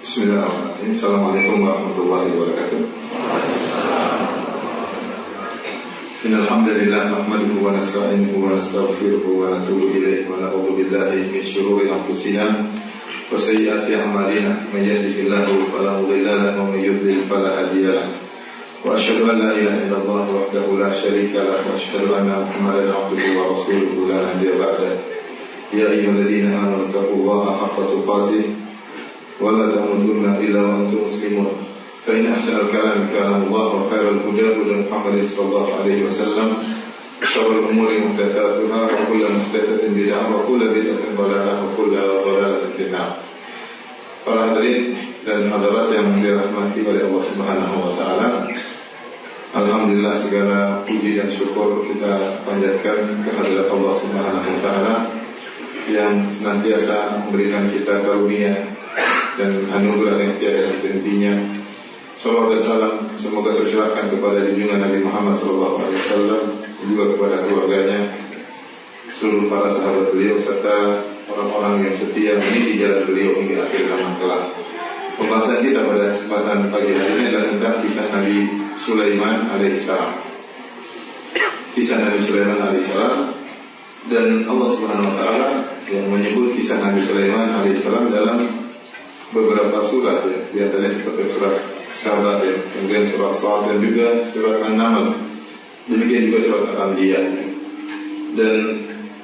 Bismillahirrahmanirrahim. Assalamualaikum warahmatullahi wabarakatuh. Innal hamdalillah nahmaduhu wa nasta'inuhu wa nastaghfiruhu wa natubu ilayhi wa na'udzu billahi min shururi anfusina wa sayyiati a'malina. May yahdihillahu fala mudilla lahu wa may yudlil fala hadiya lahu. Wa asyhadu an la ilaha illallah wahdahu la syarika lahu wa asyhadu anna Muhammadan 'abduhu wa rasuluhu la nabiyya ba'dahu. Ya ayyuhalladzina amanu taqullaha haqqa tuqatih wa la tamutunna illa wa antum muslimun. Fa inna ahsanal kalami kalamullah wa khairal huda huda Muhammadin sallallahu alaihi wasallam. Syarrul umuri muhdatsatuha wa kullu muhdatsatin bid'ah wa kullu bid'atin dhalalah wa kullu dhalalatin finnar. Para hadirin dan hadirat yang dirahmati oleh Allah Subhanahu wa taala. Alhamdulillah, segala puji dan syukur kita panjatkan kehadirat Allah Subhanahu wa taala yang senantiasa memberikan kita karunia dan anugerah yang tiada henti-hentinya. Salawat dan salam semoga tercurahkan kepada junjungan Nabi Muhammad SAW dan juga kepada keluarganya, seluruh para sahabat beliau serta orang-orang yang setia meniti jalan beliau hingga akhir zaman kelak. Pembahasan kita pada kesempatan pagi hari ini adalah tentang kisah Nabi Sulaiman alaihissalam. Kisah Nabi Sulaiman alaihissalam, dan Allah Subhanahu wa taala yang menyebut kisah Nabi Sulaiman alaihissalam dalam beberapa surat, ya, di antaranya seperti surat Saba, ya, kemudian surat Sad dan juga surat An-Naml, demikian juga surat Al-Anbiya. Dan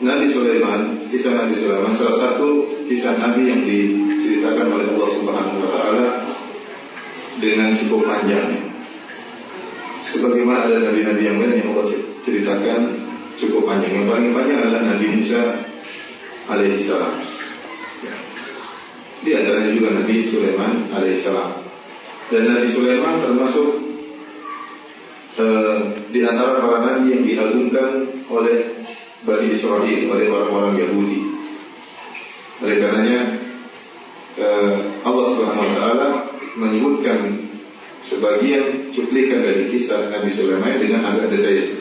Nabi Sulaiman, kisah Nabi Sulaiman salah satu kisah Nabi yang diceritakan oleh Allah Subhanahu wa taala dengan cukup panjang. Sebagaimana ada nabi-nabi yang lain yang Allah ceritakan cukup panjang. Yang paling panjang adalah Nabi Musa alaihissalam. Di antaranya juga Nabi Sulaiman alaihissalam. Dan Nabi Sulaiman termasuk di antara para nabi yang diagungkan oleh Bani Israel, oleh orang-orang Yahudi. Oleh karenanya Allah Subhanahu wa taala menyebutkan sebagian cuplikan dari kisah Nabi Sulaiman dengan agak detail.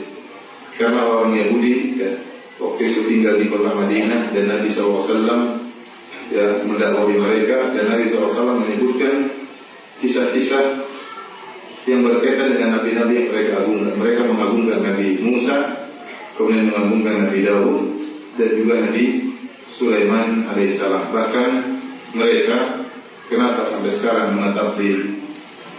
Karena orang Yahudi, ya, waktu itu tinggal di kota Madinah dan Nabi SAW ya mendakwahi mereka, dan Nabi SAW menyebutkan kisah-kisah yang berkaitan dengan nabi-nabi yang mereka agungkan. Mereka mengagungkan Nabi Musa, kemudian mengagungkan Nabi Daud dan juga Nabi Sulaiman alaihissalam. Bahkan mereka kenapa sampai sekarang menetap di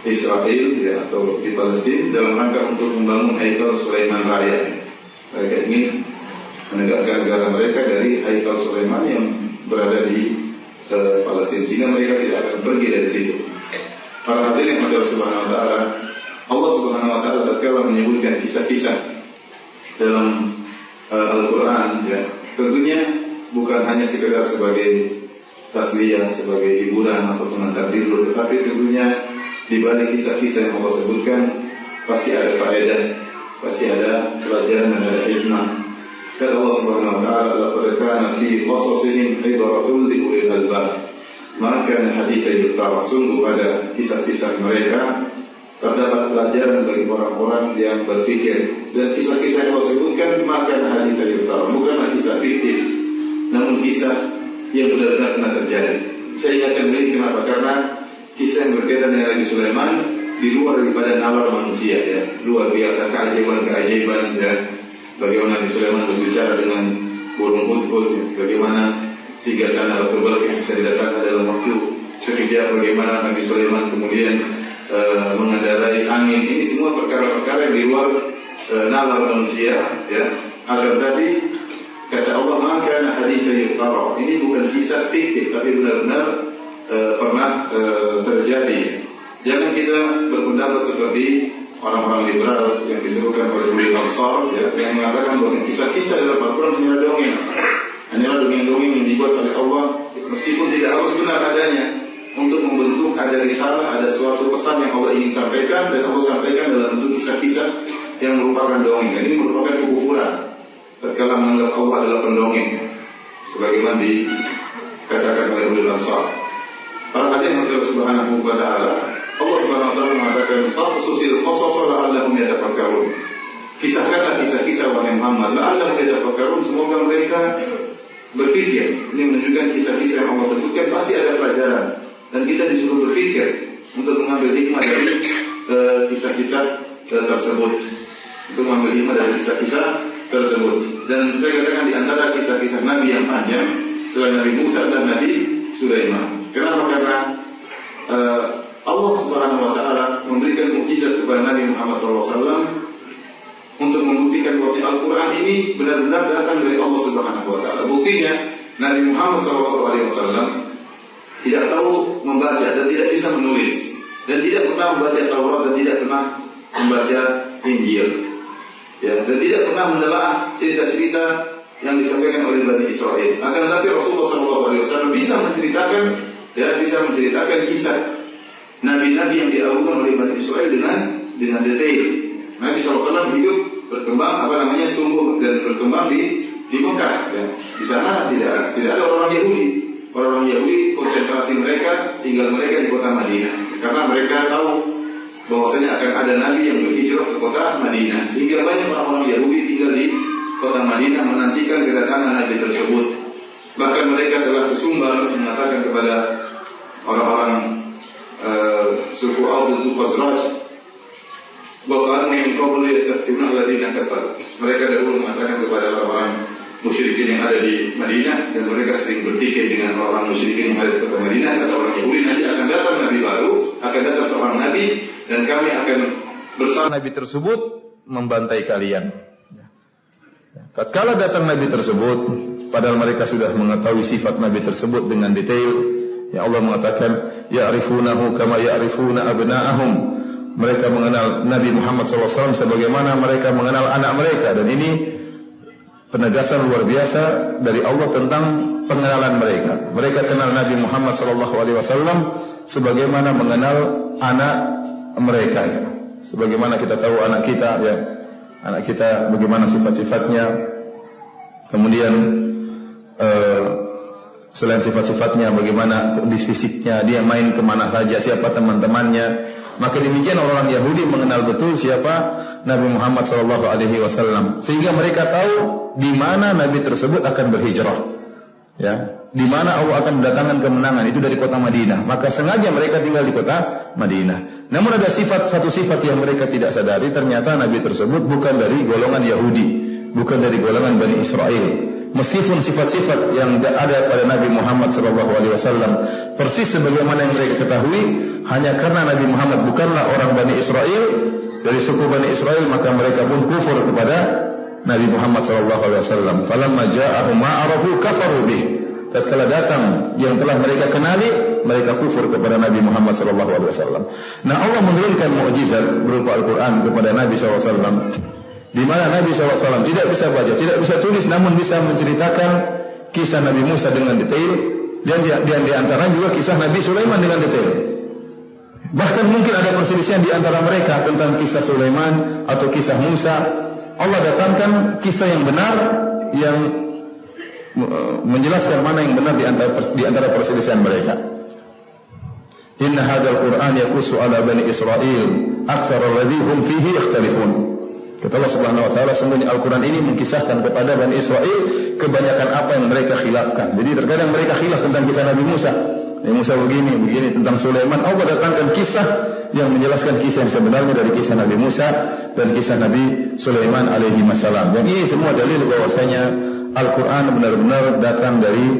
Israel, ya, atau di Palestina dalam rangka untuk membangun Haikal Sulaiman Raya. Mereka ingin menegakkan negara mereka dari Haikal Sulaiman yang berada di Palestina, sehingga mereka tidak akan pergi dari situ. Para hadirin yang Allah Subhanahu wa taala, Allah Subhanahu wa taala tatkala menyebutkan kisah-kisah dalam Al-Qur'an, ya, tentunya bukan hanya sekedar sebagai tasliyah, sebagai hiburan atau pengantar tidur, tetapi tentunya di balik kisah-kisah yang Allah sebutkan pasti ada faedah, pasti ada pelajaran dan ada hikmah. Kata Allah Subhanahu wa taala, "Laqad kana fi qasasihim ibratun li ulil albab." Maka hadits yuftara, sungguh pada kisah-kisah mereka terdapat pelajaran bagi orang-orang yang berpikir. Dan kisah-kisah yang Allah sebutkan maka hadits yuftara, bukanlah kisah fiktif, namun kisah yang benar-benar pernah terjadi. Saya ingatkan ini kenapa? Karena kisah yang berkaitan dengan Nabi Sulaiman di luar daripada nalar manusia, ya, luar biasa keajaiban, ya. Bagaimana Nabi Sulaiman berbicara dengan burung hudhud, ya. Bagaimana Sigasana Ratu Balqis bisa didatangkan dalam waktu sekejap. Bagaimana Nabi Sulaiman kemudian mengendarai angin. Ini semua perkara-perkara yang di luar nalar manusia, ya. Agar tadi kata Allah, maka hadits yuftara, ini bukan kisah fiktif tapi benar-benar pernah terjadi. Jangan kita berpendapat seperti orang-orang liberal yang diserukan oleh ulil absar, ya, yang mengatakan bahwa kisah-kisah dalam Al-Quran hanyalah dongeng, hanyalah dongeng-dongeng yang dibuat oleh Allah, meskipun tidak harus benar adanya, untuk membentuk ada risalah, ada suatu pesan yang Allah ingin sampaikan, dan Allah sampaikan dalam bentuk kisah-kisah yang merupakan dongeng. Ini merupakan kekufuran tatkala menganggap Allah adalah pendongeng, sebagaimana dikatakan oleh ulil absar. Para hadirin Allah Subhanahu wa taala, Allah Subhanahu wa taala mengatakan, "Faqsusil qasas la'allahum yatafakkarun." Kisahkanlah kisah-kisah wahai Muhammad, la'allahum yatafakkarun, semoga mereka berpikir. Ini menunjukkan kisah-kisah yang Allah sebutkan pasti ada pelajaran dan kita disuruh berpikir untuk mengambil hikmah dari kisah-kisah tersebut, untuk mengambil hikmah dari kisah-kisah tersebut. Dan saya katakan di antara kisah-kisah Nabi yang panjang selain Nabi Musa dan Nabi Sulaiman. Kenapa? Karena Allah Subhanahu wa taala memberikan mukjizat kepada Nabi Muhammad SAW untuk membuktikan bahwa Al-Qur'an ini benar-benar datang dari Allah Subhanahu wa taala. Buktinya Nabi Muhammad SAW tidak tahu membaca dan tidak bisa menulis, dan tidak pernah membaca Taurat dan tidak pernah membaca Injil, ya, dan tidak pernah menelaah cerita-cerita yang disampaikan oleh Bani Israel. Akan tetapi Rasulullah SAW bisa menceritakan kisah nabi-nabi yang diagunkan oleh Bani Israel dengan detail. Nabi SAW hidup, berkembang, tumbuh dan berkembang di Mekah. Ya. Di sana tidak ada orang Yahudi. Orang Yahudi konsentrasi mereka, tinggal mereka di kota Madinah, karena mereka tahu bahwasanya akan ada nabi yang berhijrah ke kota Madinah, sehingga banyak orang-orang Yahudi tinggal di kota Madinah menantikan kedatangan nabi tersebut. Bahkan mereka telah sesumbar mengatakan kepada orang-orang suku Aus dan suku Khazraj bahwa mereka dahulu mengatakan kepada orang-orang musyrikin yang ada di Madinah, dan mereka sering bertikai dengan orang-orang musyrikin yang ada di kota Madinah. Kata orang Yahudi, nanti akan datang nabi baru, akan datang seorang nabi, dan kami akan bersama nabi tersebut membantai kalian. Tatkala datang nabi tersebut, padahal mereka sudah mengetahui sifat nabi tersebut dengan detail, ya Allah mengatakan, ya'rifunahu kama ya'rifuna abna'ahum. Mereka mengenal Nabi Muhammad SAW sebagaimana mereka mengenal anak mereka, dan ini penegasan luar biasa dari Allah tentang pengenalan mereka. Mereka kenal Nabi Muhammad SAW sebagaimana mengenal anak mereka, ya. Sebagaimana kita tahu anak kita, ya, anak kita bagaimana sifat-sifatnya. Kemudian selain sifat-sifatnya, bagaimana kondisi fisiknya, dia main kemana saja, siapa teman-temannya. Maka demikian orang Yahudi mengenal betul siapa Nabi Muhammad SAW, sehingga mereka tahu di mana Nabi tersebut akan berhijrah, ya, di mana Allah akan mendatangkan kemenangan, itu dari kota Madinah. Maka sengaja mereka tinggal di kota Madinah. Namun ada satu sifat yang mereka tidak sadari, ternyata Nabi tersebut bukan dari golongan Yahudi, bukan dari golongan Bani Israel. Meskipun sifat-sifat yang ada pada Nabi Muhammad SAW persis sebagaimana yang mereka ketahui, hanya karena Nabi Muhammad bukanlah orang Bani Israel, dari suku Bani Israel, maka mereka pun kufur kepada Nabi Muhammad SAW. Falamma ja'ahum ma'arafu kafaru bih. Tatkala datang yang telah mereka kenali, mereka kufur kepada Nabi Muhammad SAW. Nah, Allah menurunkan mukjizat berupa Al-Quran kepada Nabi SAW, di mana Nabi SAW tidak bisa baca, tidak bisa tulis, namun bisa menceritakan kisah Nabi Musa dengan detail, dan di antara juga kisah Nabi Sulaiman dengan detail. Bahkan mungkin ada perselisihan di antara mereka tentang kisah Sulaiman atau kisah Musa. Allah datangkan kisah yang benar, yang menjelaskan mana yang benar di antara perselisihan mereka. Inna hadzal Qur'an yaqussu ala bani Israil aktsara alladhi hum fihi ikhtalifun. Kata Allah Subhanahu wa taala, sungguhnya Al-Quran ini mengkisahkan kepada Bani Israel kebanyakan apa yang mereka khilafkan. Jadi terkadang mereka khilaf tentang kisah Nabi Musa. Nabi Musa begini, tentang Sulaiman. Allah datangkan kisah yang menjelaskan kisah yang sebenarnya dari kisah Nabi Musa dan kisah Nabi Sulaiman alaihi wassalam. Yang ini semua dalil bahwasanya Al-Quran benar-benar datang dari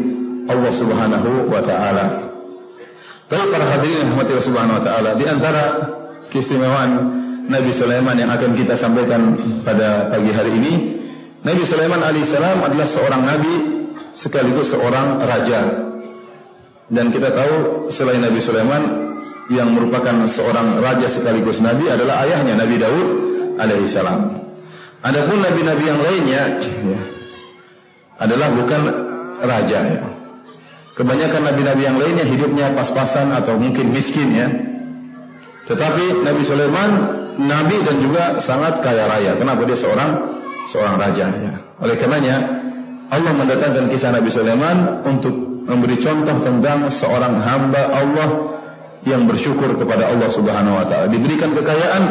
Allah Subhanahu wa taala. Tapi para hadirin yang dirahmati Allah Subhanahu wa taala, di antara keistimewaan Nabi Sulaiman yang akan kita sampaikan pada pagi hari ini, Nabi Sulaiman alaihissalam adalah seorang nabi sekaligus seorang raja. Dan kita tahu selain Nabi Sulaiman, yang merupakan seorang raja sekaligus nabi adalah ayahnya Nabi Daud alaihissalam. Adapun nabi-nabi yang lainnya adalah bukan raja, ya. Kebanyakan nabi-nabi yang lainnya hidupnya pas-pasan atau mungkin miskin, ya. Tetapi Nabi Sulaiman nabi dan juga sangat kaya raya. Kenapa? Dia seorang raja, ya. Oleh karenanya Allah mendatangkan kisah Nabi Sulaiman untuk memberi contoh tentang seorang hamba Allah yang bersyukur kepada Allah Subhanahu wa taala, diberikan kekayaan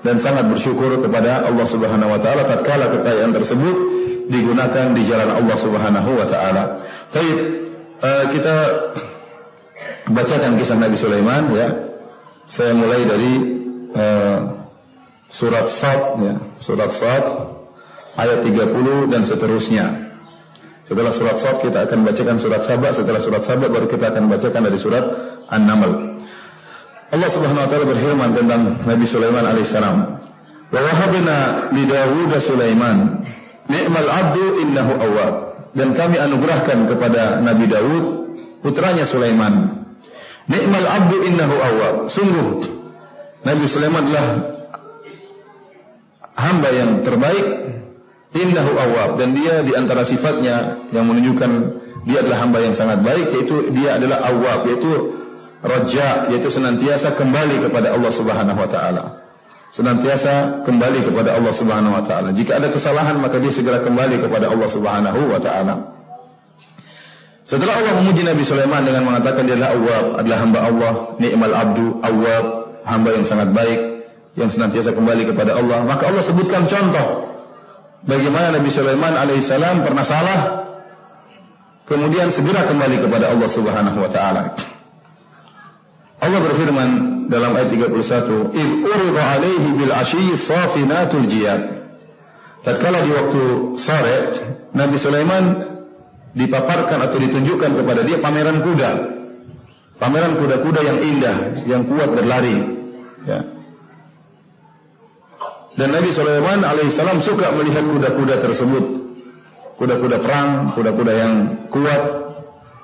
dan sangat bersyukur kepada Allah Subhanahu wa taala tatkala kekayaan tersebut digunakan di jalan Allah Subhanahu wa taala. Baik, kita bacakan kisah Nabi Sulaiman ya. Saya mulai dari surat Shad ya, surat Shad ayat 30 dan seterusnya. Setelah surat Shad kita akan bacakan surat Saba, setelah surat Saba baru kita akan bacakan dari surat An-Naml. Allah Subhanahu wa taala berfirman tentang Nabi Sulaiman alaihissalam. Wa wahabna li Dawud Sulaiman ni'mal 'abdu innahu awwab. Dan kami anugerahkan kepada Nabi Daud putranya Sulaiman. Ni'mal 'abdu innahu awwab. Sungguh Nabi Sulaiman adalah hamba yang terbaik, innahu awwab, dan dia di antara sifatnya yang menunjukkan dia adalah hamba yang sangat baik, yaitu dia adalah awwab, yaitu raja, yaitu senantiasa kembali kepada Allah Subhanahu wa taala. Senantiasa kembali kepada Allah Subhanahu wa taala. Jika ada kesalahan maka dia segera kembali kepada Allah Subhanahu wa taala. Setelah Allah memuji Nabi Sulaiman dengan mengatakan dia adalah awwab, adalah hamba Allah, ni'mal abdu awwab, hamba yang sangat baik, yang senantiasa kembali kepada Allah, maka Allah sebutkan contoh bagaimana Nabi Sulaiman alaihissalam pernah salah kemudian segera kembali kepada Allah Subhanahu wa taala. Allah berfirman dalam ayat 31, "Idh urida 'alaihi bil 'ashyi safinatul jiyad." Tatkala di waktu sore Nabi Sulaiman dipaparkan atau ditunjukkan kepada dia pameran kuda. Pameran kuda-kuda yang indah, yang kuat berlari, ya. Dan Nabi Sulaiman alaihissalam suka melihat kuda-kuda tersebut. Kuda-kuda perang, kuda-kuda yang kuat,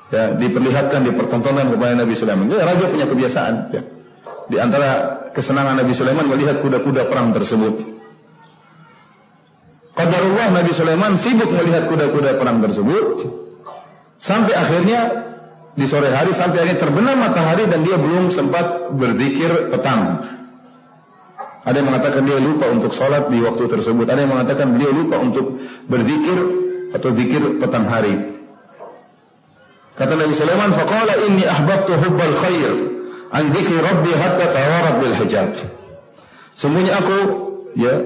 ya, diperlihatkan, dipertontonkan kepada Nabi Sulaiman. Dia raja punya kebiasaan, ya. Di antara kesenangan Nabi Sulaiman melihat kuda-kuda perang tersebut. Qadarullah Nabi Sulaiman sibuk melihat kuda-kuda perang tersebut sampai akhirnya di sore hari, sampai akhirnya terbenam matahari dan dia belum sempat berzikir petang. Ada yang mengatakan dia lupa untuk sholat di waktu tersebut. Ada yang mengatakan beliau lupa untuk berzikir atau zikir petang hari. Kata Nabi Sulaiman, "Faqala inni ahbabtu hubbal khair an dzikri rabbi hatta tawarat bil hijab." Sungguhnya aku ya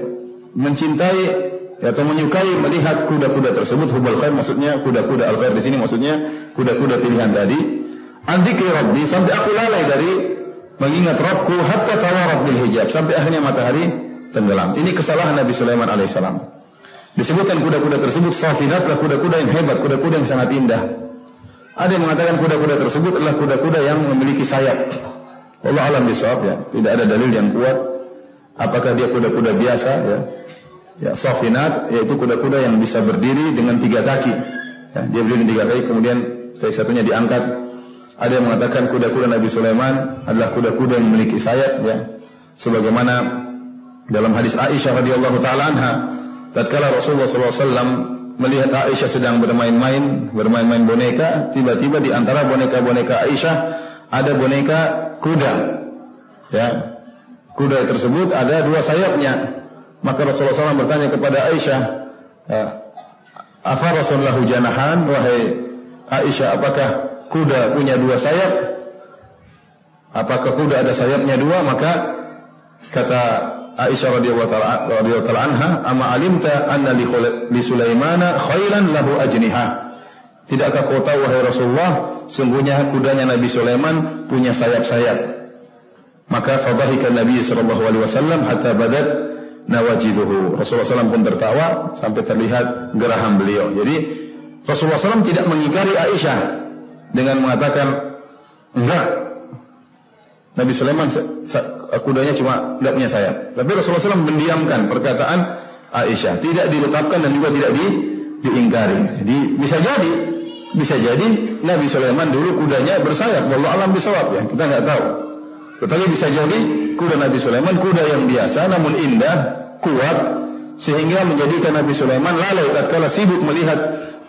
mencintai atau menyukai melihat kuda-kuda tersebut. Hubbal khair maksudnya kuda-kuda al-khair di sini maksudnya kuda-kuda pilihan tadi. An dzikri rabbi, sampai aku lalai dari mengingat Rabbku, hatta tawarat bil hijab, sampai akhirnya matahari tenggelam. Ini kesalahan Nabi Sulaiman alaihissalam. Disebutkan kuda-kuda tersebut safinatlah, kuda-kuda yang hebat, kuda-kuda yang sangat indah. Ada yang mengatakan kuda-kuda tersebut adalah kuda-kuda yang memiliki sayap. Wallahu a'lam bishawab, ya. Tidak ada dalil yang kuat apakah dia kuda-kuda biasa, ya. Ya, safinat yaitu kuda-kuda yang bisa berdiri dengan 3 kaki. Ya, dia berdiri dengan 3 kaki kemudian kaki satunya diangkat. Ada yang mengatakan kuda-kuda Nabi Sulaiman adalah kuda-kuda yang memiliki sayap, ya. Sebagaimana dalam hadis Aisyah radhiyallahu taala anha, tatkala Rasulullah SAW melihat Aisyah sedang bermain-main boneka, tiba-tiba di antara boneka-boneka Aisyah ada boneka kuda. Ya. Kuda tersebut ada 2 sayapnya. Maka Rasulullah SAW bertanya kepada Aisyah, "Afarasun lahu janahan?" Wahai Aisyah, apakah kuda punya 2 sayap? Apakah kuda ada sayapnya 2? Maka kata Aisyah radhiyallahu taala anha, "Ama alimta anna li Sulaimana khailan lahu ajniha?" Tidakkah kau tahu wahai Rasulullah, sungguhnya kudanya Nabi Sulaiman punya sayap-sayap? Maka fadhahika Nabi sallallahu alaihi wasallam hatta badat nawajiduhu. Rasulullah SAW pun tertawa sampai terlihat geraham beliau. Jadi Rasulullah SAW tidak mengingkari Aisyah dengan mengatakan enggak, Nabi Sulaiman kudanya cuma tidak punya sayap. Tapi Rasulullah SAW mendiamkan perkataan Aisyah, tidak diletakkan dan juga tidak diingkari. Jadi bisa jadi Nabi Sulaiman dulu kudanya bersayap. Wallahu a'lam bishawab, ya, kita nggak tahu. Tetapi bisa jadi kuda Nabi Sulaiman kuda yang biasa namun indah, kuat, sehingga menjadikan Nabi Sulaiman lalai tatkala sibuk melihat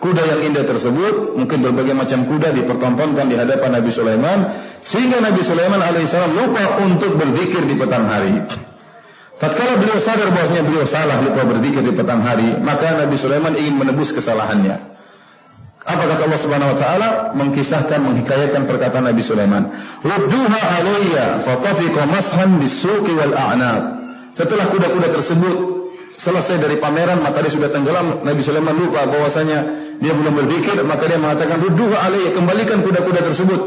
kuda yang indah tersebut. Mungkin berbagai macam kuda dipertontonkan di hadapan Nabi Sulaiman, sehingga Nabi Sulaiman alaihissalam lupa untuk berzikir di petang hari. Tatkala beliau sadar bahwasanya beliau salah, lupa berzikir di petang hari, maka Nabi Sulaiman ingin menebus kesalahannya. Apa kata Allah Subhanahu wa taala? Mengisahkan, menghikayatkan perkataan Nabi Sulaiman. "Rudduha alayya fatafiqa mashan bisuqi wal a'nab." Setelah kuda-kuda tersebut selesai dari pameran, matahari sudah tenggelam, Nabi Sulaiman lupa bahwasanya dia belum berzikir, maka dia mengatakan, "Rudduha alayya," kembalikan kuda-kuda tersebut.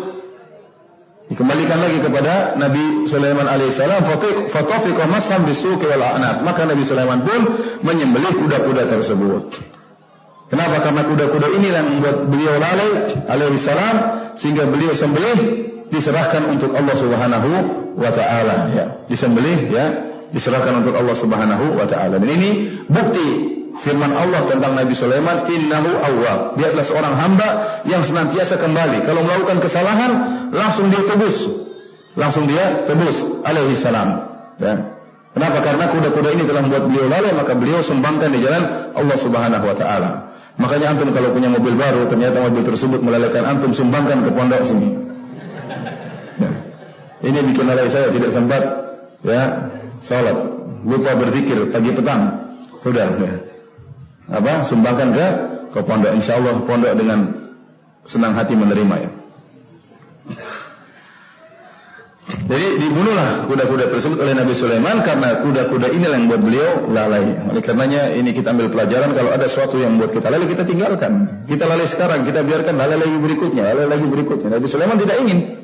Dikembalikan lagi kepada Nabi Sulaiman alaihissalam, fatafiqa masam bisuqi wal a'naq. Maka Nabi Sulaiman pun menyembelih kuda-kuda tersebut. Kenapa? Karena kuda-kuda ini yang membuat beliau lalai alaihissalam, sehingga beliau sembelih diserahkan untuk Allah Subhanahu wa taala, ya. Disembelih, ya, diserahkan untuk Allah Subhanahu wa taala. Dan ini bukti firman Allah tentang Nabi Sulaiman, innahu awwab. Dia adalah seorang hamba yang senantiasa kembali. Kalau melakukan kesalahan, langsung dia tebus. Alaihi salam. Ya. Kenapa? Karena kuda-kuda ini telah membuat beliau lalai, maka beliau sumbangkan di jalan Allah Subhanahu wa taala. Makanya antum kalau punya mobil baru, ternyata mobil tersebut melalaikan antum, sumbangkan ke pondok sini. Ya. Ini bikin lalai saya, tidak sempat, ya, salat, lupa berzikir pagi petang. Sudah, ya. Sumbangkan ke pondok, insyaallah pondok dengan senang hati menerima, ya. Jadi dibunuhlah kuda-kuda tersebut oleh Nabi Sulaiman karena kuda-kuda ini yang membuat beliau lalai. Oleh karenanya ini kita ambil pelajaran, kalau ada sesuatu yang membuat kita lalai, kita tinggalkan. Kita lalai sekarang, kita biarkan lalai lagi berikutnya. Nabi Sulaiman tidak ingin.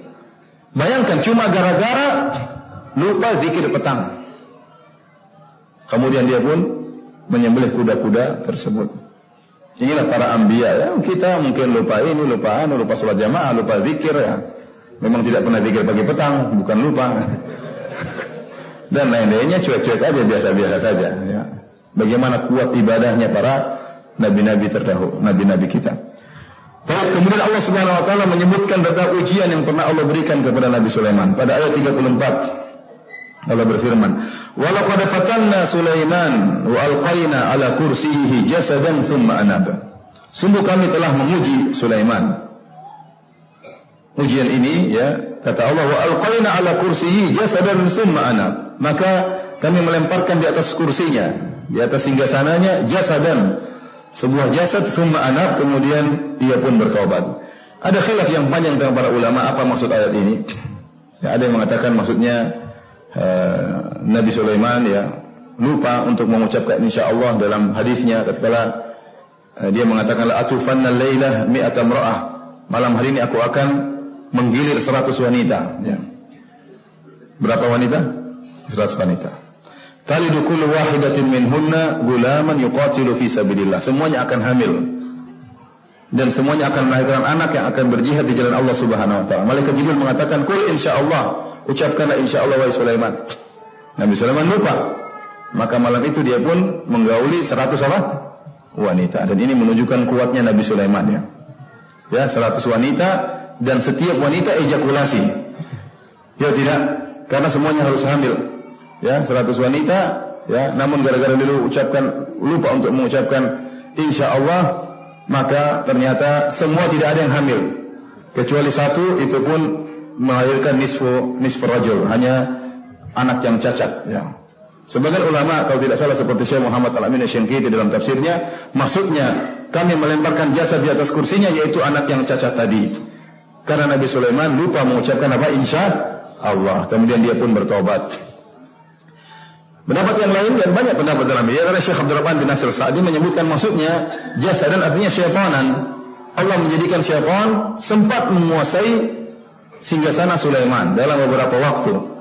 Bayangkan cuma gara-gara lupa zikir petang. Kemudian dia pun menyembelih kuda-kuda tersebut. Inilah para anbiya, ya. Kita mungkin lupa ini, lupa salat jamaah, lupa zikir, ya. Memang tidak pernah zikir pagi petang, bukan lupa. Dan lain-lainnya cuek-cuek aja, biasa-biasa saja, ya. Bagaimana kuat ibadahnya para nabi-nabi terdahulu, nabi-nabi kita. Kemudian Allah Subhanahu wa taala menyebutkan tentang ujian yang pernah Allah berikan kepada Nabi Sulaiman pada ayat 34. Allah berfirman, "Wa laqad fatanna Sulaiman wa alqaina ala kursiyyihi jasadan thumma anaba." Sungguh kami telah menguji Sulaiman. Ujian ini, ya, kata Allah, "Wa alqaina ala kursiyyihi jasadan thumma anaba." Maka kami melemparkan di atas kursinya, di atas singgasananya, jasadan, sebuah jasad, thumma anab, kemudian ia pun bertobat. Ada khilaf yang panjang tentang para ulama apa maksud ayat ini. Ya, ada yang mengatakan maksudnya Nabi Sulaiman, ya, lupa untuk mengucapkan insyaallah dalam hadisnya ketika dia mengatakan la atufanna lailah mi'ata imra'ah. Malam hari ini aku akan menggilir 100 wanita, ya. Berapa wanita? 100 wanita. Talidu kullu wahidatin minhunna gulaman yuqatilu fi sabilillah. Semuanya akan hamil. Dan semuanya akan melahirkan anak yang akan berjihad di jalan Allah Subhanahu wa taala. Malaikat Jibril mengatakan, "Qul insyaallah." Ucapkanlah insyaallah wahai Sulaiman. Nabi Sulaiman lupa. Maka malam itu dia pun menggauli 100 wanita. Dan ini menunjukkan kuatnya Nabi Sulaiman, ya. Ya, 100 wanita dan setiap wanita ejakulasi. Ya tidak, karena semuanya harus hamil. Ya, 100 wanita, ya, namun gara-gara dulu lupa untuk mengucapkan insyaallah, maka ternyata semua tidak ada yang hamil kecuali satu, itu pun melahirkan nisfu rajul, hanya anak yang cacat, ya. Sebagian ulama kalau tidak salah seperti Syekh Muhammad Al-Amin Asy-Syanqiti dalam tafsirnya, maksudnya kami melemparkan jasad di atas kursinya, yaitu anak yang cacat tadi. Karena Nabi Sulaiman lupa mengucapkan insyaallah, kemudian dia pun bertobat. Pendapat yang lain dan banyak pendapat dalam ini, karena Syekh Abdul Rahman bin Nasir Sa'di menyebutkan maksudnya jasadan artinya syaitanan. Allah menjadikan syaitan sempat menguasai singgasana Sulaiman dalam beberapa waktu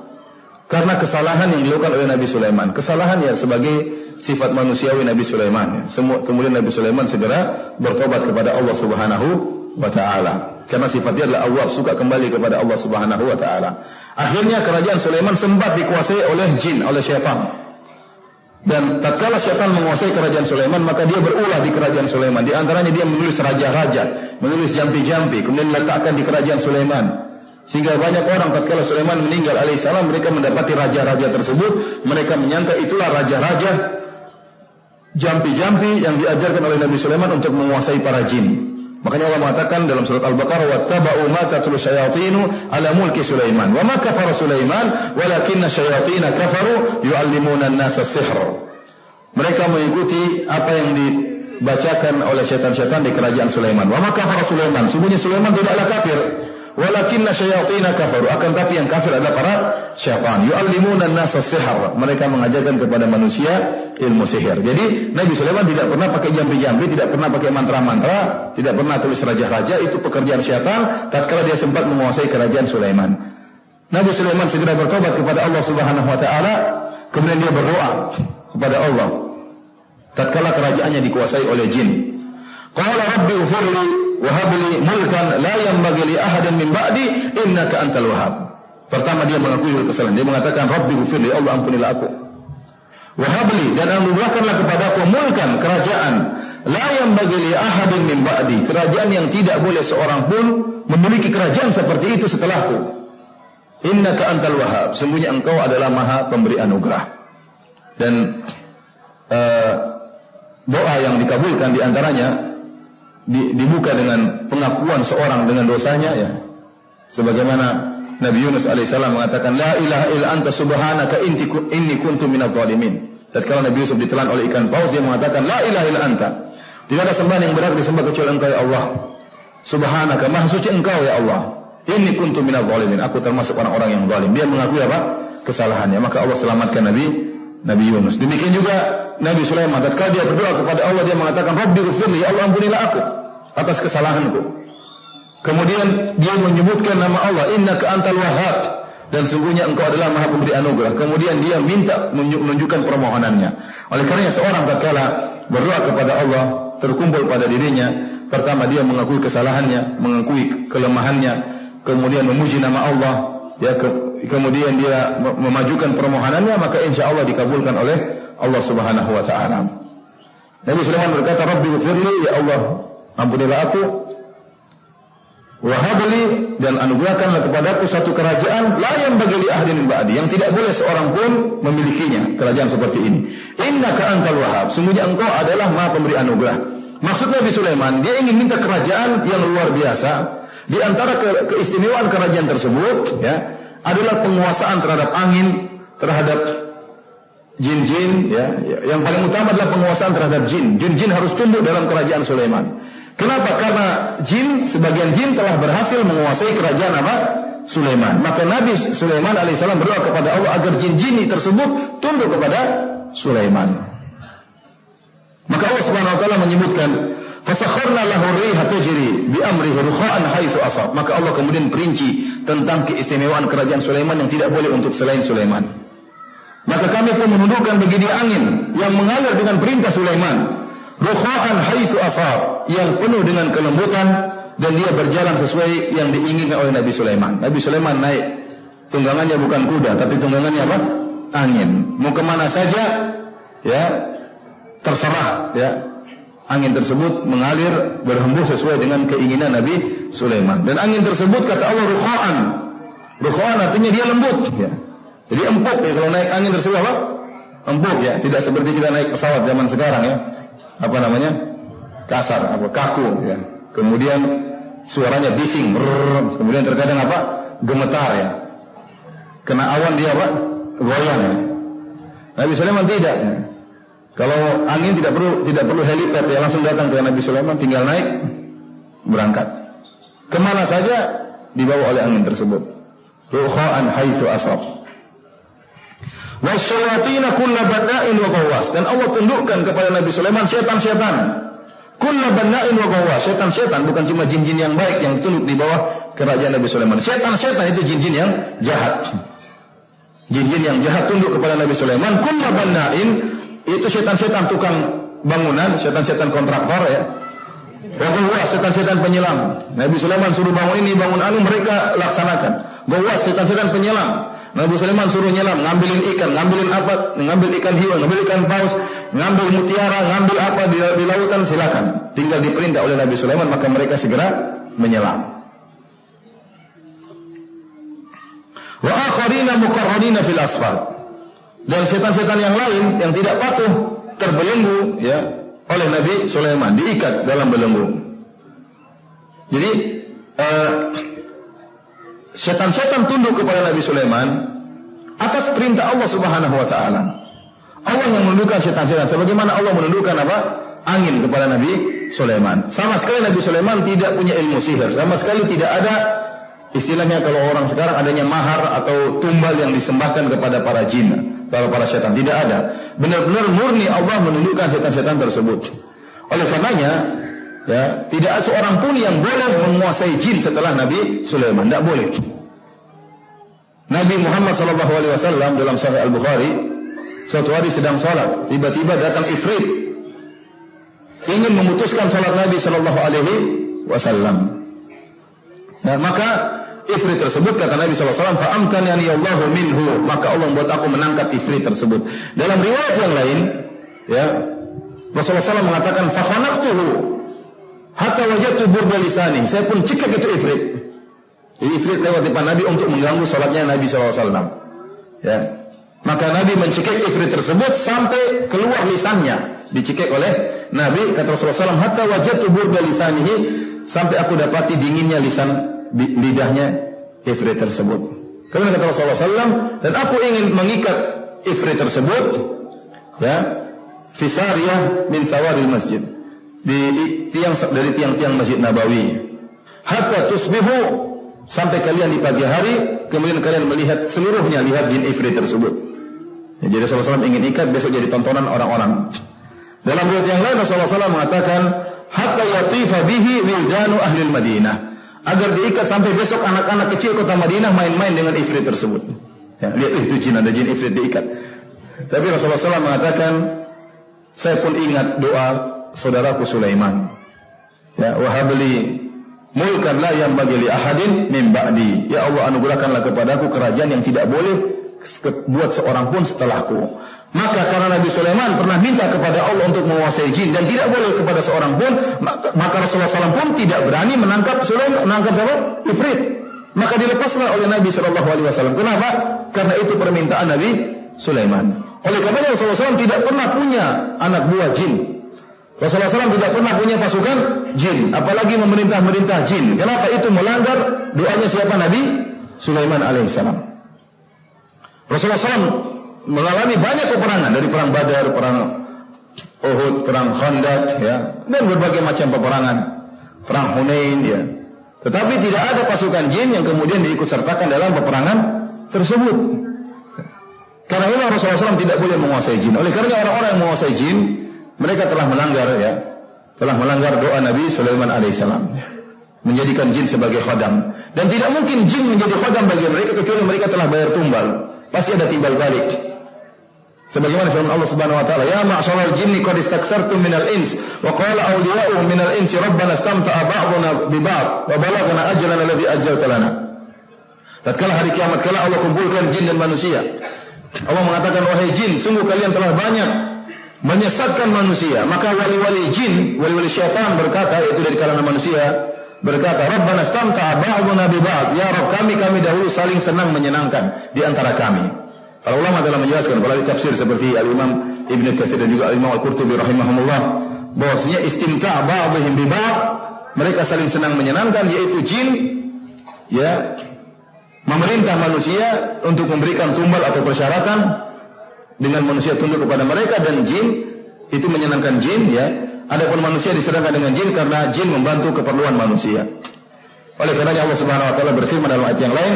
karena kesalahan yang dilakukan oleh Nabi Sulaiman. Kesalahan ya sebagai sifat manusiawi Nabi Sulaiman, ya. Kemudian Nabi Sulaiman segera bertobat kepada Allah Subhanahu wa taala. Karena sifatnya adalah awwab, suka kembali kepada Allah Subhanahu wa taala. Akhirnya kerajaan Sulaiman sempat dikuasai oleh jin, oleh syaitan. Dan tatkala syaitan menguasai kerajaan Sulaiman, maka dia berulah di kerajaan Sulaiman. Di antaranya dia menulis raja-raja, menulis jampi-jampi, kemudian diletakkan di kerajaan Sulaiman. Sehingga banyak orang tatkala Sulaiman meninggal alaihissalam, mereka mendapati raja-raja tersebut, mereka menyangka itulah raja-raja jampi-jampi yang diajarkan oleh Nabi Sulaiman untuk menguasai para jin. Makanya Allah mengatakan dalam surat Al-Baqarah, wattaba'u ma tatlu syayatinu ala mulki Sulaiman wa ma kafara Sulaiman walakinna syayatina kafaru yu'allimuna an-nasa sihr. Mereka mengikuti apa yang dibacakan oleh syaitan-syaitan di kerajaan Sulaiman. Wa ma kafara Sulaiman, sungguhnya Sulaiman tidaklah kafir. Walakinna syayatina kafaru, akan tapi yang kafir adalah para syaitan. Yu'allimuna an-nasa sihr, mereka mengajarkan kepada manusia ilmu sihir. Jadi Nabi Sulaiman tidak pernah pakai jampi-jampi, tidak pernah pakai mantra-mantra, tidak pernah tulis raja-raja, itu pekerjaan syaitan tatkala dia sempat menguasai kerajaan Sulaiman. Nabi Sulaiman segera bertobat kepada Allah Subhanahu wa taala, kemudian dia berdoa kepada Allah. Tatkala kerajaannya dikuasai oleh jin. Qala rabbi ighfirli wa hab li mulkan la yanbaghi li ahadin min ba'di innaka antal wahhab. Pertama dia mengakui kesalahan. Dia mengatakan rabbi ighfirli, Allah ampunilah aku. Wa hab li, dan anugerahkanlah kepadaku mulkan, kerajaan la yanbaghi li ahadin min ba'di, kerajaan yang tidak boleh seorang pun memiliki kerajaan seperti itu setelahku. Innaka antal wahhab, sungguhnya engkau adalah maha pemberi anugerah. Dan doa yang dikabulkan diantaranya dibuka dengan pengakuan seorang dengan dosanya, ya. Sebagaimana Nabi Yunus alaihissalam mengatakan la ilaha illa anta subhanaka inni kuntu minadh dhalimin. Tatkala Nabi Yusuf ditelan oleh ikan paus, dia mengatakan la ilaha illa anta, tidak ada sembahan yang benar disembah kecuali engkau ya Allah. Subhanaka, maha suci engkau ya Allah. Inni kuntu minadh dhalimin, aku termasuk orang-orang yang zalim. Dia mengakui apa? Kesalahannya. Maka Allah selamatkan Nabi Yunus. Demikian juga Nabi Sulaiman, tatkala dia berdoa kepada Allah, dia mengatakan Rabbi ighfirli, ya Allah ampunilah aku atas kesalahanku. Kemudian dia menyebutkan nama Allah, innaka antal wahhab, dan sungguhnya engkau adalah maha pemberi anugerah. Kemudian dia minta menunjukkan permohonannya. Oleh karenanya seorang tatkala berdoa kepada Allah, terkumpul pada dirinya, pertama dia mengakui kesalahannya, mengakui kelemahannya, kemudian memuji nama Allah, ya, kemudian dia memajukan permohonannya, maka insya Allah dikabulkan oleh Allah Subhanahu wa taala. Nabi Sulaiman berkata, Rabbi ighfirli, ya Allah ampunilah aku, wa habli, dan anugerahkanlah kepadaku satu kerajaan la yanbaghi li ahadin min ba'di, yang tidak boleh seorang pun memilikinya, kerajaan seperti ini. Innaka antal wahhab, sungguhnya engkau adalah maha pemberi anugerah. Maksud Nabi Sulaiman, dia ingin minta kerajaan yang luar biasa. Di antara keistimewaan kerajaan tersebut, ya, adalah penguasaan terhadap angin, terhadap jin-jin, ya. Yang paling utama adalah penguasaan terhadap jin. Jin-jin harus tunduk dalam kerajaan Sulaiman. Kenapa? Karena sebagian jin telah berhasil menguasai kerajaan apa? Sulaiman. Maka Nabi Sulaiman alaihissalam berdoa kepada Allah agar jin-jin tersebut tunduk kepada Sulaiman. Maka Allah Subhanahu wa taala menyebutkan, fasakharna lahu riha tajri bi amrihi rukha'an haitsu asab. Maka Allah kemudian perinci tentang keistimewaan kerajaan Sulaiman yang tidak boleh untuk selain Sulaiman. Maka kami pun menundukkan bagi dia angin yang mengalir dengan perintah Sulaiman, rukha'an haitsu asab, yang penuh dengan kelembutan, dan dia berjalan sesuai yang diinginkan oleh Nabi Sulaiman. Nabi Sulaiman naik, tunggangannya bukan kuda, tapi tunggangannya apa? Angin. Mau kemana saja, ya, terserah, ya. Angin tersebut mengalir berhembus sesuai dengan keinginan Nabi Sulaiman. Dan angin tersebut kata Allah rukha'an. Rukha'an artinya dia lembut, ya. Jadi empuk, ya, kalau naik angin tersebut apa? Empuk, ya. Tidak seperti kita naik pesawat zaman sekarang, ya. Apa namanya? Kasar, apa, kaku, ya. Kemudian suaranya bising, brrr. Kemudian terkadang apa? Gemetar, ya. Kena awan dia apa? Goyang, ya. Nabi Sulaiman tidak, ya. Kalau angin tidak perlu helipad, ya, langsung datang ke Nabi Sulaiman, tinggal naik, berangkat. Kemana saja dibawa oleh angin tersebut. Rukha'an haitsu asab. Wasyayatina kulla banna'in wa ghawwas, dan Allah tundukkan kepada Nabi Sulaiman setan-setan. Kulla banna'in wa ghawwas, setan-setan bukan cuma jin-jin yang baik yang tunduk di bawah kerajaan Nabi Sulaiman. Setan-setan itu jin-jin yang jahat. Jin-jin yang jahat tunduk kepada Nabi Sulaiman. Kulla banna'in itu setan-setan tukang bangunan, setan-setan kontraktor, ya. Wa ghawwas, setan-setan penyelam. Nabi Sulaiman suruh bangun ini, bangun anu, mereka laksanakan. Ghawwas, setan-setan penyelam. Nabi Sulaiman suruh nyelam, ngambilin ikan, ngambilin apa, ngambil ikan hiu, ngambil ikan paus, ngambil mutiara, ngambil apa di lautan, silakan. Tinggal diperintah oleh Nabi Sulaiman, maka mereka segera menyelam. Wa akharina muqarranina fil asfal. Dan setan-setan yang lain yang tidak patuh terbelenggu, ya, oleh Nabi Sulaiman, diikat dalam belenggu. Jadi setan-setan tunduk kepada Nabi Sulaiman atas perintah Allah Subhanahu wa taala. Allah yang menundukkan setan-setan, sebagaimana Allah menundukkan apa? Angin kepada Nabi Sulaiman. Sama sekali Nabi Sulaiman tidak punya ilmu sihir, sama sekali tidak ada, istilahnya kalau orang sekarang adanya mahar atau tumbal yang disembahkan kepada para jin, para setan, tidak ada. Benar-benar murni Allah menundukkan setan-setan tersebut. Oleh karenanya, ya, tidak ada seorang pun yang boleh menguasai jin setelah Nabi Sulaiman, tidak boleh. Nabi Muhammad SAW dalam Sahih Al-Bukhari, suatu hari sedang sholat, tiba-tiba datang ifrit ingin memutuskan sholat Nabi SAW. Nah, maka ifrit tersebut, kata Nabi SAW, fa'amkanani Allahu minhu, maka Allah membuat aku menangkap ifrit tersebut. Dalam riwayat yang lain, ya, Rasulullah SAW mengatakan, fakhanaqtuhu hatta wajadtu burda lisani, saya pun cekik itu ifrit. Jadi ifrit lewat depan Nabi untuk mengganggu sholatnya Nabi SAW. Ya. Maka Nabi mencekik ifrit tersebut sampai keluar lisannya, dicekik oleh Nabi, kata Rasulullah SAW, hatta wajadtu burda lisanihi, sampai aku dapati dinginnya lidahnya ifrit tersebut. Kemudian kata Rasulullah SAW, dan aku ingin mengikat ifrit tersebut, ya, fisariyah min sawaril masjid, dari tiang-tiang Masjid Nabawi, hatta tusbihu, sampai kalian di pagi hari, kemudian kalian melihat seluruhnya, lihat jin ifrit tersebut. Ya, jadi Rasulullah SAW ingin ikat, besok jadi tontonan orang-orang. Dalam riwayat yang lain Rasulullah SAW mengatakan, hatta yatifa bihi wildanu ahlil Madinah, agar diikat sampai besok anak-anak kecil kota Madinah main-main dengan ifrit tersebut. Ya, lihat itu jin, ada jin ifrit diikat. Tapi Rasulullah SAW mengatakan, saya pun ingat doa saudaraku Sulaiman. Ya, wahabli mulkan la yanbaghi li ahadin min ba'di. Ya Allah, anugerahkanlah kepadaku kerajaan yang tidak boleh buat seorang pun setelahku. Maka karena Nabi Sulaiman pernah minta kepada Allah untuk menguasai jin dan tidak boleh kepada seorang pun, maka Rasulullah SAW pun tidak berani menangkap Sulaiman, menangkap siapa? Ifrit. Maka dilepaslah oleh Nabi SAW. Kenapa? Karena itu permintaan Nabi Sulaiman. Oleh karenanya Rasulullah SAW tidak pernah punya anak buah jin. Rasulullah SAW tidak pernah punya pasukan jin, apalagi memerintah jin. Kenapa? Itu melanggar doanya siapa? Nabi Sulaiman alaihissalam. Rasulullah SAW mengalami banyak peperangan, dari perang Badar, perang Uhud, perang Khandaq, ya, dan berbagai macam peperangan, perang Hunain, ya. Tetapi tidak ada pasukan jin yang kemudian diikut sertakan dalam peperangan tersebut. Karena ini Rasulullah SAW tidak boleh menguasai jin. Oleh karena orang-orang yang menguasai jin, mereka telah melanggar, ya, telah melanggar doa Nabi Sulaiman alaihissalam, menjadikan jin sebagai khadam. Dan tidak mungkin jin menjadi khadam bagi mereka kecuali mereka telah bayar tumbal. Pasti ada timbal balik. Sebagaimana firman Allah Subhanahu wa taala, "Ya ma'syaral jinni qad istakthartum minal ins wa qala awliya'uhum minal insi rabbana istamta'a ba'duna bi ba'd wa balaghana ajalana alladhi ajjalta lana." Tatkala hari kiamat kala Allah kumpulkan jin dan manusia. Allah mengatakan, "Wahai jin, sungguh kalian telah banyak menyesatkan manusia." Maka wali-wali jin, wali-wali syaitan berkata, yaitu dari kalangan manusia, berkata, "Rabbana istamta'a ba'duna bi ba'd." Ya Rabb, kami dahulu saling senang menyenangkan di antara kami. Para ulama telah menjelaskan, para tafsir seperti Al-Imam Ibnu Katsir dan juga Al-Imam Al-Qurtubi rahimahumullah, bahwasanya istimta' ba'dhum bi ba'd, mereka saling senang menyenangkan, yaitu jin, ya, memerintah manusia untuk memberikan tumbal atau persyaratan dengan manusia tunduk kepada mereka, dan jin itu menyenangkan jin, ya. Adapun manusia diserahkan dengan jin karena jin membantu keperluan manusia. Oleh karenanya Allah Subhanahu wa taala berfirman dalam ayat yang lain,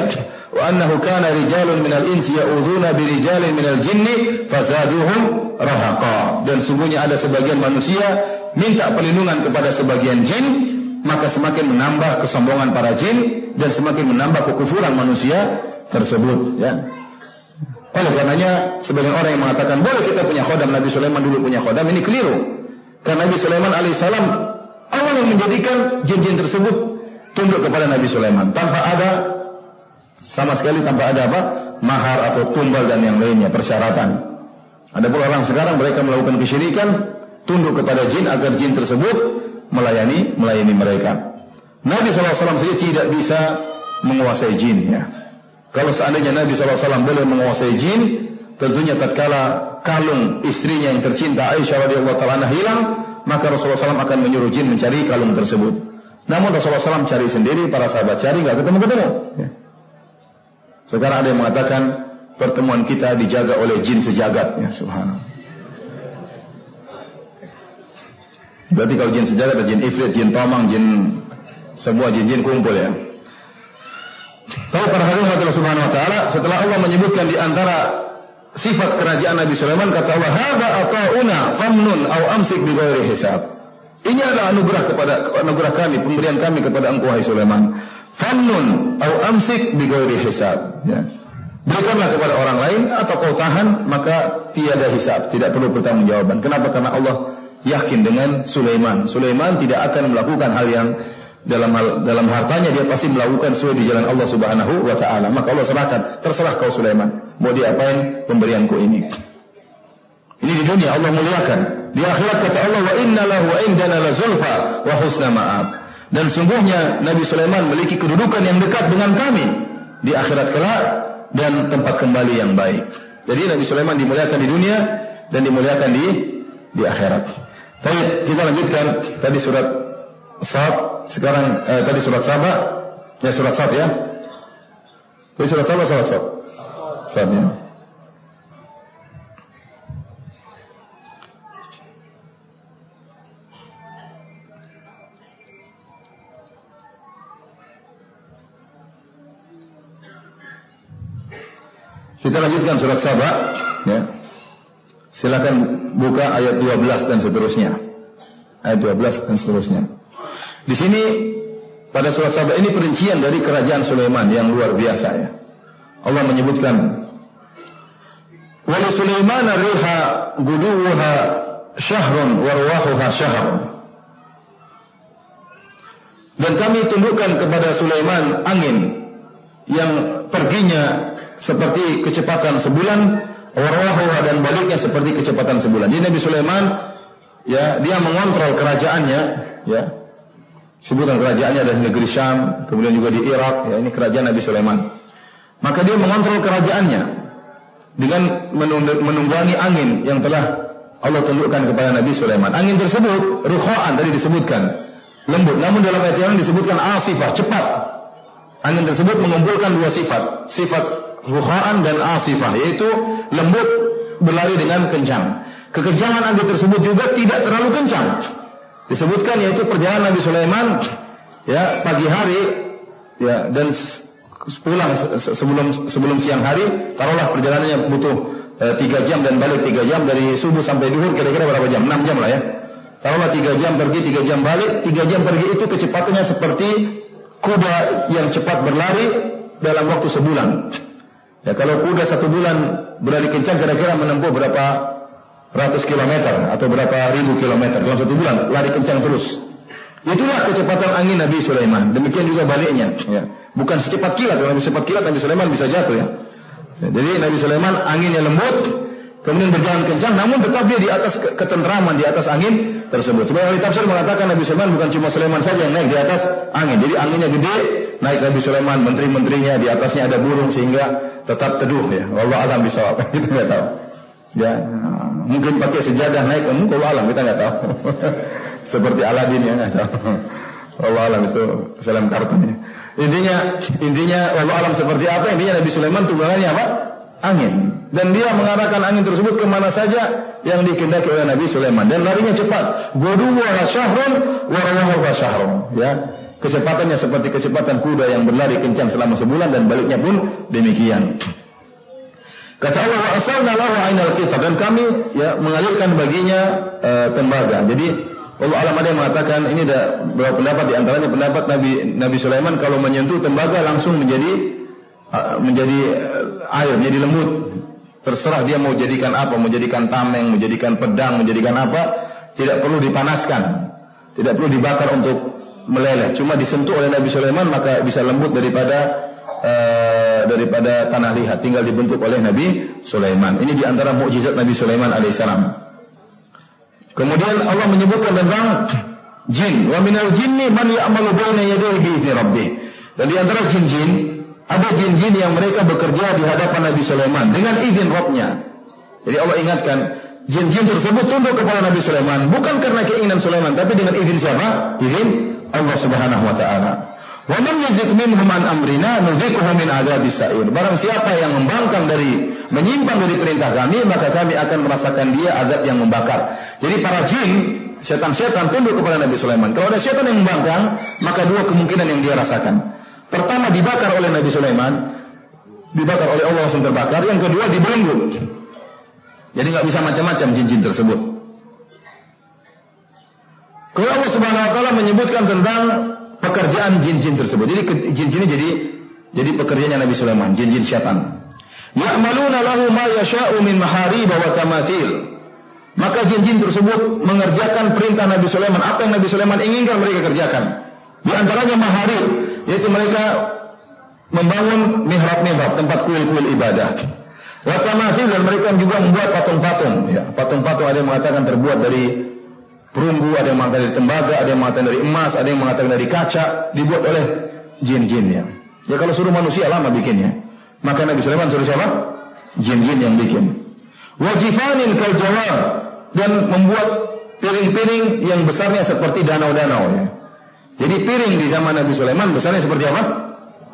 "Wa annahu kana rijalun minal insi ya'udzuuna bi rijalin minal jinni fazaduhum rahaqa." Dan sungguhnya ada sebagian manusia minta perlindungan kepada sebagian jin, maka semakin menambah kesombongan para jin dan semakin menambah kekufuran manusia tersebut, ya. Oleh karenanya sebagian orang yang mengatakan boleh kita punya khodam, Nabi Sulaiman dulu punya khodam, ini keliru. Karena Nabi Sulaiman alaihissalam Allah yang menjadikan jin-jin tersebut tunduk kepada Nabi Sulaiman tanpa ada sama sekali, tanpa ada apa? Mahar atau tumbal dan yang lainnya, persyaratan. Ada pula orang sekarang mereka melakukan kesyirikan, tunduk kepada jin agar jin tersebut melayani mereka. Nabi SAW saja tidak bisa menguasai jin, ya. Kalau seandainya Nabi SAW boleh menguasai jin, tentunya tatkala kalung istrinya yang tercinta Aisyah radhiyallahu taala anha hilang, maka Rasulullah SAW akan menyuruh jin mencari kalung tersebut. Namun Rasulullah SAW cari sendiri, para sahabat cari, nggak ketemu-ketemu. Ya. Sekarang ada yang mengatakan pertemuan kita dijaga oleh jin sejagat, ya, subhanallah. Berarti kalau jin sejagat ada jin ifrit, jin tomang, jin sebuah jin-jin kumpul, ya. Tahu para hadirin Allah Subhanahu wa taala, setelah Allah menyebutkan di antara sifat kerajaan Nabi Sulaiman, kata Allah, "Hadza ata'una famnun aw amsik bi ghairi hisab." Ini adalah anugerah kami, pemberian kami kepada engkau wahai Sulaiman. Famnun aw amsik bi ghairi hisab, ya. berikanlah kepada orang lain atau kau tahan, maka tiada hisab, tidak perlu pertanggungjawaban. Kenapa? Karena Allah yakin dengan Sulaiman. Sulaiman tidak akan melakukan hal yang dalam hartanya dia pasti melakukan sesuai di jalan Allah Subhanahu wa taala. Maka Allah serahkan, terserah kau Sulaiman, mau diapain pemberianku ini. Ini di dunia Allah muliakan. Di akhirat kata Allah, wa inna lahu wa indana la zulfa wa husna ma'ab. Dan sungguhnya Nabi Sulaiman memiliki kedudukan yang dekat dengan kami di akhirat kelak dan tempat kembali yang baik. Jadi Nabi Sulaiman dimuliakan di dunia dan dimuliakan di akhirat. Baik, kita lanjutkan tadi surat Sad, sekarang tadi surat Saba, ya surat Sad ya. Tadi surat Saba, surat Sad. Sad ya. Kita lanjutkan surat Saba ya. Silakan buka ayat 12 dan seterusnya. Ayat 12 dan seterusnya. Di sini pada surat Saba ini perincian dari kerajaan Sulaiman yang luar biasa ya. Allah menyebutkan wa li Sulaiman riha guduha syahrun wa ruwahuha syahrun. Dan kami tundukkan kepada Sulaiman angin yang perginya seperti kecepatan sebulan, warwahuha dan baliknya seperti kecepatan sebulan. Jadi Nabi Sulaiman ya, dia mengontrol kerajaannya ya. Sebutan kerajaannya dari negeri Syam, kemudian juga di Irak ya, ini kerajaan Nabi Sulaiman. Maka dia mengontrol kerajaannya dengan menunggangi angin yang telah Allah tundukkan kepada Nabi Sulaiman. Angin tersebut rukha'an tadi disebutkan lembut, namun dalam ayat yang disebutkan asifah, cepat. Angin tersebut mengumpulkan dua sifat, sifat rukha'an dan asifah, yaitu lembut berlari dengan kencang. Kekencangan angin tersebut juga tidak terlalu kencang. Disebutkan yaitu perjalanan Nabi Sulaiman ya pagi hari ya, dan pulang sebelum siang hari, taruhlah perjalanannya butuh 3 jam dan balik 3 jam, dari subuh sampai duhur kira-kira berapa jam? 6 jam lah ya. Taruhlah 3 jam pergi, 3 jam balik. 3 jam pergi itu kecepatannya seperti kuda yang cepat berlari dalam waktu sebulan. Ya, kalau kuda 1 bulan berlari kencang kira-kira menempuh berapa ratus kilometer atau berapa ribu kilometer dalam 1 bulan, lari kencang terus. Itulah kecepatan angin Nabi Sulaiman. Demikian juga baliknya ya. Bukan secepat kilat. Kalau secepat kilat Nabi Sulaiman bisa jatuh ya. Jadi Nabi Sulaiman anginnya lembut, kemudian berjalan kencang, namun tetap dia di atas ketentraman, di atas angin tersebut. Sebagian ahli tafsir mengatakan Nabi Sulaiman bukan cuma Sulaiman saja yang naik di atas angin. Jadi anginnya gede, naik Nabi Sulaiman, menteri-menterinya, di atasnya ada burung sehingga tetap teduh ya. Wallahu a'lam bishawab. Kita nggak tahu. Ya, mungkin pakai sejadah naik, wallahu a'lam, kita nggak tahu. Seperti Aladin ya, nggak tahu. Wallahu a'lam, itu film kartun ya. Intinya wallahu a'lam seperti apa? Intinya Nabi Sulaiman tunggangannya apa? Angin. Dan dia mengarahkan angin tersebut kemana saja yang dikehendaki oleh Nabi Sulaiman. Dan larinya cepat. Guduwa syahrun wa rawahuha syahrun. Ya, kecepatannya seperti kecepatan kuda yang berlari kencang selama sebulan, dan baliknya pun demikian. Kata Allah, wa asalna lahu 'ainal qitar, dan kami ya mengalirkan baginya tembaga. Jadi Allah alam ada yang mengatakan ini ada beberapa pendapat, di antaranya pendapat Nabi Sulaiman kalau menyentuh tembaga langsung menjadi air, menjadi lembut. Terserah dia mau jadikan apa, mau jadikan tameng, mau jadikan pedang, mau jadikan apa, tidak perlu dipanaskan, tidak perlu dibakar untuk meleleh. Cuma disentuh oleh Nabi Sulaiman maka bisa lembut daripada tanah liat, tinggal dibentuk oleh Nabi Sulaiman. Ini di antara mukjizat Nabi Sulaiman alaihissalam. Kemudian Allah menyebutkan tentang jin, wa minal jinni man ya'malu baina yadayhi bi idzni rabbih. Dan di antara jin-jin ada jin-jin yang mereka bekerja di hadapan Nabi Sulaiman dengan izin Rabb-nya. Jadi Allah ingatkan, jin-jin tersebut tunduk kepada Nabi Sulaiman bukan karena keinginan Sulaiman, tapi dengan izin siapa? Izin Allah Subhanahu wa taala. Wa man yazik minhum an amrina nudhiquhu min adzabis sa'ir. Barang siapa yang menyimpang dari perintah kami, maka kami akan merasakan dia azab yang membakar. Jadi para jin, setan-setan tunduk kepada Nabi Sulaiman. Kalau ada setan yang membangkang, maka dua kemungkinan yang dia rasakan. Pertama, dibakar oleh Nabi Sulaiman, dibakar oleh Allah langsung terbakar. Yang kedua, dibelenggu. Jadi nggak bisa macam-macam jin-jin tersebut. Kalau Allah Subhanahu wa taala menyebutkan tentang pekerjaan jin-jin tersebut. Jadi jin-jin ini jadi pekerjaannya Nabi Sulaiman, jin-jin syaitan. Ya'maluna lahu ma yasha'u min maharib wa tamathil. Maka jin-jin tersebut mengerjakan perintah Nabi Sulaiman. Apa yang Nabi Sulaiman inginkan mereka kerjakan. Di antaranya maharib, yaitu mereka membangun mihrab-mihrab, tempat kuil-kuil ibadah. Wa tamathil, dan mereka juga membuat patung-patung. Ya, patung-patung ada yang mengatakan terbuat dari perunggu, ada yang mengatakan dari tembaga, ada yang mengatakan dari emas, ada yang mengatakan dari kaca, dibuat oleh jin-jinnya. Ya kalau suruh manusia lama bikinnya. Maka Nabi Sulaiman suruh siapa? Jin-jin yang bikin. Wajifanin kal jawab, dan membuat piring-piring yang besarnya seperti danau-danau. Ya. Jadi piring di zaman Nabi Sulaiman besarnya seperti apa?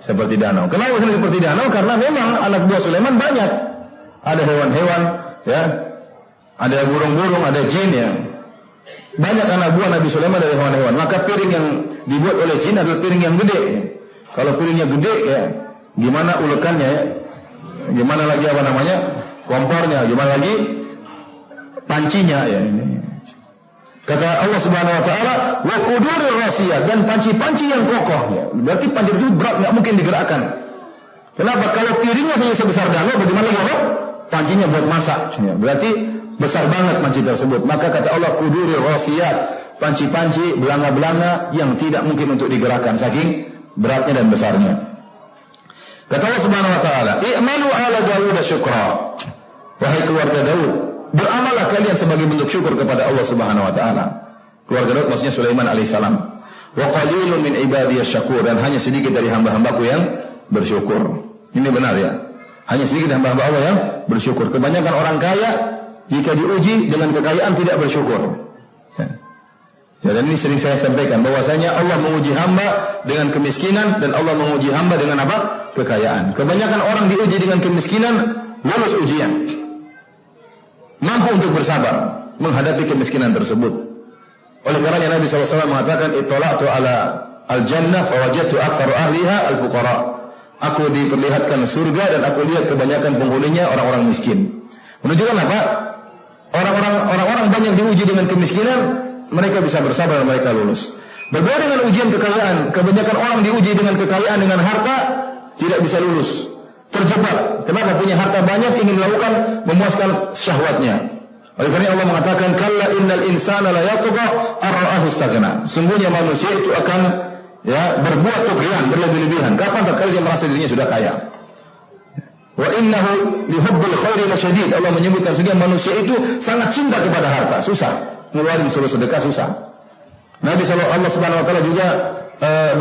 Seperti danau. Kenapa besarnya seperti danau? Karena memang anak buah Sulaiman banyak. Ada hewan-hewan, ya, ada burung-burung, ada jin, ya. Banyak anak buah Nabi Sulaiman dari hewan-hewan. Maka piring yang dibuat oleh jin adalah piring yang gede. Ya. Kalau piringnya gede, ya, gimana ulekannya, ya? Gimana lagi apa namanya? Kompornya, gimana lagi pancinya, ya ini. Kata Allah Subhanahu wa taala, wa qudurir rasiyah, dan panci-panci yang kokoh, ya. Berarti panci tersebut berat, enggak mungkin digerakkan. Kenapa? Kalau piringnya saja sebesar danau, bagaimana lagi pancinya buat masak? Ya. Berarti besar banget panci tersebut. Maka kata Allah, qudurir rasiyah, panci-panci, belanga-belanga yang tidak mungkin untuk digerakkan saking beratnya dan besarnya. Kata Allah Subhanahu wa taala, "I'malu ala Daud syukra." Wahai keluarga Daud, beramallah kalian sebagai bentuk syukur kepada Allah Subhanahu wa taala. Keluarga Daud maksudnya Sulaiman alaihissalam. Wa qalilun min ibadiyasy syakur, dan hanya sedikit dari hamba-hambaku yang bersyukur. Ini benar, ya. Hanya sedikit hamba-hamba Allah yang bersyukur. Kebanyakan orang kaya jika diuji dengan kekayaan tidak bersyukur. Ya, dan ini sering saya sampaikan bahwasanya Allah menguji hamba dengan kemiskinan dan Allah menguji hamba dengan apa? Kekayaan. Kebanyakan orang diuji dengan kemiskinan, lulus ujian. Mampu untuk bersabar menghadapi kemiskinan tersebut. Oleh karenanya Nabi SAW mengatakan, "Ittala'tu ala al-jannah fawajadtu aktsara ahliha al-fuqara." Aku diperlihatkan surga dan aku lihat kebanyakan penghuninya orang-orang miskin. Menunjukkan apa? Orang-orang banyak diuji dengan kemiskinan, mereka bisa bersabar dan mereka lulus. Berbeda dengan ujian kekayaan, kebanyakan orang diuji dengan kekayaan, dengan harta, tidak bisa lulus. Terjebak. Kenapa? Punya harta banyak, ingin melakukan, memuaskan syahwatnya. Oleh karena Allah mengatakan, "Kalla innal insana la yatgha ar-ra'ahu istaghna." Sungguhnya manusia itu akan, ya, berbuat tughyan, berlebih-lebihan. Kapan tatkala dia merasa dirinya sudah kaya. Wa innahu li hubbil khairi lasyadid. Allah menyebutkan sungguhnya manusia itu sangat cinta kepada harta, susah. Ngeluarin suruh sedekah susah. Nabi Allah Subhanahu wa taala juga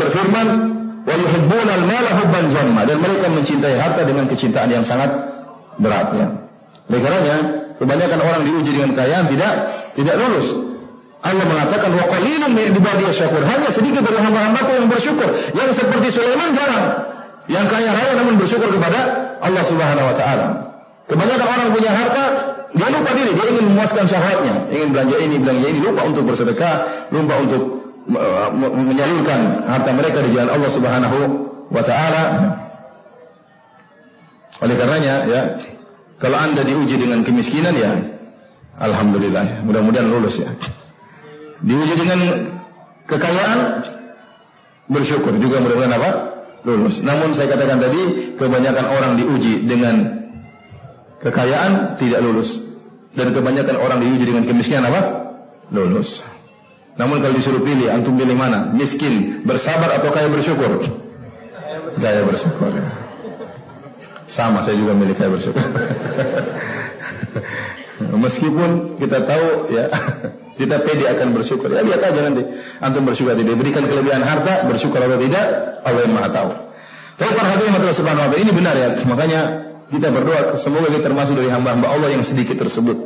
berfirman, wa yuhibbuna al-mala hubban jamma, dan mereka mencintai harta dengan kecintaan yang sangat berat, ya. Oleh karenanya kebanyakan orang diuji dengan kekayaan tidak lulus. Allah mengatakan, wa qalilun min ibadiyasy syakur, hanya sedikit dari hamba-hambaku yang bersyukur. Yang seperti Sulaiman jarang, yang kaya raya namun bersyukur kepada Allah Subhanahu wa taala. Kebanyakan orang punya harta, dia lupa diri, dia ingin memuaskan syahwatnya, ingin belanja ini, lupa untuk bersedekah, lupa untuk menyalurkan harta mereka di jalan Allah Subhanahu wa taala. Oleh karenanya, ya, kalau Anda diuji dengan kemiskinan, ya alhamdulillah, mudah-mudahan lulus, ya. Diuji dengan kekayaan, bersyukur juga mudah-mudahan apa? Lulus. Namun saya katakan tadi, kebanyakan orang diuji dengan kekayaan tidak lulus, dan kebanyakan orang diuji dengan kemiskinan apa? Lulus. Namun kalau disuruh pilih, antum pilih mana? Miskin, bersabar atau kaya bersyukur? Kaya bersyukur. Sama, saya juga milih kaya bersyukur. Meskipun kita tahu, ya, kita pede akan bersyukur. Ya lihat aja nanti, antum bersyukur tidak diberikan kelebihan harta, bersyukur atau tidak, Allah yang Maha tahu. Tapi para hadirin Allah Subhanahu wa taala, ini benar, ya. Makanya kita berdoa semoga kita termasuk dari hamba-hamba Allah yang sedikit tersebut,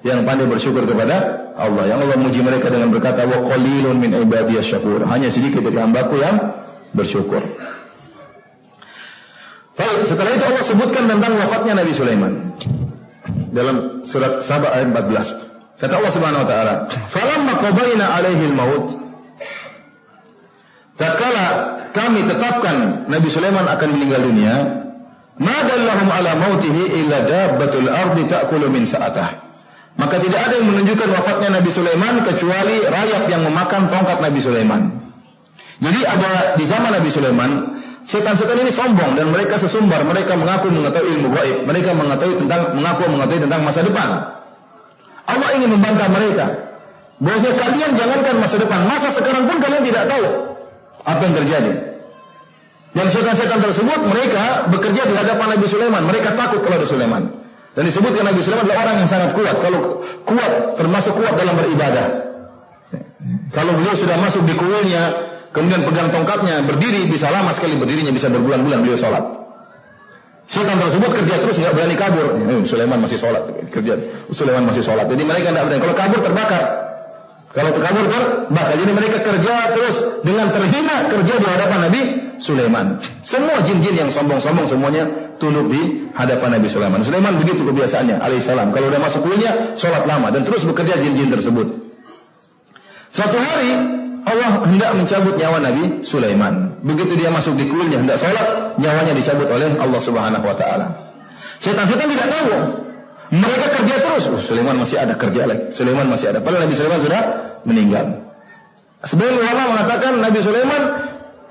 yang pandai bersyukur kepada Allah, yang Allah memuji mereka dengan berkata, wa qalilun min ibadiyasy syakur, hanya sedikit dari hambaku yang bersyukur. Baik, setelah itu Allah sebutkan tentang wafatnya Nabi Sulaiman dalam surat Saba ayat 14. Kata Allah Subhanahu wa taala, "Falamma qadayna 'alaihi al-maut." Tatkala kami tetapkan Nabi Sulaiman akan meninggal dunia, ma dallahum 'ala mautihi illa dabbatul ardi ta'kulu min sa'atah. Maka tidak ada yang menunjukkan wafatnya Nabi Sulaiman kecuali rayap yang memakan tongkat Nabi Sulaiman. Jadi ada di zaman Nabi Sulaiman Setan-setan ini sombong dan mereka sesumbar, mereka mengaku mengetahui ilmu gaib, mereka mengaku mengetahui tentang masa depan. Allah ingin membantah mereka. Bahwasanya kalian jangankan masa depan, masa sekarang pun kalian tidak tahu apa yang terjadi. Dan setan-setan tersebut mereka bekerja di hadapan Nabi Sulaiman, mereka takut kalau ada Sulaiman. Dan disebutkan Nabi Sulaiman adalah orang yang sangat kuat. Kalau kuat, termasuk kuat dalam beribadah. Kalau beliau sudah masuk di kuilnya, kemudian pegang tongkatnya, berdiri, bisa lama sekali berdirinya, bisa berbulan-bulan beliau sholat. Setan tersebut kerja terus, nggak berani kabur. Sulaiman masih sholat, Sulaiman masih sholat. Jadi mereka tidak berani. Kalau kabur terbakar. Kalau kabur terbakar. Jadi mereka kerja terus dengan terhina, kerja di hadapan Nabi Sulaiman. Semua jin-jin yang sombong-sombong semuanya tunduk di hadapan Nabi Sulaiman. Sulaiman begitu kebiasaannya, alaihissalam. Kalau udah masuk kuilnya, sholat lama dan terus bekerja jin-jin tersebut. Suatu hari Allah hendak mencabut nyawa Nabi Sulaiman. Begitu dia masuk di kuilnya hendak sholat, nyawanya dicabut oleh Allah Subhanahu Wa Taala. Setan-setan tidak tahu. Mereka kerja terus. Sulaiman masih ada, kerja lagi. Sulaiman masih ada. Padahal Nabi Sulaiman sudah meninggal. Sebagian ulama mengatakan Nabi Sulaiman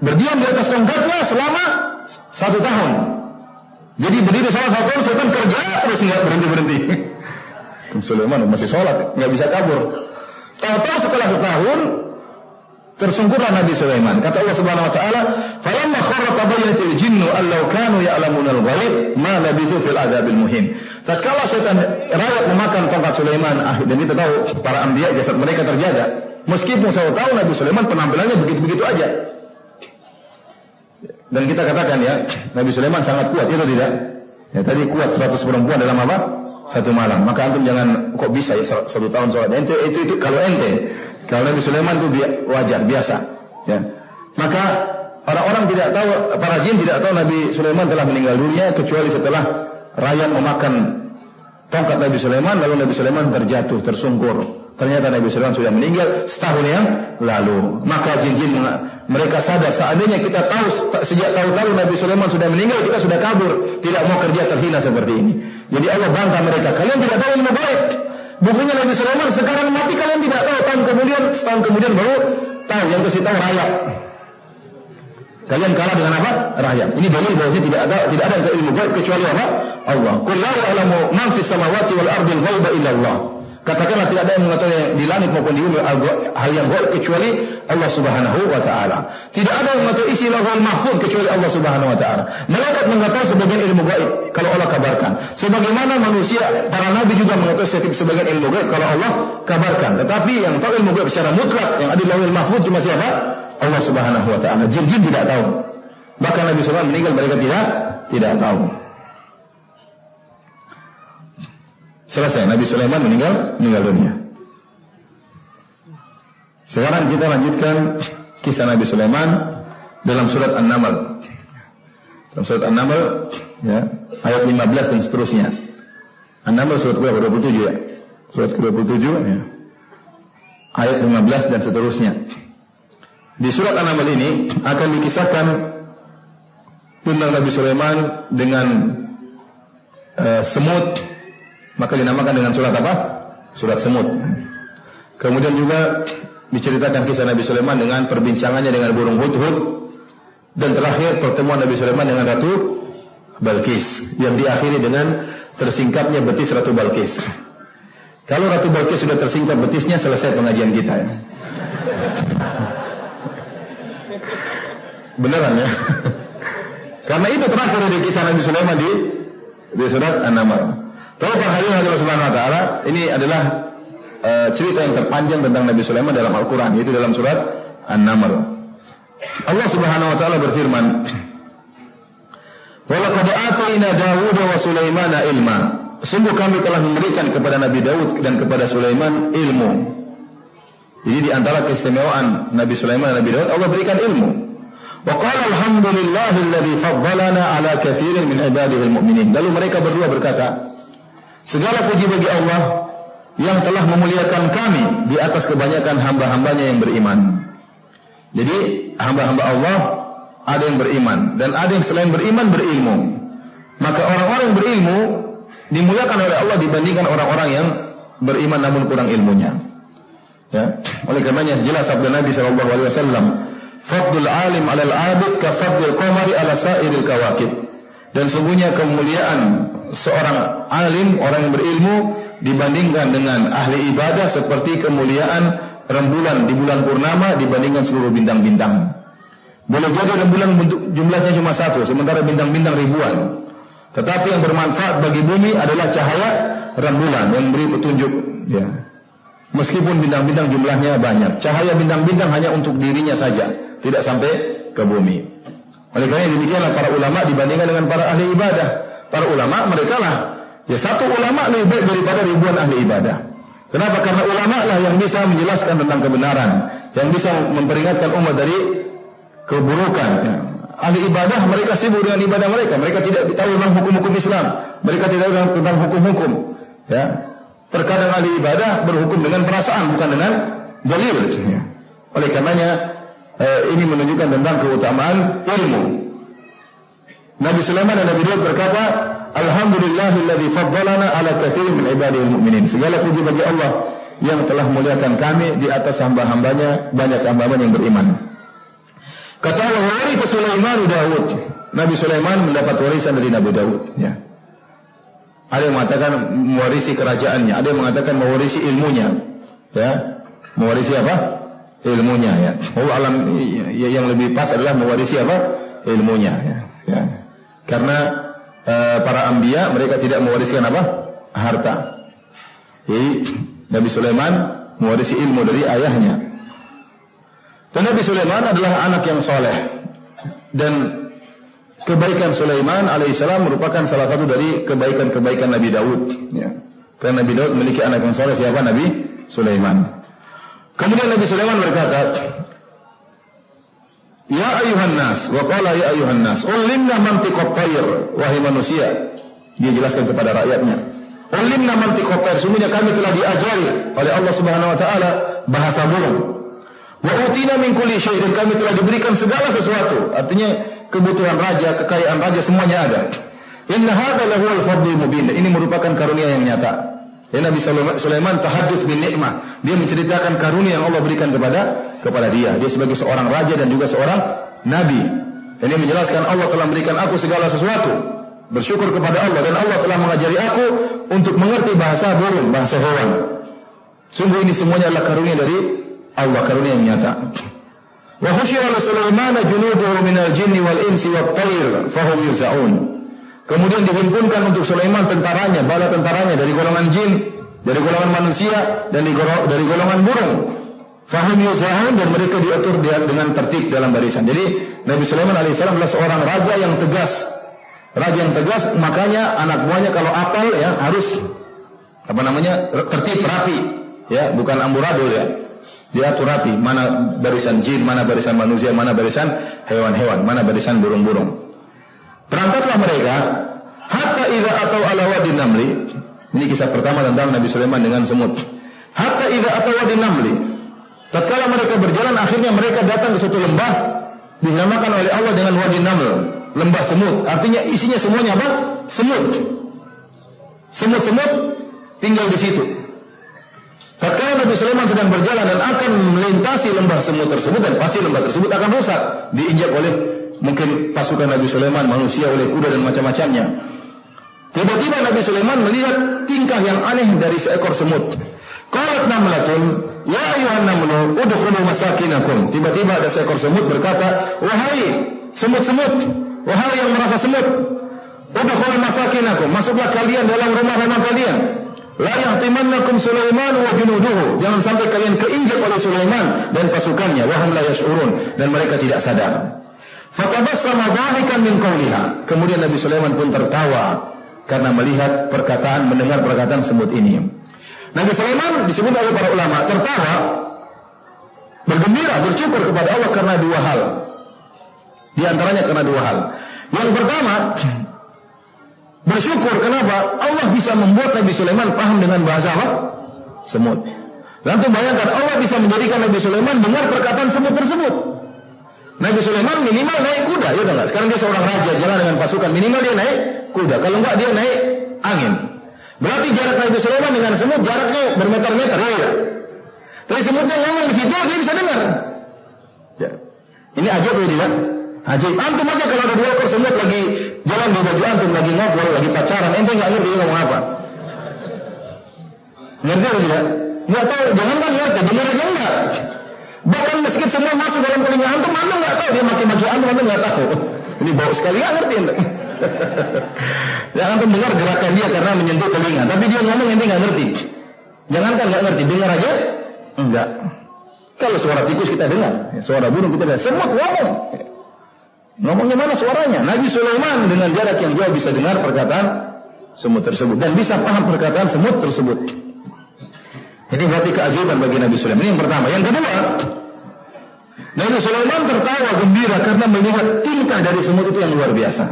berdiam di atas tongkatnya selama 1 tahun. Jadi berdiri selama 1 tahun, setan kerja terus nggak berhenti. Sulaiman masih sholat, nggak bisa kabur. Tahu-tahu setelah 1 tahun tersungkurlah Nabi Sulaiman. Kata Allah Subhanahu Wa Taala, "Falamma kharra tabayyanatil jinnu allau kanu ya'lamunal ghaib ma labithu fil adabil muhin." Tatkala setan rayap memakan tongkat Sulaiman, dan kita tahu para anbiya jasad mereka terjaga. Meskipun saya tahu Nabi Sulaiman penampilannya begitu-begitu aja. Dan kita katakan ya, Nabi Sulaiman sangat kuat, itu tidak? Ya tadi kuat 100 perempuan dalam apa? 1 malam. Maka antum jangan kok bisa ya 1 tahun sholat. Itu kalau ente. Kalau Nabi Sulaiman itu wajar, biasa. Ya. Maka orang-orang tidak tahu, para jin tidak tahu Nabi Sulaiman telah meninggal dunia kecuali setelah rayap memakan tongkat Nabi Sulaiman, lalu Nabi Sulaiman terjatuh, tersungkur. Ternyata Nabi Sulaiman sudah meninggal setahun yang lalu. Maka jin-jin mereka sadar, seandainya kita tahu sejak tahu-tahu Nabi Sulaiman sudah meninggal, kita sudah kabur, tidak mau kerja terhina seperti ini. Jadi Allah bantah mereka, kalian tidak tahu ilmu gaib. Buktinya Nabi Sulaiman sekarang mati, kalian tidak tahu. Setahun kemudian baru tahu, yang kasih tahu rayap. Kalian kalah dengan apa? Rayap. Ini dalil bahwasanya tidak ada ilmu gaib kecuali apa? Allah. Qul la ya'lamu man fis samawati wal ardi al-ghaiba illa Allah. Katakanlah tidak ada yang mengetahui di langit maupun di bumi hal yang gaib kecuali Allah Subhanahu Wa Taala. Tidak ada yang mengetahui isi Lauhul Mahfuz kecuali Allah Subhanahu Wa Taala. Malaikat mengetahui sebagian ilmu gaib kalau Allah kabarkan. Sebagaimana manusia, para nabi juga mengetahui sebagian ilmu gaib kalau Allah kabarkan. Tetapi yang tahu ilmu gaib secara mutlak yang ada di Lauhul Mahfuz cuma siapa? Allah Subhanahu Wa Taala. Jin-jin tidak tahu. Bahkan Nabi SAW meninggal, mereka tidak tahu. Selesai, Nabi Sulaiman meninggal dunia. Sekarang kita lanjutkan kisah Nabi Sulaiman dalam surat An-Naml. Dalam surat An-Naml ya, ayat 15 dan seterusnya. An-Naml surat ke-27 ya. Surat ke-27 ya. Ayat 15 dan seterusnya. Di surat An-Naml ini akan dikisahkan tentang Nabi Sulaiman dengan semut. Maka dinamakan dengan surat apa? Surat semut. Kemudian juga diceritakan kisah Nabi Sulaiman dengan perbincangannya dengan burung hudhud. Dan terakhir pertemuan Nabi Sulaiman dengan Ratu Balqis yang diakhiri dengan tersingkapnya betis Ratu Balqis. Kalau Ratu Balqis sudah tersingkap betisnya, selesai pengajian kita ya. Beneran ya? Karena itu terakhir dari kisah Nabi Sulaiman di surat An-Naml. Kalau perhatian Allah Subhanahu Wa Taala, ini adalah cerita yang terpanjang tentang Nabi Sulaiman dalam Al-Quran, yaitu dalam surat An-Naml. Allah Subhanahu Wa Taala berfirman, "Walaqad atayna Dawud wa Sulaimana ilma." Sungguh kami telah memberikan kepada Nabi Daud dan kepada Sulaiman ilmu. Jadi di antara keistimewaan Nabi Sulaiman dan Nabi Daud, Allah berikan ilmu. Wa qala alhamdulillahilladzi faddalana ala katsirin min ibadihi almu'minin. Lalu mereka berdua berkata, segala puji bagi Allah yang telah memuliakan kami di atas kebanyakan hamba-hambanya yang beriman. Jadi hamba-hamba Allah ada yang beriman dan ada yang selain beriman berilmu. Maka orang-orang yang berilmu dimuliakan oleh Allah dibandingkan orang-orang yang beriman namun kurang ilmunya. Ya, oleh karenanya jelas sabda Nabi SAW, fadlul alim 'alal 'abid ka fadlil qamari 'ala sa'iril kawakib. Dan sungguhnya kemuliaan seorang alim, orang yang berilmu dibandingkan dengan ahli ibadah seperti kemuliaan rembulan di bulan purnama dibandingkan seluruh bintang-bintang. Boleh jadi rembulan jumlahnya cuma satu, sementara bintang-bintang ribuan. Tetapi yang bermanfaat bagi bumi adalah cahaya rembulan yang memberi petunjuk. Ya. Meskipun bintang-bintang jumlahnya banyak, cahaya bintang-bintang hanya untuk dirinya saja, tidak sampai ke bumi. Oleh karena demikianlah para ulama dibandingkan dengan para ahli ibadah. Para ulama mereka lah, ya satu ulama lebih baik daripada ribuan ahli ibadah. Kenapa? Karena ulama lah yang bisa menjelaskan tentang kebenaran, yang bisa memperingatkan umat dari keburukan. Ya. Ahli ibadah mereka sibuk dengan ibadah mereka. Mereka tidak tahu tentang hukum-hukum Islam. Mereka tidak tahu tentang hukum-hukum. Ya. Terkadang ahli ibadah berhukum dengan perasaan, bukan dengan dalil. Ya. Oleh karenanya ini menunjukkan tentang keutamaan ilmu. Nabi Sulaiman dan Nabi Daud berkata, Alhamdulillahilladzi faddalana ala katsirin min ibadihil mu'minin. Segala puji bagi Allah yang telah muliakan kami di atas hamba-hambanya, banyak hamba-hambanya yang beriman. Kata Allah, waritha Sulaiman Daud. Nabi Sulaiman mendapat warisan dari Nabi Daud. Ya. Ada yang mengatakan mewarisi kerajaannya, ada yang mengatakan mewarisi ilmunya. Ya, mewarisi apa? Ilmunya. Ya. Alam yang lebih pas adalah mewarisi apa? Ilmunya. Ya. Ya. Karena para anbiya mereka tidak mewariskan apa? Harta. Jadi Nabi Sulaiman mewarisi ilmu dari ayahnya. Dan Nabi Sulaiman adalah anak yang soleh. Dan kebaikan Sulaiman alaihissalam merupakan salah satu dari kebaikan-kebaikan Nabi Daud. Ya. Karena Nabi Daud memiliki anak yang soleh, siapa? Nabi Sulaiman. Kemudian Nabi Sulaiman berkata, Ya ayuhan nas, wa qala ya ayuhan nas, ulimna mantiqat tayr, wahai manusia. Dia jelaskan kepada rakyatnya, ulimna mantiqat tayr, sungguhnya kami telah diajari oleh Allah Subhanahu wa taala bahasa burung. Wa utina min kulli syai', dan kami telah diberikan segala sesuatu. Artinya kebutuhan raja, kekayaan raja semuanya ada. Inna hadza lahuwal fadlul mubin. Ini merupakan karunia yang nyata. Ya, Nabi Sulaiman tahadduts bin nikmah. Dia menceritakan karunia yang Allah berikan kepada dia. Dia sebagai seorang raja dan juga seorang nabi. Ini menjelaskan Allah telah memberikan aku segala sesuatu. Bersyukur kepada Allah, dan Allah telah mengajari aku untuk mengerti bahasa burung, bahasa hewan. Sungguh ini semuanya adalah karunia dari Allah, karunia yang nyata. Wa husyira Sulaiman junuduhu minal jinni wal insi wat tayr fahum yuzaun. Kemudian dihimpunkan untuk Sulaiman tentaranya, bala tentaranya dari golongan jin, dari golongan manusia, dan dari golongan burung. Fahum yuzaun, dan mereka diatur dengan tertib dalam barisan. Jadi Nabi Sulaiman alaihissalam adalah seorang raja yang tegas. Raja yang tegas, makanya anak buahnya kalau apal ya harus tertib, rapi, ya, bukan amburadul ya. Diatur rapi, mana barisan jin, mana barisan manusia, mana barisan hewan-hewan, mana barisan burung-burung. Berangkatlah mereka hatta idza atau ala wadin namli. Ini kisah pertama tentang Nabi Sulaiman dengan semut. Hatta idza atau wadin namli. Tatkala mereka berjalan, akhirnya mereka datang ke suatu lembah dinamakan oleh Allah dengan wadin naml, lembah semut. Artinya isinya semuanya apa? Semut. Semut-semut tinggal di situ. Tatkala Nabi Sulaiman sedang berjalan dan akan melintasi lembah semut tersebut, dan pasti lembah tersebut akan rusak, diinjak oleh mungkin pasukan Nabi Sulaiman, manusia, oleh kuda dan macam-macamnya. Tiba-tiba Nabi Sulaiman melihat tingkah yang aneh dari seekor semut. Qalat namlatun, ya ayuhan namlu, udkhulu masakinakum. Tiba-tiba ada seekor semut berkata, wahai semut-semut, wahai yang merasa semut, udkhulu masakinakum, masuklah kalian dalam rumah-rumah kalian. La yahtimannakum Sulaiman wa junuduhu. Jangan sampai kalian keinjak oleh Sulaiman dan pasukannya. Wa hum la yash'urun, dan mereka tidak sadar. Fatabassama dhahikan min qawliha. Kemudian Nabi Sulaiman pun tertawa karena melihat perkataan, mendengar perkataan semut ini. Nabi Sulaiman disebut oleh para ulama tertawa, bergembira, bersyukur kepada Allah karena dua hal. Di antaranya karena dua hal. Yang pertama, bersyukur kenapa? Allah bisa membuat Nabi Sulaiman paham dengan bahasa apa? Semut. Lalu bayangkan Allah bisa menjadikan Nabi Sulaiman dengar perkataan semut tersebut. Nabi Sulaiman minimal naik kuda, ya enggak? Sekarang dia seorang raja, jalan dengan pasukan, minimal dia naik kuda. Kalau enggak dia naik angin. Berarti jarak Nabi Sulaiman dengan semut jaraknya bermeter-meter, ya. Tapi semutnya ngomong di situ dia bisa dengar. Ya. Ini ajaib atau tidak? Ajaib. Antum aja kalau ada 2 ekor semut lagi jalan di baju antum, lagi ngobrol, lagi pacaran, ente nggak ngerti ngomong apa. Ngerti atau tidak? Nggak tahu. Jangankan ngerti, dengar aja enggak. Bahkan meski semua masuk dalam telinga antum nggak tahu dia maki-maki antum nggak tahu. Ini bau sekali, nggak ngerti ente. Jangan antum dengar gerakan dia karena menyentuh telinga, tapi dia ngomong ente nggak ngerti. Jangankan nggak ngerti, dengar aja enggak. Kalau suara tikus kita dengar, suara burung kita dengar, semut ngomong. Ngomongnya mana suaranya? Nabi Sulaiman dengan jarak yang jauh bisa dengar perkataan semut tersebut dan bisa paham perkataan semut tersebut. Ini berarti keajaiban bagi Nabi Sulaiman. Ini yang pertama. Yang kedua, Nabi Sulaiman tertawa gembira karena melihat tingkah dari semut itu yang luar biasa.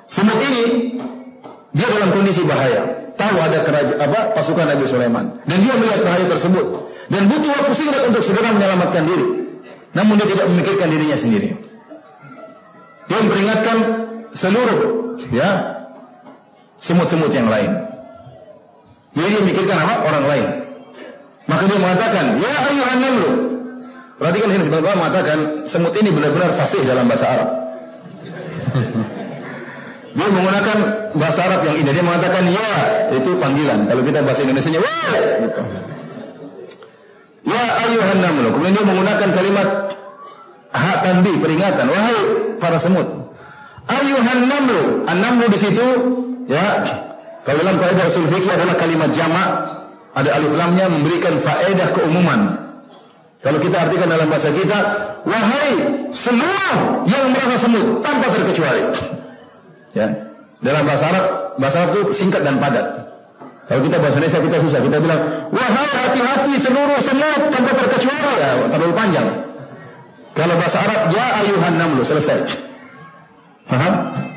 Semut ini dia dalam kondisi bahaya. Tahu ada pasukan Nabi Sulaiman dan dia melihat bahaya tersebut dan butuh waktu singkat untuk segera menyelamatkan diri. Namun dia tidak memikirkan dirinya sendiri. Dia memperingatkan seluruh semut-semut yang lain. Jadi dia memikirkan orang lain. Maka dia mengatakan, ya ayyuhan namlu. Perhatikan ini sebenarnya mengatakan semut ini benar-benar fasih dalam bahasa Arab. Dia menggunakan bahasa Arab yang indah. Dia mengatakan ya, itu panggilan. Kalau kita bahasa Indonesianya wah gitu. Ya ayyuhan namlu. Kemudian dia menggunakan kalimat hak tanbih, peringatan. Wahai para semut. Ayyuhan namlu. An-namlu di situ kalau dalam kaidah usul fikih adalah kalimat jamak, ada alif lamnya memberikan faedah keumuman. Kalau kita artikan dalam bahasa kita, wahai semua yang merasa semut tanpa terkecuali. Ya. Dalam bahasa Arab itu singkat dan padat. Kalau kita bahasa Indonesia kita susah, kita bilang wahai hati-hati seluruh semut tanpa terkecuali, terlalu panjang. Kalau bahasa Arab ya ayuhan namlu, selesai. Paham?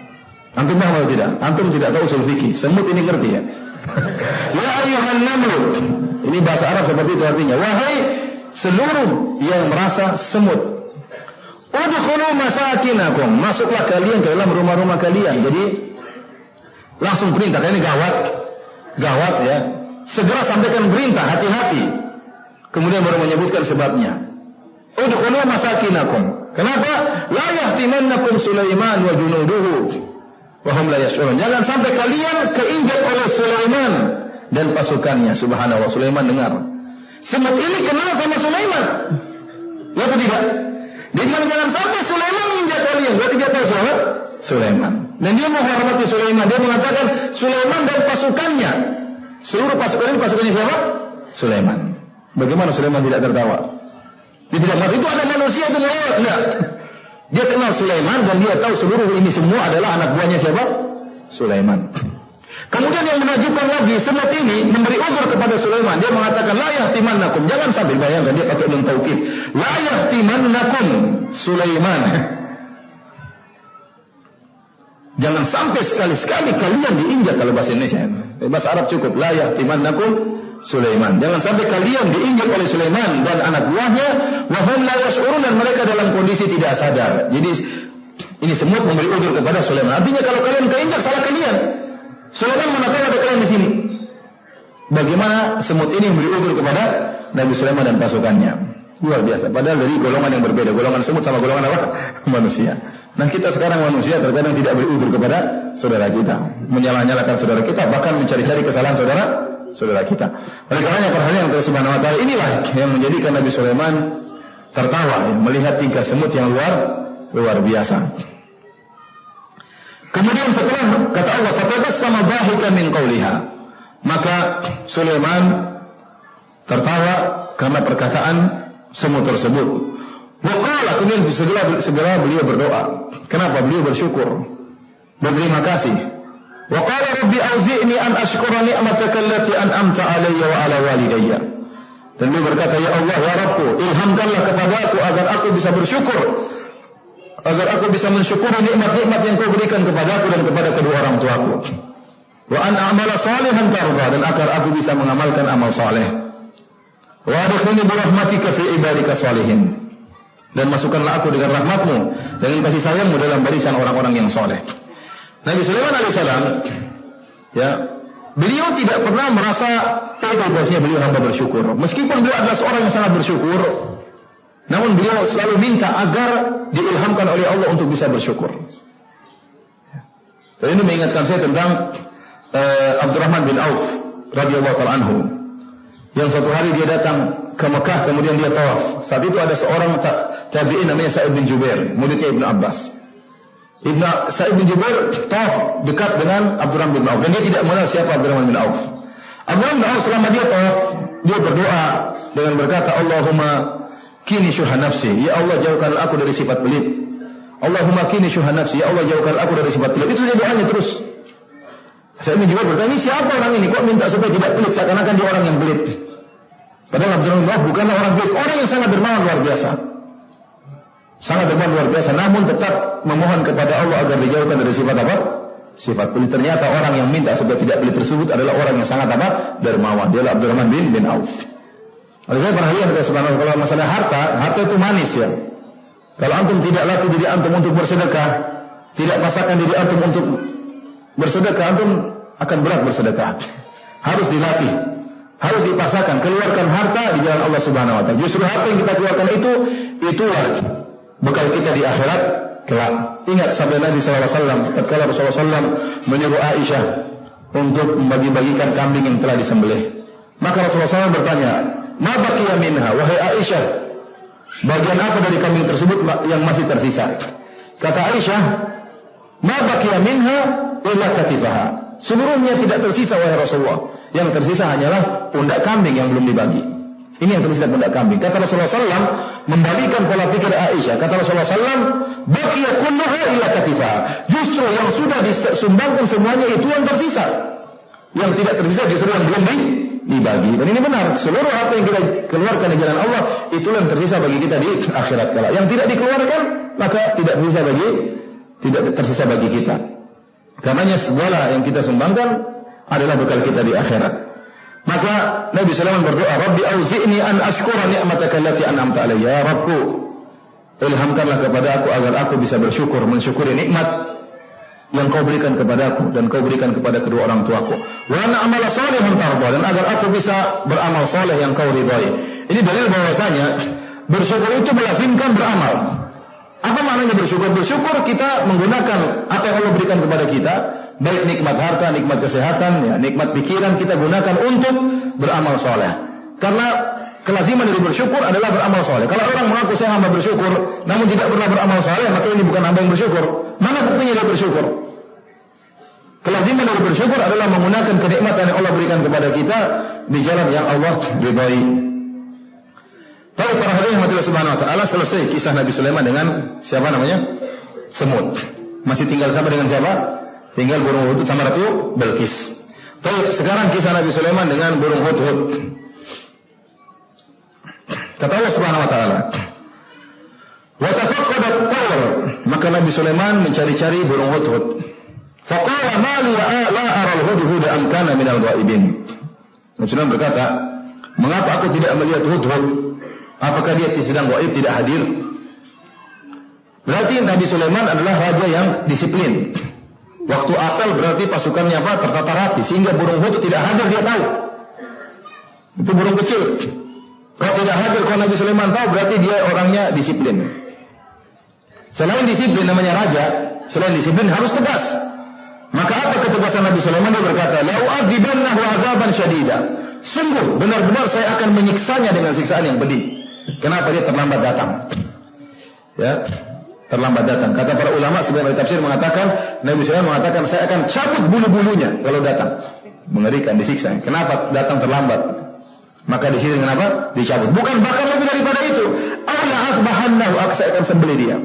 Antum paham atau tidak? Antum tidak tahu usul fikih. Semut ini ngerti ya? Ya ayuhan namlu. Ini bahasa Arab seperti itu artinya. Wahai seluruh yang merasa semut. Udkhulu masakinakum. Masuklah kalian ke dalam rumah-rumah kalian. Jadi langsung perintah. Ini gawat. Gawat ya. Segera sampaikan perintah, hati-hati. Kemudian baru menyebutkan sebabnya. Udkhulu masakinakum. Kenapa? La yahtimannakum Sulaiman wa junuduhu. Wahum la yash'urun. Jangan sampai kalian keinjak oleh Sulaiman dan pasukannya. Subhanallah, Sulaiman dengar. Semut ini kenal sama Sulaiman. Ya atau tidak? Dia bilang jangan sampai Sulaiman menginjak kalian. Berarti dia tahu siapa? Sulaiman. Dan dia menghormati Sulaiman. Dia mengatakan Sulaiman dan pasukannya. Seluruh pasukan ini pasukannya siapa? Sulaiman. Bagaimana Sulaiman tidak tertawa? Dia tidak mengerti itu ada manusia itu melewat. Enggak. Dia kenal Sulaiman dan dia tahu seluruh ini semua adalah anak buahnya siapa? Sulaiman. Kemudian yang menakjubkan lagi, semut ini memberi uzur kepada Sulaiman. Dia mengatakan la yahtimannakum. Jangan sampai bayangkan dia pakai nun taukid. La yahtimannakum Sulaiman. Jangan sampai sekali-sekali kalian diinjak kalau bahasa Indonesia. Bahasa Arab cukup la yahtimannakum Sulaiman. Jangan sampai kalian diinjak oleh Sulaiman dan anak buahnya wa hum la yash'urun dan mereka dalam kondisi tidak sadar. Jadi ini semut memberi uzur kepada Sulaiman. Artinya kalau kalian keinjak salah kalian. Sulaiman mana tahu ada kalian di sini. Bagaimana semut ini memberi uzur kepada Nabi Sulaiman dan pasukannya. Luar biasa. Padahal dari golongan yang berbeda. Golongan semut sama golongan apa? Manusia. Nah kita sekarang manusia terkadang tidak beri uzur kepada saudara kita. Menyalah-nyalakan saudara kita. Bahkan mencari-cari kesalahan saudara kita. Oleh karenanya perhatian Allah Subhanahu wa taala inilah yang menjadikan Nabi Sulaiman tertawa melihat tingkah semut yang luar biasa. Kemudian setelah kata Allah fatabassama dhahikan min qawliha, maka Sulaiman tertawa karena perkataan semut tersebut. Wa qala, kemudian segera beliau berdoa. Kenapa? Beliau bersyukur, berterima kasih. Wa qala rabbi auzi'ni an ashkura ni'mataka allati an'amta 'alayya wa 'ala walidayya. Dan dia berkata, ya Allah, ya Rabbku, ilhamkanlah kepadaku agar aku bisa bersyukur, agar aku bisa mensyukuri nikmat-nikmat yang Kau berikan kepadaku dan kepada kedua orang tuaku. Wa an a'mala salihan tarda, dan agar aku bisa mengamalkan amal saleh. Wa adkhilni bi rahmatika fi ibadika salihin. Dan masukkanlah aku dengan rahmatmu, dengan kasih sayangmu dalam barisan orang-orang yang saleh. Nabi Sulaiman alaihissalam, beliau tidak pernah merasa bahwasanya beliau hamba bersyukur. Meskipun beliau adalah seorang yang sangat bersyukur, Namun beliau selalu minta agar diilhamkan oleh Allah untuk bisa bersyukur. Dan ini mengingatkan saya tentang Abdurrahman bin Auf radhiyallahu ta'ala anhu, yang suatu hari dia datang ke Mekah, kemudian dia tawaf. Saat itu ada seorang tabi'in namanya Sa'id bin Jubair, muridnya Ibnu Abbas. Sa'id bin Jubair tawaf dekat dengan Abdurrahman bin Auf, dan dia tidak mengenal siapa Abdurrahman bin Auf. Abdurrahman bin Auf selama dia tawaf, dia berdoa dengan berkata, Allahumma kini syuha nafsi, ya Allah jauhkan aku dari sifat pelit. Allahumma kini syuha nafsi, ya Allah jauhkan aku dari sifat pelit. Itu saja doanya terus. Saya ini juga bertanya, ini siapa orang ini? Kok minta supaya tidak pelit? Seakan-akan dia orang yang pelit. Padahal Abdurrahman bin Auf bukanlah orang pelit, orang yang sangat dermawan luar biasa. Sangat dermawan luar biasa, namun tetap memohon kepada Allah agar dijauhkan dari sifat apa? Sifat pelit. Ternyata orang yang minta supaya tidak pelit tersebut adalah orang yang sangat apa? Dermawan. Dia adalah Abdurrahman bin Auf. Oleh karena perhatian kita subhanallah, kalau masalah harta itu manis ya. Kalau antum tidak latih diri antum untuk bersedekah, tidak pasakkan diri antum untuk bersedekah, antum akan berat bersedekah. Harus dilatih, harus dipaksakan. Keluarkan harta di jalan Allah Subhanahu wa taala. Justru harta yang kita keluarkan itulah bekal kita di akhirat kelak. Ingat sabda Nabi sallallahu alaihi wasallam tatkala Rasulullah SAW menyuruh Aisyah untuk membagi-bagikan kambing yang telah disembelih. Maka Rasulullah SAW bertanya, "Ma baqiya minha?" Wahai Aisyah, bagian apa dari kambing tersebut yang masih tersisa? Kata Aisyah, "Ma baqiya minha illa katifaha." Seluruhnya tidak tersisa wahai Rasulullah. Yang tersisa hanyalah pundak kambing yang belum dibagi. Ini yang tersisa pundak kambing. Kata Rasulullah SAW, membalikan pola pikir Aisyah. Kata Rasulullah SAW, baqiya kulluha illa katifaha. Justru yang sudah disumbangkan semuanya itu yang tersisa. Yang tidak tersisa justru yang belum dibagi. Dan ini benar. Seluruh apa yang kita keluarkan di jalan Allah, itulah yang tersisa bagi kita di akhirat kala. Yang tidak dikeluarkan, maka tidak tersisa bagi kita. Karenanya segala yang kita sumbangkan adalah bekal kita di akhirat. Maka Nabi Sulaiman berdoa, Rabbi auzi'ni an ashkura ni'mataka allati an'amta alayya. Ya Rabbku, ilhamkanlah kepada aku agar aku bisa bersyukur, mensyukuri nikmat yang kau berikan kepadaku dan kau berikan kepada kedua orang tuaku. Wa na'amala salihan tarda, dan agar aku bisa beramal saleh yang kau ridhai. Ini dalil bahwasanya bersyukur itu melazimkan beramal. Apa maknanya bersyukur? Bersyukur kita menggunakan apa yang Allah berikan kepada kita, baik nikmat harta, nikmat kesehatan, ya, nikmat pikiran, kita gunakan untuk beramal soleh. Karena kelaziman dari bersyukur adalah beramal soleh. Kalau orang mengaku saya hamba bersyukur, namun tidak pernah beramal soleh, maka ini bukan hamba yang bersyukur. Mana buktinya dia bersyukur? Kelaziman dari bersyukur adalah menggunakan kenikmatan yang Allah berikan kepada kita di jalan yang Allah ridhai. Tahu para hadirin yang Allah Subhanahu wa taala, selesai kisah Nabi Sulaiman dengan siapa namanya? Semut. Masih tinggal sama dengan siapa? Tinggal burung hudhud sama Ratu Bilqis. Tahu sekarang kisah Nabi Sulaiman dengan burung hudhud. Kata Allah Subhanahu wa taala, "Wa tafaqqada at-tayr." Maka Nabi Sulaiman mencari-cari burung hudhud. Faqala ma li la ara al-hudhud am kana min al-ghaibin. Nabi Sulaiman berkata, "Mengapa aku tidak melihat hudhud? Apakah dia sedang gaib, tidak hadir?" Berarti Nabi Sulaiman adalah raja yang disiplin. Waktu apel berarti pasukannya apa? Tertata rapi, sehingga burung hudhud tidak hadir dia tahu. Itu burung kecil. Kalau tidak hadir, kalau Nabi Sulaiman tahu, berarti dia orangnya disiplin. Selain disiplin namanya raja, selain disiplin harus tegas. Maka apa ketegasan Nabi Sulaiman? Dia berkata, "La u'adzibannahu 'adzaban syadida." Sungguh benar-benar saya akan menyiksanya dengan siksaan yang pedih. Kenapa dia terlambat datang? Ya, terlambat datang. Kata para ulama sebagian ahli tafsir mengatakan, Nabi Sulaiman mengatakan, saya akan cabut bulu-bulunya kalau datang. Mengerikan, disiksa. Kenapa datang terlambat? Maka di sini kenapa? Dicabut. Bukan, bahkan lebih daripada itu. Ala akbahannahu, saya akan sembelih dia.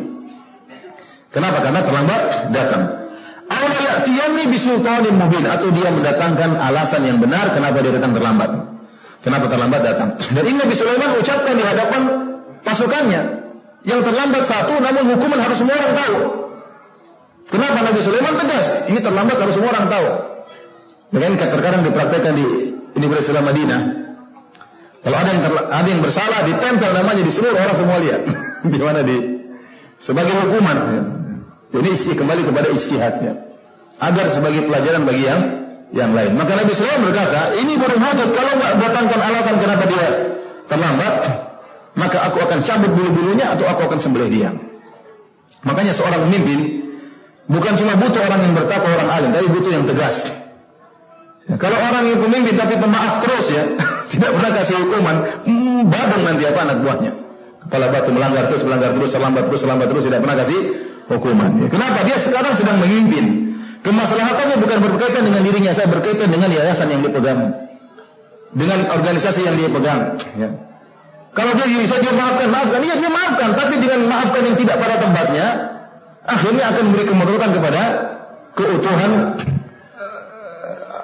Kenapa? Karena terlambat datang. Ala ya'tiyani bisultanin mubin, atau dia mendatangkan alasan yang benar kenapa dia datang terlambat. Kenapa terlambat datang? Dan ini Nabi Sulaiman ucapkan di hadapan pasukannya. Yang terlambat satu, namun hukuman harus semua orang tahu. Kenapa Nabi Sulaiman tegas? Ini terlambat harus semua orang tahu. Dengan terkadang dipraktekkan di Universitas Islam Madinah. Kalau ada yang bersalah, ditempel namanya di seluruh orang semua lihat. Di mana sebagai hukuman. Jadi kembali kepada ijtihadnya. Agar sebagai pelajaran bagi yang lain. Maka Nabi Sulaiman berkata, ini burung hudhud, kalau nggak datangkan alasan kenapa dia terlambat, maka aku akan cabut bulu-bulunya atau aku akan sembelih dia. Makanya seorang pemimpin bukan cuma butuh orang yang bertakwa, orang alim, tapi butuh yang tegas. Ya, kalau orang yang pemimpin tapi pemaaf terus ya, tidak pernah kasih hukuman, badang nanti apa anak buahnya. Kepala batu melanggar terus, terlambat terus, tidak pernah kasih hukuman. Ya, kenapa? Dia sekarang sedang memimpin. Kemaslahatannya bukan berkaitan dengan dirinya, saya berkaitan dengan yayasan yang dipegang, dengan organisasi yang dia pegang. Ya. Kalau dia bisa dia maafkan, iya dia maafkan, tapi dengan maafkan yang tidak pada tempatnya, akhirnya akan memberi kemudaratan kepada keutuhan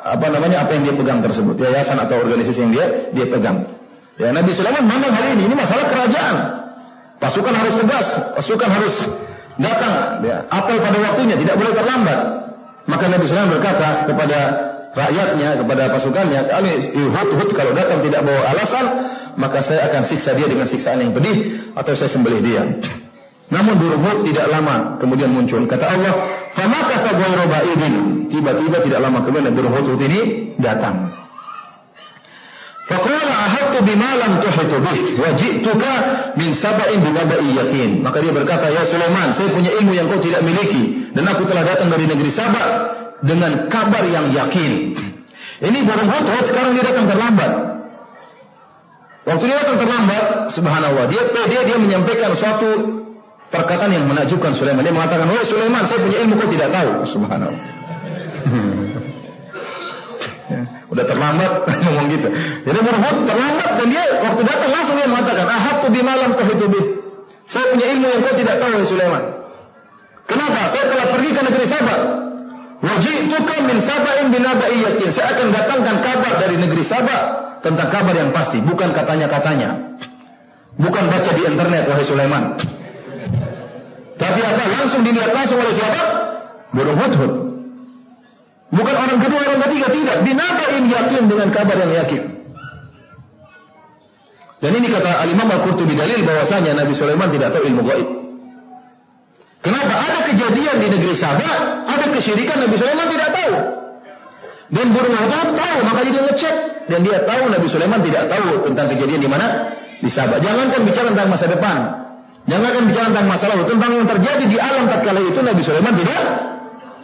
apa yang dia pegang tersebut, yayasan atau organisasi yang dia pegang. Ya, Nabi Sulaiman memang hal ini masalah kerajaan. Pasukan harus tegas, pasukan harus datang, ya, apel pada waktunya, tidak boleh terlambat. Maka Nabi Sulaiman berkata kepada rakyatnya, kepada pasukannya, Hud kalau datang tidak bawa alasan, maka saya akan siksa dia dengan siksaan yang pedih atau saya sembelih dia. Namun burung Hud tidak lama kemudian muncul. Kata Allah, "Famakatha ghairu ba'idin." Tiba-tiba tidak lama kemudian burung Hud ini datang. Faqala ahadtu bima lam tuhitu bih wa ji'tuka min saba'in binaba'in yaqin. Maka dia berkata, "Ya Sulaiman, saya punya ilmu yang kau tidak miliki dan aku telah datang dari negeri Saba dengan kabar yang yakin." Ini burung Hud sekarang dia datang terlambat. Waktu dia datang terlambat, subhanallah, dia menyampaikan suatu perkataan yang menakjubkan Sulaiman. Dia mengatakan, "Wahai Sulaiman, saya punya ilmu kau tidak tahu." Subhanallah. Ya, udah terlambat ngomong gitu. Jadi burung Hud terlambat dan dia waktu datang langsung dia mengatakan, "Ahadtu bima lam tuhitu bih." Saya punya ilmu yang kau tidak tahu, wahai Sulaiman. Kenapa? Saya telah pergi ke negeri Saba. Waji'tuka min saba'in binaba'i yakin. Saya akan datangkan kabar dari negeri Saba tentang kabar yang pasti, bukan katanya-katanya. Bukan baca di internet, wahai Sulaiman. Tapi apa? Langsung dilihat langsung oleh siapa? Burung Hud. Bukan orang kedua, orang ketiga, tidak. Binaba'in yakin, dengan kabar yang yakin. Dan ini kata Al-Imam Al-Qurtubi dalil bahwasanya Nabi Sulaiman tidak tahu ilmu gaib. Kenapa? Ada kejadian di negeri Saba, ada kesyirikan, Nabi Sulaiman tidak tahu. Dan burung Hud tahu, makanya dia ngecek. Dan dia tahu Nabi Sulaiman tidak tahu tentang kejadian di mana? Di Saba. Jangankan bicara tentang masa depan, jangankan bicara tentang masa lalu, tentang yang terjadi di alam tatkala itu Nabi Sulaiman tidak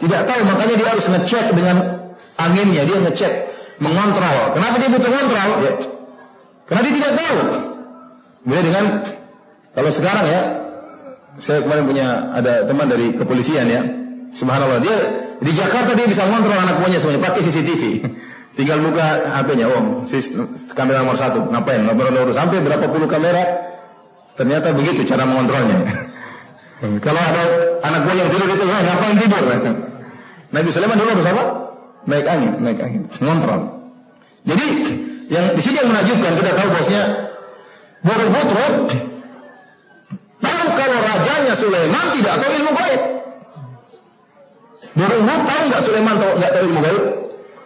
tahu. Makanya dia harus ngecek dengan anginnya, dia ngecek, mengontrol. Kenapa dia butuh kontrol? Ya, karena dia tidak tahu. Beda dengan kalau sekarang ya, saya kemarin punya ada teman dari kepolisian ya, subhanallah, dia di Jakarta dia bisa mengontrol anak buahnya semuanya pakai CCTV. Tinggal buka HP-nya, kamera nomor 1, ngapain? Nomor sampai berapa puluh kamera. Ternyata begitu cara mengontrolnya. Kalau ada anak buah yang tidur itu, ngapain tidur? Nabi Sulaiman dulu harus apa? Naik angin, mengontrol. Jadi yang di sini yang menakjubkan, kita tahu bosnya burung Hud tahu kalau rajanya Sulaiman tidak tahu ilmu gaib. Burung Hud tahu nggak Sulaiman nggak tahu ilmu gaib?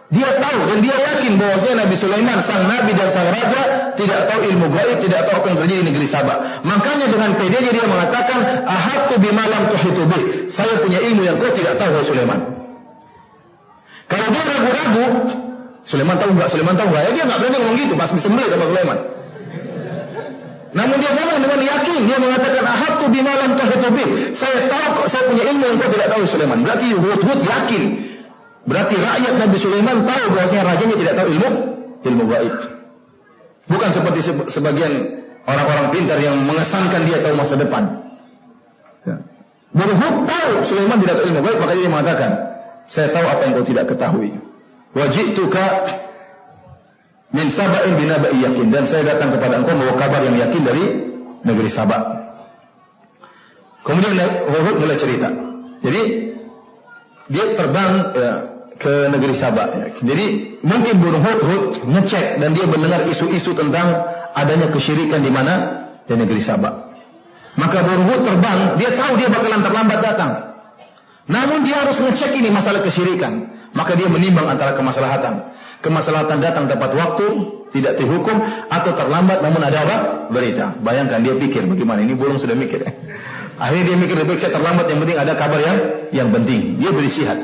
Dia tahu dan dia yakin bahwasanya Nabi Sulaiman sang nabi dan sang raja tidak tahu ilmu gaib, tidak tahu apa yang terjadi di negeri Saba. Makanya dengan pedenya dia mengatakan, "Ahadtu bima lam tuhitu bih." Saya punya ilmu yang kau tidak tahu, wahai Sulaiman. Kalau dia ragu-ragu, Sulaiman tahu nggak? Ya, dia nggak berani ngomong gitu, pas disembelih sama Sulaiman. Namun dia ngomong dengan yakin, dia mengatakan, "Ahadtu bima lam tuhitu bih." Saya tahu, saya punya ilmu yang kau tidak tahu, Sulaiman. Berarti Hud yakin. Berarti rakyat Nabi Sulaiman tahu bahwasanya rajanya tidak tahu ilmu gaib. Bukan seperti sebagian orang-orang pintar yang mengesankan dia tahu masa depan. Ya. Burung Hud tahu Sulaiman tidak tahu ilmu gaib, makanya dia mengatakan, "Saya tahu apa yang kau tidak ketahui." Waji'tuka min saba'in binaba'i yakin, dan saya datang kepada engkau membawa kabar yang yakin dari negeri Saba. Kemudian Hud mulai cerita. Jadi dia terbang ke negeri Saba. Ya. Jadi mungkin burung Hud ngecek dan dia mendengar isu-isu tentang adanya kesyirikan di mana? Di negeri Saba. Maka burung Hud terbang, dia tahu dia bakalan terlambat datang. Namun dia harus ngecek ini masalah kesyirikan. Maka dia menimbang antara kemaslahatan. Kemaslahatan datang tepat waktu, tidak dihukum, atau terlambat namun ada apa? Berita. Bayangkan dia pikir bagaimana, ini burung sudah mikir. Akhirnya dia mikir, lebih baik saya terlambat, yang penting ada kabar yang penting. Dia beristihad.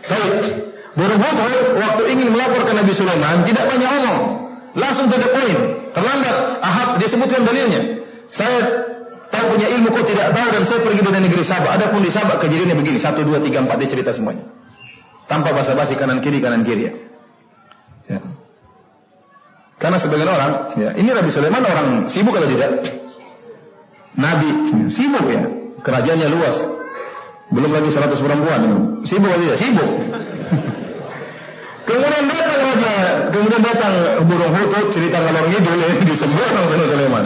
Baik, burung Hud waktu ingin melaporkan Nabi Sulaiman tidak banyak omong. Langsung to the point. Terlambat. Ahad dia sebutkan dalilnya. Saya tahu punya ilmu kau tidak tahu dan saya pergi dari negeri Sabah. Adapun di Sabah kejadiannya begini. 1, 2, 3, 4 dia cerita semuanya. Tanpa basa-basi kanan kiri ya. Karena sebagian orang, ya, ini Nabi Sulaiman orang sibuk atau tidak? Nabi sibuk ya. Kerajaannya luas. Belum lagi 100 perempuan. Sibuk atau tidak? Sibuk. Kemudian datang burung hutut cerita ngalor ngidul disembur orang Sulaiman.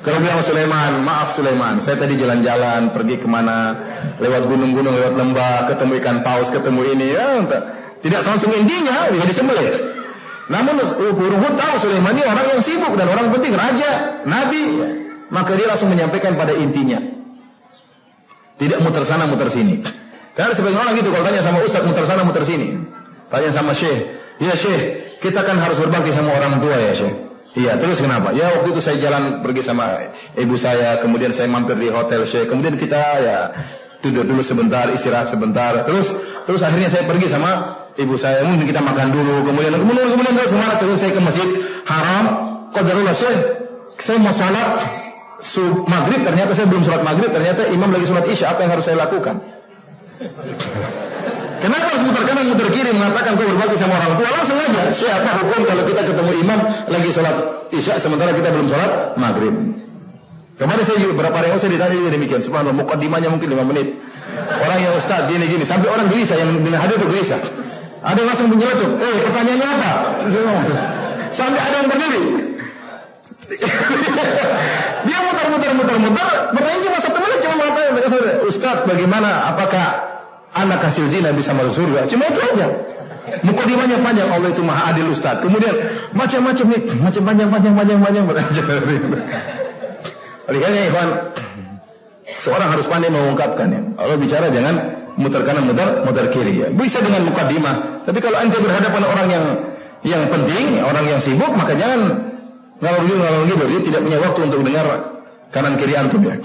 Kalau bilang Sulaiman, maaf Sulaiman, saya tadi jalan-jalan pergi kemana, lewat gunung-gunung, lewat lembah, ketemu ikan paus, ketemu ini, ya, tidak langsung intinya, bisa disembelih. Namun burung hutut tahu Sulaiman ini orang yang sibuk dan orang penting, raja, nabi, maka dia langsung menyampaikan pada intinya. Tidak muter sana muter sini. Karena sebagian orang gitu kalau tanya sama ustaz muter sana muter sini. Tanya sama syekh, ya syekh, kita kan harus berbakti sama orang tua ya syekh. Iya, terus kenapa? Ya waktu itu saya jalan pergi sama ibu saya, kemudian saya mampir di hotel syekh, kemudian kita ya tidur dulu sebentar, istirahat sebentar, terus akhirnya saya pergi sama ibu saya, mungkin kita makan dulu, kemudian terus semangat, terus saya ke masjid Haram, qadarullah syekh, saya mau sholat maghrib, ternyata saya belum sholat maghrib, ternyata imam lagi sholat isya, apa yang harus saya lakukan? Kenapa harus muter kanan muter kiri mengatakan kau berbakti sama orang tua? Langsung aja, siapa hukum kalau kita ketemu imam lagi sholat isya sementara kita belum sholat maghrib? Kemarin saya juga beberapa hari yang saya ditanya juga demikian. Subhanallah, mukaddimahnya mungkin 5 menit. Orang yang ustaz gini sampai orang gelisah, yang hadir itu gelisah. Ada yang langsung menyeletuk, pertanyaannya apa? Sampai ada yang berdiri. Dia muter, bertanya cuma 1 menit, cuma mengatakan, Ustaz bagaimana, apakah anak hasil zina bisa masuk surga? Cuma itu aja. Mukadimahnya panjang, Allah itu maha adil Ustaz. Kemudian macam-macam nih, panjang. Olehnya ikhwan, seorang harus pandai mengungkapkan ya. Kalau bicara jangan muter kanan muter kiri ya. Bisa dengan mukadimah, tapi kalau anda berhadapan orang yang penting, orang yang sibuk, maka jangan ngalor ngidul. Dia tidak punya waktu untuk dengar kanan kiri antum ya.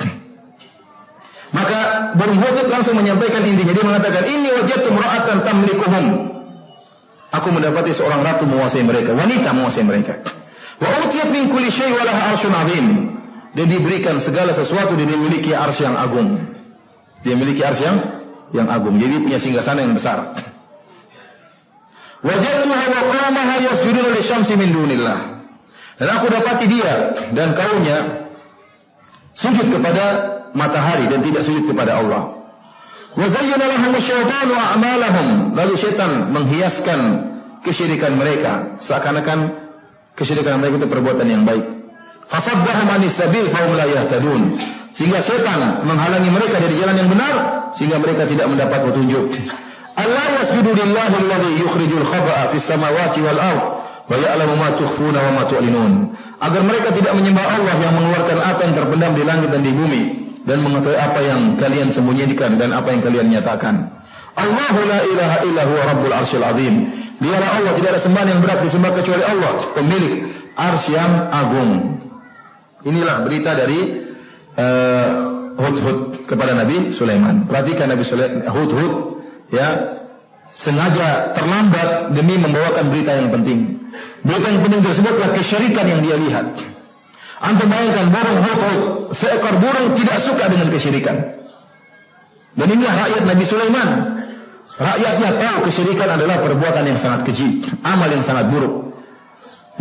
Maka burung hutut langsung menyampaikan intinya. Dia mengatakan, ini wajadtu imra'atan tamlikuhum. Aku mendapati seorang ratu menguasai mereka, wanita menguasai mereka. Wa utiyat min kulli syai' wa laha 'arsyun 'azim. Dan diberikan segala sesuatu dan dimiliki arsy yang agung. Dia memiliki arsy yang agung. Jadi punya singgasana yang besar. Wajadtuha wa qaumaha yasjuduna lisyamsi min dunillah. Dan aku dapati dia dan kaumnya sujud kepada matahari dan tidak sujud kepada Allah. Wa zayyana lahum asy-syaitanu a'malahum. Lalu syaitan menghiaskan kesyirikan mereka seakan-akan kesyirikan mereka itu perbuatan yang baik. Fasaddahum 'anis sabil fa hum la yahtadun. Sehingga syaitan menghalangi mereka dari jalan yang benar sehingga mereka tidak mendapat petunjuk. Allah yasjudu lillahi alladhi yukhrijul khaba'a fis samawati wal ardh wa ya'lamu ma tukhfuna wa ma tu'linun. Agar mereka tidak menyembah Allah yang mengeluarkan apa yang terpendam di langit dan di bumi dan mengetahui apa yang kalian sembunyikan dan apa yang kalian nyatakan. Allahu la ilaha illa huwa rabbul arsyil azim. Dialah Allah, tidak ada sembahan yang berat disembah kecuali Allah, pemilik arsy yang agung. Inilah berita dari Hudhud kepada Nabi Sulaiman. Perhatikan Nabi Sulaiman, Hudhud ya sengaja terlambat demi membawakan berita yang penting. Berita yang penting tersebutlah kesyirikan yang dia lihat. Antum bayangkan burung Hudhud, seekor burung tidak suka dengan kesyirikan. Dan inilah rakyat Nabi Sulaiman. Rakyatnya tahu kesyirikan adalah perbuatan yang sangat keji, amal yang sangat buruk.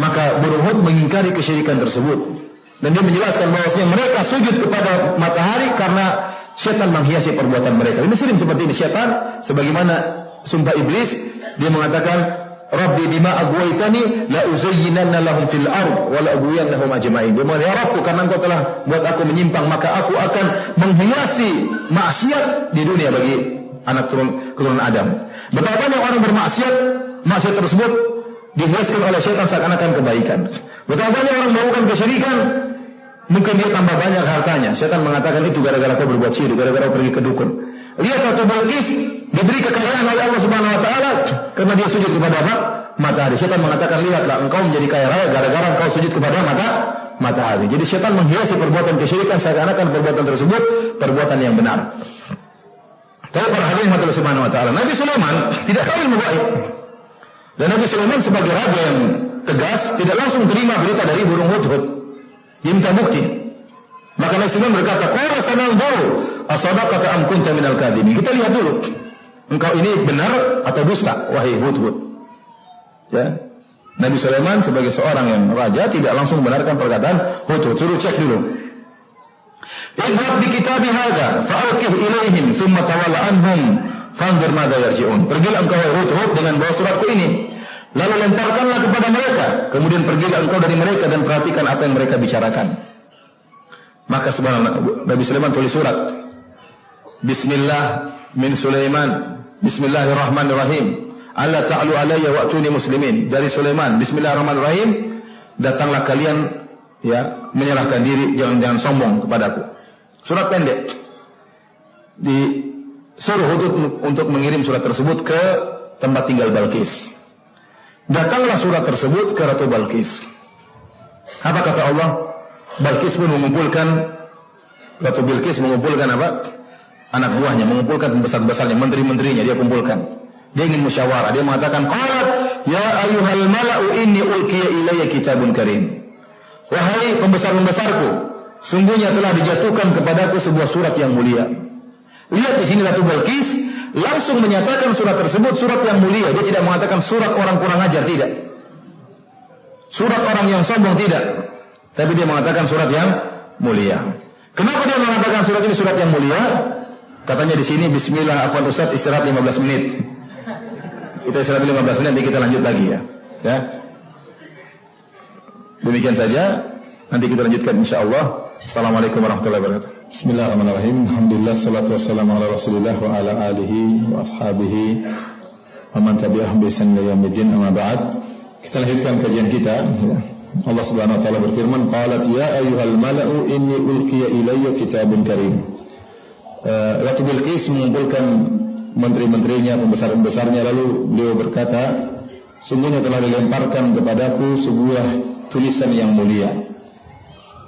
Maka burung Hudhud mengingkari kesyirikan tersebut. Dan dia menjelaskan bahwasanya mereka sujud kepada matahari karena syaitan menghiasi perbuatan mereka. Ini sering seperti ini, syaitan sebagaimana sumpah iblis, dia mengatakan Rabbi bima agwaitani la uzayyinanna lahum fil ard wa la aghwiyannahum ajma'in. Dia mengatakan, ya Rabbku, karena Engkau telah buat aku menyimpang, maka aku akan menghiasi maksiat di dunia bagi anak keturunan Adam. Betapa banyak orang bermaksiat, maksiat tersebut dihiaskan oleh syaitan seakan-akan kebaikan. Betapa banyak orang melakukan kesyirikan, mungkin dia tambah banyak hartanya. Syaitan mengatakan itu gara-gara kau berbuat syirik, gara-gara kau pergi ke dukun. Lihat Ratu Bilqis diberi kekayaan oleh Allah Subhanahu wa taala karena dia sujud kepada apa? Matahari. Syaitan mengatakan, lihatlah engkau menjadi kaya raya gara-gara engkau sujud kepada matahari. Jadi syaitan menghiasi perbuatan kesyirikan seakan-akan perbuatan tersebut perbuatan yang benar. Tapi para hadirin Allah Subhanahu wa taala, Nabi Sulaiman tidak tahu ilmu gaib. Dan Nabi Sulaiman sebagai raja yang tegas tidak langsung terima berita dari burung hudhud. Dia minta bukti. Maka Nabi Sulaiman berkata, "Qala sananzuru asadaqata am kunta minal kadhibin." Kita lihat dulu, engkau ini benar atau dusta, wahai hudhud. Ya. Nabi Sulaiman sebagai seorang yang raja tidak langsung membenarkan perkataan hudhud. Suruh cek dulu. Idhab bi kitabi hadza fa'alqih ilaihim thumma tawalla anhum fanzur madza yarji'un. Pergilah engkau hudhud dengan bawa suratku ini, lalu lemparkanlah kepada mereka, kemudian pergilah engkau dari mereka dan perhatikan apa yang mereka bicarakan. Maka subhanallah, Nabi Sulaiman tulis surat. Bismillah min Sulaiman, bismillahirrahmanirrahim. Allah ta'alu alayya wa'tuni muslimin. Dari Sulaiman, bismillahirrahmanirrahim. Datanglah kalian, ya, menyerahkan diri, jangan sombong kepadaku. Surat pendek. Disuruh Hudhud untuk mengirim surat tersebut ke tempat tinggal Balqis. Datanglah surat tersebut ke Ratu Balqis. Apa kata Allah? Balqis pun Ratu Bilqis mengumpulkan apa? Anak buahnya, mengumpulkan pembesar-besarnya, menteri-menterinya, dia kumpulkan. Dia ingin musyawarah. Dia mengatakan, "Qalat ya ayyuhal mala'u inni ulqiya ilayya kitabun karim." Wahai pembesar-pembesarku, sungguhnya telah dijatuhkan kepadaku sebuah surat yang mulia. Lihat di sini Ratu Balqis langsung menyatakan surat tersebut surat yang mulia. Dia tidak mengatakan surat orang kurang ajar, tidak. Surat orang yang sombong, tidak. Tapi dia mengatakan surat yang mulia. Kenapa dia mengatakan surat ini surat yang mulia? Katanya di sini, bismillah, afwan Ustaz, istirahat 15 menit. Kita istirahat 15 menit, nanti kita lanjut lagi ya. Ya. Demikian saja. Nanti kita lanjutkan insyaallah. Assalamualaikum warahmatullahi wabarakatuh. Bismillahirrahmanirrahim. Alhamdulillah, salatu wassalamu ala Rasulillah wa ala alihi wa ashabihi wa man tabi'ahum bi ihsan ila yaumil amma ba'd. Kita lanjutkan kajian kita ya. Allah Subhanahu wa taala berfirman, "Qalat ya ayyuhal mala'u inni ulqiya ilayya kitabun karim." Ratu Bilqis mengumpulkan menteri-menterinya, pembesar-pembesarnya, lalu beliau berkata, "Sungguhnya telah dilemparkan kepadaku sebuah tulisan yang mulia."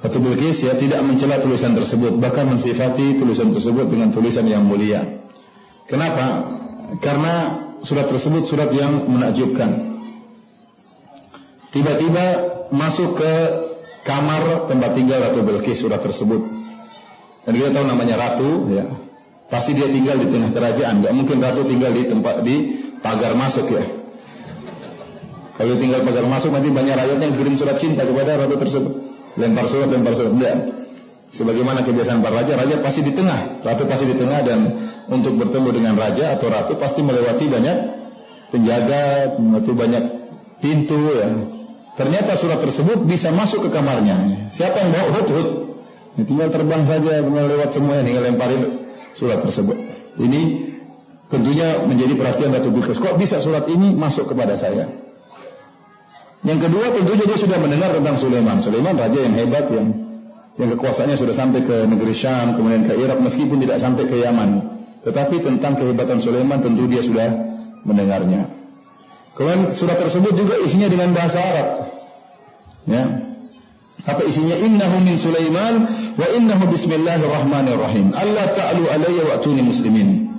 Ratu Bilqis ya tidak mencela tulisan tersebut, bahkan mensifati tulisan tersebut dengan tulisan yang mulia. Kenapa? Karena surat tersebut surat yang menakjubkan. Tiba-tiba masuk ke kamar tempat tinggal Ratu Bilqis surat tersebut. Dan kita tahu namanya ratu ya. Pasti dia tinggal di tengah kerajaan. Enggak mungkin ratu tinggal di pagar masuk ya. Kalau tinggal pagar masuk nanti banyak rakyatnya yang kirim surat cinta kepada ratu tersebut. Lempar surat. Enggak. Sebagaimana kebiasaan para raja pasti di tengah. Ratu pasti di tengah, dan untuk bertemu dengan raja atau ratu pasti melewati banyak penjaga, melewati banyak pintu ya. Ternyata surat tersebut bisa masuk ke kamarnya. Siapa yang bawa? Hudhud. Tinggal terbang saja, lewat semuanya, tinggal lemparin surat tersebut. Ini tentunya menjadi perhatian Ratu Bilqis. Kok bisa surat ini masuk kepada saya? Yang kedua, tentunya dia sudah mendengar tentang Sulaiman. Sulaiman raja yang hebat, yang kekuasaannya sudah sampai ke negeri Syam, kemudian ke Irak, meskipun tidak sampai ke Yaman. Tetapi tentang kehebatan Sulaiman tentu dia sudah mendengarnya. Kemudian surat tersebut juga isinya dengan bahasa Arab. Ya. Apa isinya? Innahu min Sulaiman wa innahu bismillahirrahmanirrahim. Allah ta'alu alayya wa'tuni muslimin.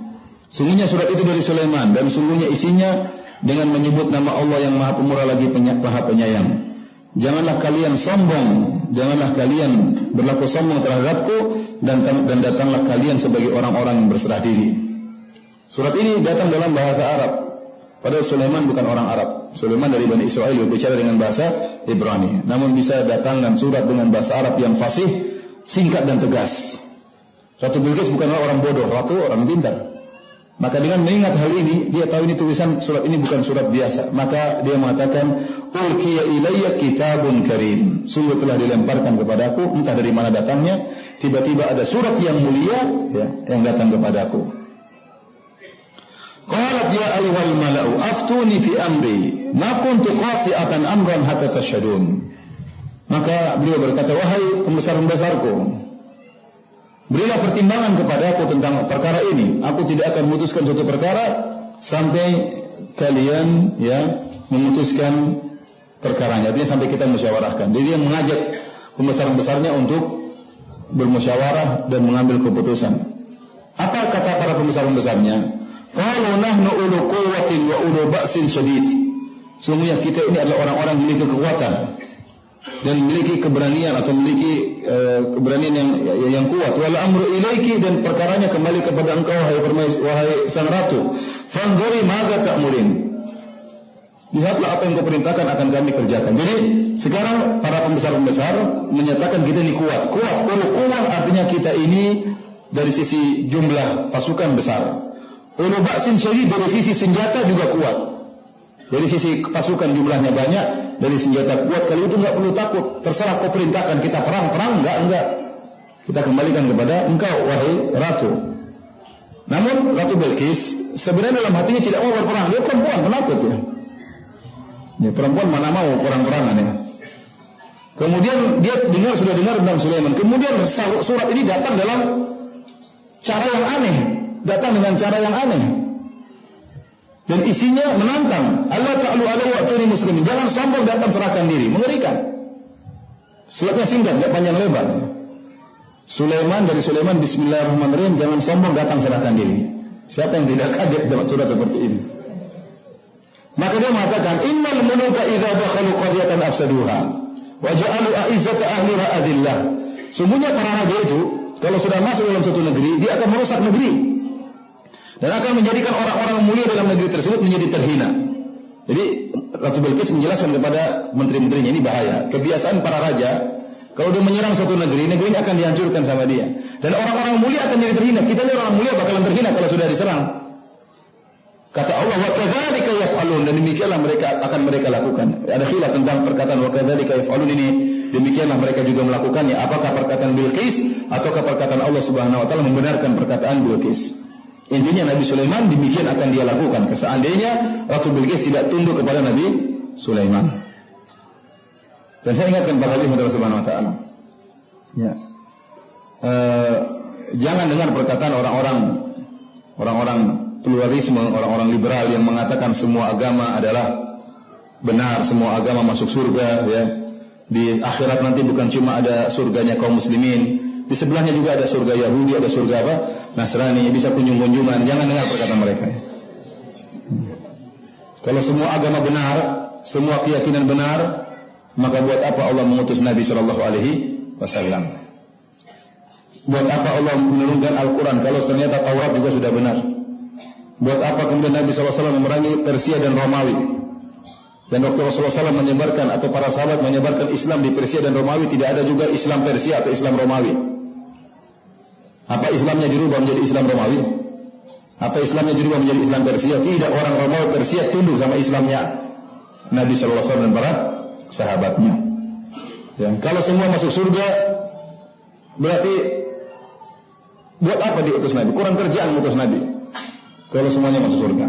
Sungguhnya surat itu dari Sulaiman, dan sungguhnya isinya dengan menyebut nama Allah yang Maha Pemurah lagi Maha Penyayang. Janganlah kalian sombong, janganlah kalian berlaku sombong terhadapku, dan datanglah kalian sebagai orang-orang yang berserah diri. Surat ini datang dalam bahasa Arab. Padahal Sulaiman bukan orang Arab. Sulaiman dari Bani Israel, berbicara dengan bahasa Ibrani. Namun bisa datang dan surat dengan bahasa Arab yang fasih, singkat dan tegas. Ratu Bilqis bukanlah orang bodoh, ratu orang pintar. Maka dengan mengingat hal ini, dia tahu ini tulisan surat ini bukan surat biasa. Maka dia mengatakan, "Ulqiya ilayya kitabun karim." Sungguh telah dilemparkan kepadaku, entah dari mana datangnya, tiba-tiba ada surat yang mulia ya, yang datang kepadaku. Qalat ya ayyuhal mala'u aftuni fi amri ma kuntu qati'atan amran hatta tashhadun. Maka beliau berkata, "Wahai pembesar-pembesarku, berilah pertimbangan kepadaku tentang perkara ini. Aku tidak akan memutuskan suatu perkara sampai kalian ya memutuskan perkaranya." Artinya sampai kita musyawarahkan. Jadi dia mengajak pembesar-pembesarnya untuk bermusyawarah dan mengambil keputusan. Apa kata para pembesar-pembesarnya? Qalu nahnu ulu quwwatin wa ulu ba'sin syadid. Sungguhnya kita ini adalah orang-orang yang memiliki kekuatan dan memiliki keberanian atau memiliki keberanian yang kuat. Wal amru ilaiki, dan perkaranya kembali kepada engkau wahai sang ratu. Fanzuri madza ta'murin. Lihatlah apa yang kau perintahkan akan kami kerjakan. Jadi sekarang para pembesar-pembesar menyatakan kita ini kuat. Kuat artinya kita ini dari sisi jumlah pasukan besar. Ulu ba'sin syadid, dari sisi senjata juga kuat. Dari sisi pasukan jumlahnya banyak, dari senjata kuat. Kali itu enggak perlu takut. Terserah kau perintahkan kita perang enggak. Kita kembalikan kepada engkau wahai ratu. Namun Ratu Bilqis sebenarnya dalam hatinya tidak mau berperang. Dia perempuan, penakut ya. Ya, perempuan mana mau perang-perangan ya. Kemudian dia sudah dengar tentang Sulaiman. Kemudian surat ini datang dalam cara yang aneh, datang dengan cara yang aneh. Dan isinya menantang. Allah ta'ala wa'tuni muslimin. Jangan sombong, datang serahkan diri. Mengerikan. Suratnya singkat, enggak panjang lebar. Dari Sulaiman bismillahirrahmanirrahim, jangan sombong, datang serahkan diri. Siapa yang tidak kaget dapat surat seperti ini? Maka dia mengatakan, innal muluka idza dakhalu qaryatan afsaduha wa ja'alu a'izzata ahliha adillah. Sungguhnya para raja itu kalau sudah masuk dalam suatu negeri, dia akan merusak negeri dan akan menjadikan orang-orang mulia dalam negeri tersebut menjadi terhina. Jadi Ratu Bilqis menjelaskan kepada menteri-menterinya, ini bahaya. Kebiasaan para raja, kalau dia menyerang suatu negeri, negerinya akan dihancurkan sama dia. Dan orang-orang mulia akan jadi terhina. Kita ini orang mulia bakalan terhina kalau sudah diserang. Kata Allah, wa kadzalika yaf'alun, dan demikianlah mereka lakukan. Ada khilaf tentang perkataan wa kadzalika yaf'alun ini. Demikianlah mereka juga melakukannya. Apakah perkataan Bilqis ataukah perkataan Allah Subhanahu wa taala membenarkan perkataan Bilqis? Intinya Nabi Sulaiman demikian akan dia lakukan. Seandainya Ratu Bilqis tidak tunduk kepada Nabi Sulaiman. Dan saya ingatkan para hadirin Allah Subhanahu wa taala. Ya. Jangan dengar perkataan orang-orang pluralisme, orang-orang liberal yang mengatakan semua agama adalah benar, semua agama masuk surga ya. Di akhirat nanti bukan cuma ada surganya kaum muslimin, di sebelahnya juga ada surga Yahudi, ada surga apa? Nasrani, bisa kunjung-kunjungan. Jangan dengar perkataan mereka. Kalau semua agama benar, semua keyakinan benar, maka buat apa Allah mengutus Nabi sallallahu alaihi wasallam? Buat apa Allah menurunkan Al-Quran kalau ternyata Taurat juga sudah benar? Buat apa kemudian Nabi SAW memerangi Persia dan Romawi? Dan waktu Rasulullah SAW menyebarkan atau para sahabat menyebarkan Islam di Persia dan Romawi, tidak ada juga Islam Persia atau Islam Romawi. Apa Islamnya dirubah menjadi Islam Romawi? Apa Islamnya dirubah menjadi Islam Persia? Tidak, orang Romawi Persia tunduk sama Islamnya Nabi SAW dan para sahabatnya. Ya, kalau semua masuk surga, berarti buat apa diutus Nabi? Kurang kerjaan mengutus Nabi. Kalau semuanya masuk surga.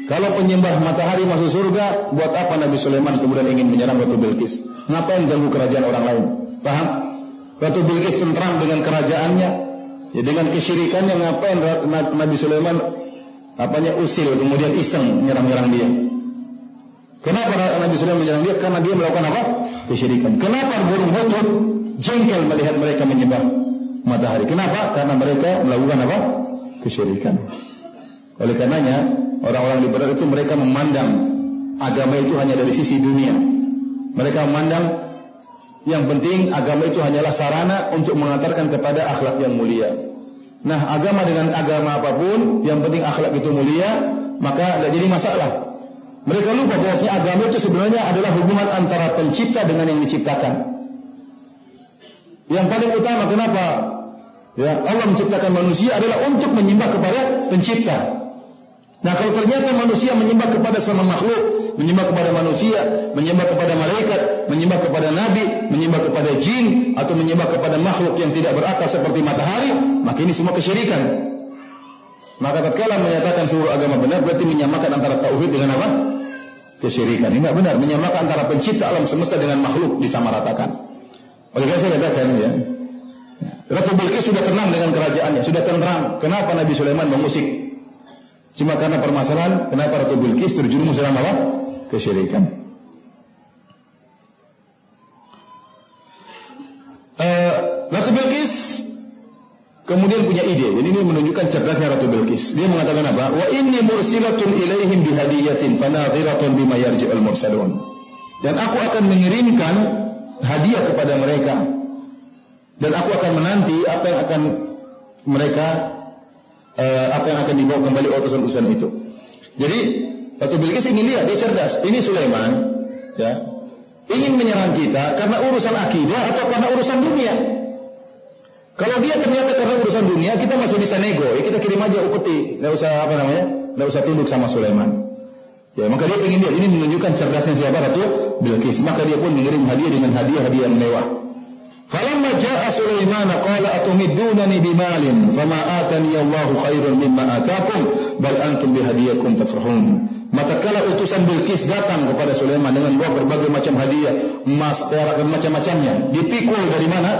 Kalau penyembah matahari masuk surga, buat apa Nabi Sulaiman kemudian ingin menyerang Ratu Bilqis? Ngapain ganggu kerajaan orang lain? Paham? Ratu Bilqis tentram dengan kerajaannya, ya dengan kesyirikannya, ngapain Nabi Sulaiman usil kemudian iseng menyerang dia? Kenapa Nabi Sulaiman menyerang dia? Karena dia melakukan apa? Kesyirikan. Kenapa burung hudhud jengkel melihat mereka menyembah matahari? Kenapa? Karena mereka melakukan apa? Kesyirikan. Oleh karenanya orang-orang liberal itu mereka memandang agama itu hanya dari sisi dunia. Mereka memandang yang penting agama itu hanyalah sarana untuk mengantarkan kepada akhlak yang mulia. Nah, agama dengan agama apapun, yang penting akhlak itu mulia, maka tidak jadi masalah. Mereka lupa bahwasanya agama itu sebenarnya adalah hubungan antara pencipta dengan yang diciptakan. Yang paling utama kenapa? Ya, Allah menciptakan manusia adalah untuk menyembah kepada pencipta. Nah, kalau ternyata manusia menyembah kepada sama makhluk, menyembah kepada manusia, menyembah kepada malaikat, menyembah kepada nabi, menyembah kepada jin, atau menyembah kepada makhluk yang tidak berakal seperti matahari, maka ini semua kesyirikan. Maka tatkala menyatakan seluruh agama benar, berarti menyamakan antara tauhid dengan apa? Kesyirikan. Ini tidak benar, menyamakan antara pencipta alam semesta dengan makhluk, disamaratakan. Oleh karena saya katakan ya, Ratu Bilqis sudah tenang dengan kerajaannya, sudah tenang. Kenapa Nabi Sulaiman mengusik? Cuma karena permasalahan kenapa Ratu Bilqis terjerumus dalam apa? Kesyirikan. Ratu Bilqis kemudian punya ide. Jadi ini menunjukkan cerdasnya Ratu Bilqis. Dia mengatakan apa? Wa inni mursilatun ilaihim bihadiyatin fanadhiratun bima yarji'ul mursalun. Dan aku akan mengirimkan hadiah kepada mereka. Dan aku akan menanti apa yang akan mereka apa yang akan dibawa kembali utusan-utusan itu. Jadi Ratu Bilqis ingin lihat, dia cerdas. Ini Sulaiman, ya, ingin menyerang kita karena urusan akidah atau karena urusan dunia. Kalau dia ternyata karena urusan dunia, kita masih bisa nego. Ya kita kirim aja upeti, nggak usah nggak usah tunduk sama Sulaiman. Ya, maka dia ingin lihat. Ini menunjukkan cerdasnya siapa? Ratu Bilqis. Maka dia pun mengirim hadiah dengan hadiah-hadiah yang mewah. Falamma jaa Sulaiman qala atumiddunani bimalin fama atani Allahu khairan mimma atakum bal antum bihadiyakum tafrahun. Manakala utusan Bilqis datang kepada Sulaiman dengan bawa berbagai macam hadiah, emas, perak dan macam-macamnya, dipikul dari mana?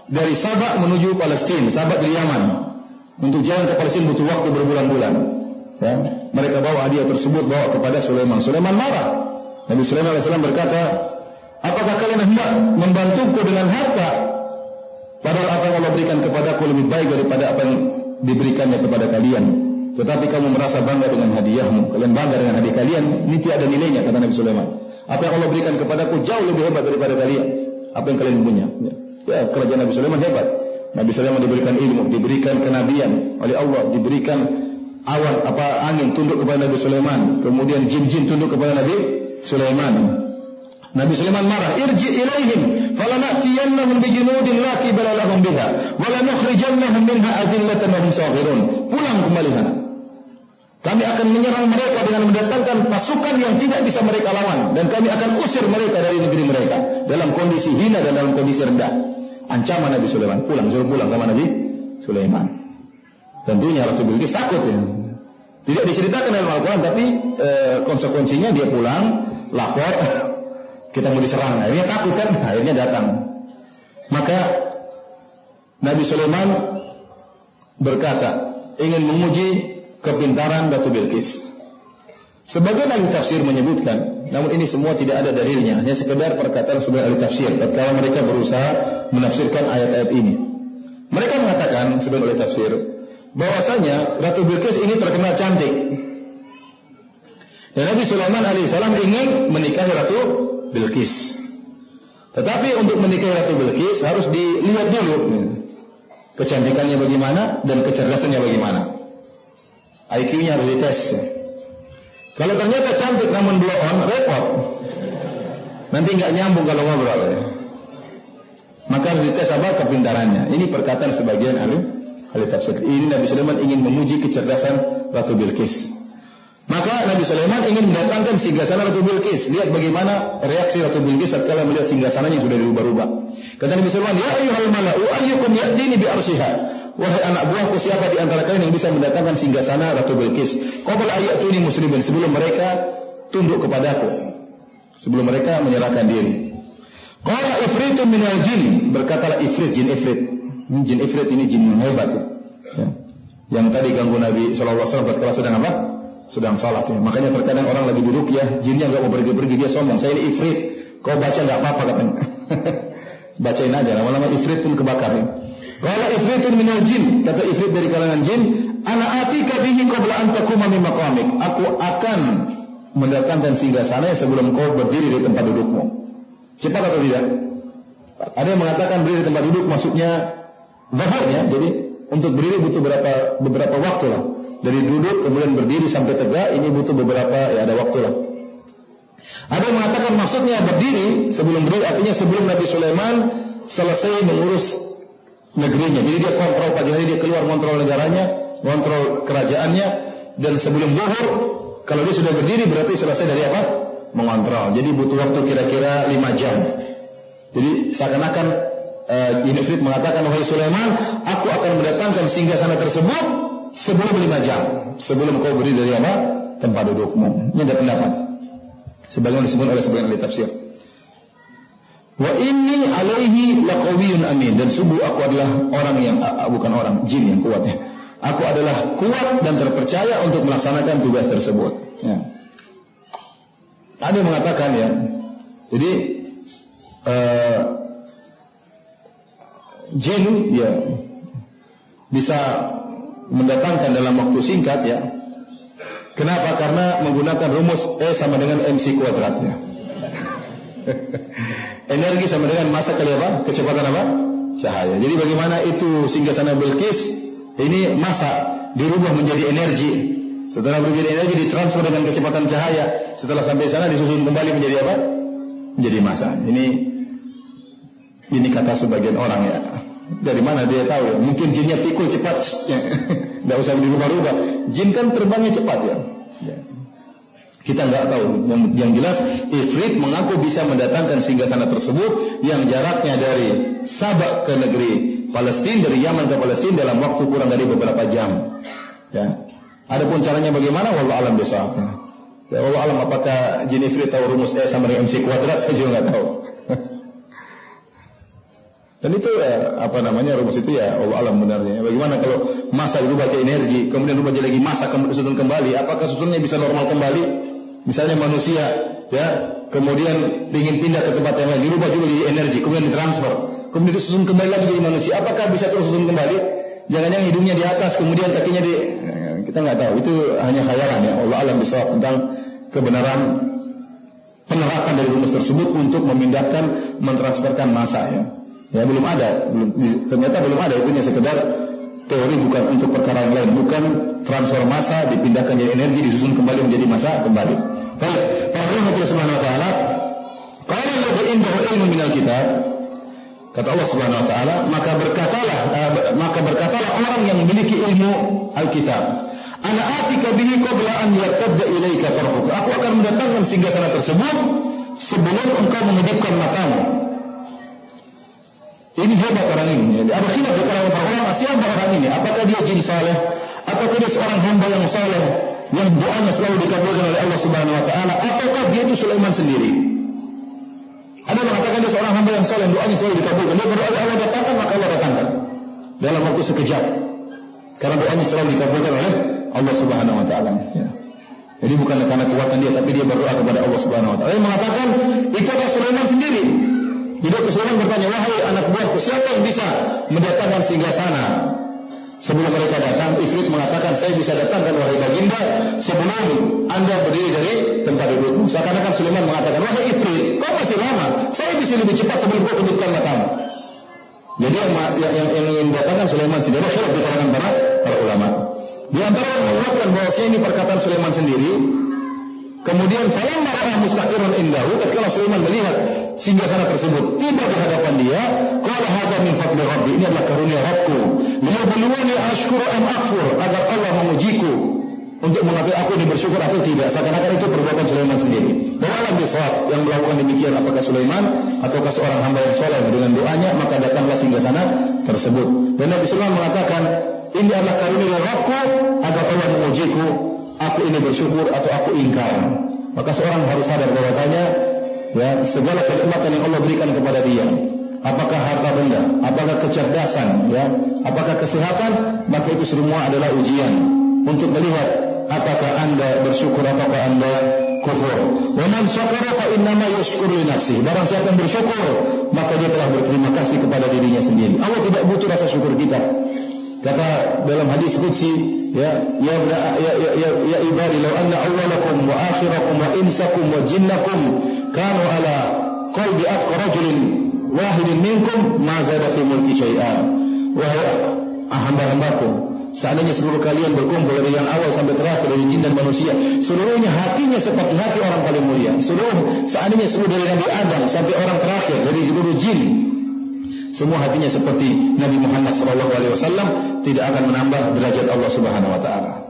Dari Sabak menuju Palestina, Sabak dari Yaman. Untuk jalan ke Palestina butuh waktu berbulan-bulan. Ya, mereka bawa hadiah tersebut bawa kepada Sulaiman. Sulaiman marah. Nabi Sulaiman AS berkata, apakah kalian hendak membantuku dengan harta? Padahal apa yang Allah berikan kepadaku lebih baik daripada apa yang diberikannya kepada kalian. Tetapi kamu merasa bangga dengan hadiahmu. Kalian bangga dengan hadiah kalian. Ini tiada nilainya, kata Nabi Sulaiman. Apa yang Allah berikan kepadaku jauh lebih hebat daripada kalian. Apa yang kalian punya. Ya, kerajaan Nabi Sulaiman hebat. Nabi Sulaiman diberikan ilmu, diberikan kenabian oleh Allah, diberikan angin tunduk kepada Nabi Sulaiman. Kemudian jin-jin tunduk kepada Nabi Sulaiman. Nabi Sulaiman marah, irji ilaihim falanatiyannahum bijunudin la qibala lahum biha wa lanukhrijannahum minha adillatan wa hum saghirun. Pulang kembali sana. Kami akan menyerang mereka dengan mendatangkan pasukan yang tidak bisa mereka lawan, dan kami akan usir mereka dari negeri mereka dalam kondisi hina dan dalam kondisi rendah. Ancaman Nabi Sulaiman, suruh pulang sama Nabi Sulaiman. Tentunya Ratu Bilqis takut ya. Tidak diceritakan dalam Al-Quran, tapi konsekuensinya dia pulang, lapor, kita mau diserang. Akhirnya takut kan, akhirnya datang. Maka Nabi Sulaiman berkata, ingin menguji kepintaran Ratu Bilqis. Sebagian ahli tafsir menyebutkan, namun ini semua tidak ada dalilnya, hanya sekedar perkataan sebagian ahli tafsir tatkala mereka berusaha menafsirkan ayat-ayat ini. Mereka mengatakan sebagian ahli tafsir bahwasanya Ratu Bilqis ini terkenal cantik. Dan Nabi Sulaiman alaihissalam ingin menikahi Ratu Bilqis. Tetapi untuk menikahi Ratu Bilqis harus dilihat dulu kecantikannya bagaimana dan kecerdasannya bagaimana. IQ-nya harus dites. Kalau ternyata cantik namun blow on, repot. Nanti nggak nyambung kalau ngobrol. Maka harus dites apa kepintarannya. Ini perkataan sebagian ahli tafsir. Ini Nabi Sulaiman ingin menguji kecerdasan Ratu Bilqis. Maka Nabi Sulaiman ingin mendatangkan singgasana Ratu Bilqis. Lihat bagaimana reaksi Ratu Bilqis tatkala melihat singgasananya yang sudah dirubah-rubah. Kata Nabi Sulaiman, "Ya ayyuhal mala'u ayyukum ya'tini bi arsyiha." Wahai anak buahku, siapa di antara kalian yang bisa mendatangkan singgasana Ratu Bilqis? Qabla ayatuni muslimin, sebelum mereka tunduk kepadaku, sebelum mereka menyerahkan diri. Qala ifritun minal jin, berkatalah ifrit, jin ifrit. Jin ifrit ini jin yang hebat ya. Yang tadi ganggu Nabi SAW tatkala sedang apa? Sedang salat ya. Makanya terkadang orang lagi duduk ya, jinnya enggak mau pergi-pergi, dia sombong, saya ini ifrit. Kau baca enggak apa-apa katanya. Bacain aja, lama-lama ifrit pun kebakar ya. Qala ifritun minal jin, kata ifrit dari kalangan jin, ana atika bihi qabla an taquma min maqamik. Aku akan mendatangkan singgasana sebelum kau berdiri di tempat dudukmu. Cepat atau tidak? Ada yang mengatakan berdiri di tempat duduk maksudnya zuhurnya. Jadi untuk berdiri butuh beberapa waktu lah. Dari duduk kemudian berdiri sampai tegak ini butuh beberapa ada waktu lah. Ada yang mengatakan maksudnya berdiri sebelum berdiri artinya sebelum Nabi Sulaiman selesai mengurus negerinya. Jadi dia kontrol pagi hari, dia keluar kontrol negaranya, kontrol kerajaannya, dan sebelum zuhur kalau dia sudah berdiri berarti selesai dari apa? Mengontrol. Jadi butuh waktu kira-kira 5 jam. Jadi seakan-akan Ifrit mengatakan, wahai Sulaiman, aku akan mendatangkan singgasana tersebut sebelum 5 jam, sebelum kau berdiri dari apa? Tempat dudukmu. Ini ada pendapat sebagaimana disebut oleh sebagian ahli tafsir. Wa inni alaihi laqawiyyun amin, dan sungguh aku adalah orang yang bukan orang, jin yang kuat ya. Aku adalah kuat dan terpercaya untuk melaksanakan tugas tersebut. Ya. Ada yang mengatakan ya, jadi jin ya bisa mendatangkan dalam waktu singkat ya. Kenapa? Karena menggunakan rumus E sama dengan MC kuadrat ya. Energi sama dengan massa kali apa? Kecepatan apa? Cahaya. Jadi bagaimana itu singgasana Bilqis ini massa dirubah menjadi energi. Setelah menjadi energi ditransfer dengan kecepatan cahaya. Setelah sampai sana disusun kembali menjadi apa? Menjadi massa. Ini kata sebagian orang ya. Dari mana dia tahu ya? Mungkin jinnya pikul cepat. Tidak usah dirubah-rubah. Jin kan terbangnya cepat ya. Kita nggak tahu. Yang jelas Ifrit mengaku bisa mendatangkan singgasana tersebut yang jaraknya dari Sabak ke negeri Palestina, dari Yaman ke Palestina dalam waktu kurang dari beberapa jam. Ya. Adapun caranya bagaimana? Wallahu alam bisawab. Ya, wallahu alam apakah jin Ifrit tahu rumus E sama dengan MC kuadrat? Saya juga nggak tahu. Dan itu rumus itu ya Allah alam benarnya. Bagaimana kalau massa dirubah ke energi, kemudian berubah lagi massa susun kembali, apakah susunnya bisa normal kembali? Misalnya manusia ya, kemudian ingin pindah ke tempat yang lain, dirubah juga jadi energi, kemudian ditransfer, kemudian disusun kembali lagi jadi manusia, apakah bisa terus susun kembali? Jangan-jangan hidungnya di atas, kemudian kakinya kita nggak tahu, itu hanya khayalan ya. Allah alam bisawab tentang kebenaran penerapan dari rumus tersebut untuk memindahkan, mentransferkan massa ya. Ya ternyata belum ada, itu hanya sekedar teori, bukan untuk perkara yang lain, bukan transfer massa dipindahkan jadi energi disusun kembali menjadi massa kembali. Baik, Allah Subhanahu wa taala, qala alladzi indahu ilmun minal kitab, kata Allah Subhanahu wa taala, maka berkatalah orang yang memiliki ilmu Alkitab, ana atika bihi qabla an yartadda ilaika tarfuka, aku akan mendatangkan singgasana tersebut sebelum engkau mengedipkan matamu. Ini hebat orang ini. Ada khilaf di kalangan para ulama, siapa orang ini? Apakah dia jin saleh? Apakah dia seorang hamba yang saleh yang doanya selalu dikabulkan oleh Allah Subhanahu wa taala? Ataukah dia itu Sulaiman sendiri? Ada yang mengatakan dia seorang hamba yang saleh, doanya selalu dikabulkan. Dia berdoa Allah datangkan, maka Allah datangkan dalam waktu sekejap. Karena doanya selalu dikabulkan oleh Allah Subhanahu wa taala. Ya. Jadi bukan karena kekuatan dia, tapi dia berdoa kepada Allah Subhanahu wa taala. Dia mengatakan itu adalah Sulaiman sendiri. Jadi Sulaiman bertanya, wahai anak buahku, siapa yang bisa mendatangkan singgasana? Sebelum mereka datang, Ifrit mengatakan, saya bisa datangkan wahai baginda sebelum anda berdiri dari tempat dudukmu. Seakan-akan Sulaiman mengatakan, wahai Ifrit, kau masih lama, saya bisa lebih cepat sebelum kau kedupkan matamu. Jadi yang ingin datangkan Sulaiman sendiri, khilaf di kalangan para ulama. Di antara yang mengatakan bahwasanya ini perkataan Sulaiman sendiri. Kemudian falamma ra'a mustaqirran indahu, tatkala Sulaiman melihat singgasana tersebut tiba di hadapan dia, qala hadza min fadli rabbi, ini adalah karunia Rabbku, liyabluwani ashkuru am akfur, agar Allah mengujiku untuk mengetahui aku ini bersyukur atau tidak. Seakan-akan itu perbuatan Sulaiman sendiri. Wallahi bisawab, yang melakukan demikian apakah Sulaiman ataukah seorang hamba yang saleh dengan doanya, maka datanglah singgasana tersebut. Dan Nabi Sulaiman mengatakan, ini adalah karunia Rabbku agar Allah mengujiku, aku ini bersyukur atau aku ingkar. Maka seorang harus sadar bahwasanya ya, segala kenikmatan yang Allah berikan kepada dia, apakah harta benda, apakah kecerdasan, ya, apakah kesehatan, maka itu semua adalah ujian untuk melihat apakah anda bersyukur ataukah anda kufur. Wa man syakara fa innama yashkuru li nafsihi. Barang siapa yang bersyukur, maka dia telah berterima kasih kepada dirinya sendiri. Allah tidak butuh rasa syukur kita. Kata dalam hadis qudsi, ya ibadi law anna awwalakum wa akhirakum wa insakum wa jinnakum kanu ala qalbi atqa rajulin wahidin minkum ma zada fi mulki syai'an. Wahai hamba-hambaku, seandainya seluruh kalian berkumpul dari yang awal sampai terakhir, dari jin dan manusia, seluruhnya hatinya seperti hati orang paling mulia. Seandainya seluruh dari Nabi Adam sampai orang terakhir dari seluruh jin, semua hatinya seperti Nabi Muhammad SAW, tidak akan menambah derajat Allah Subhanahu wa taala.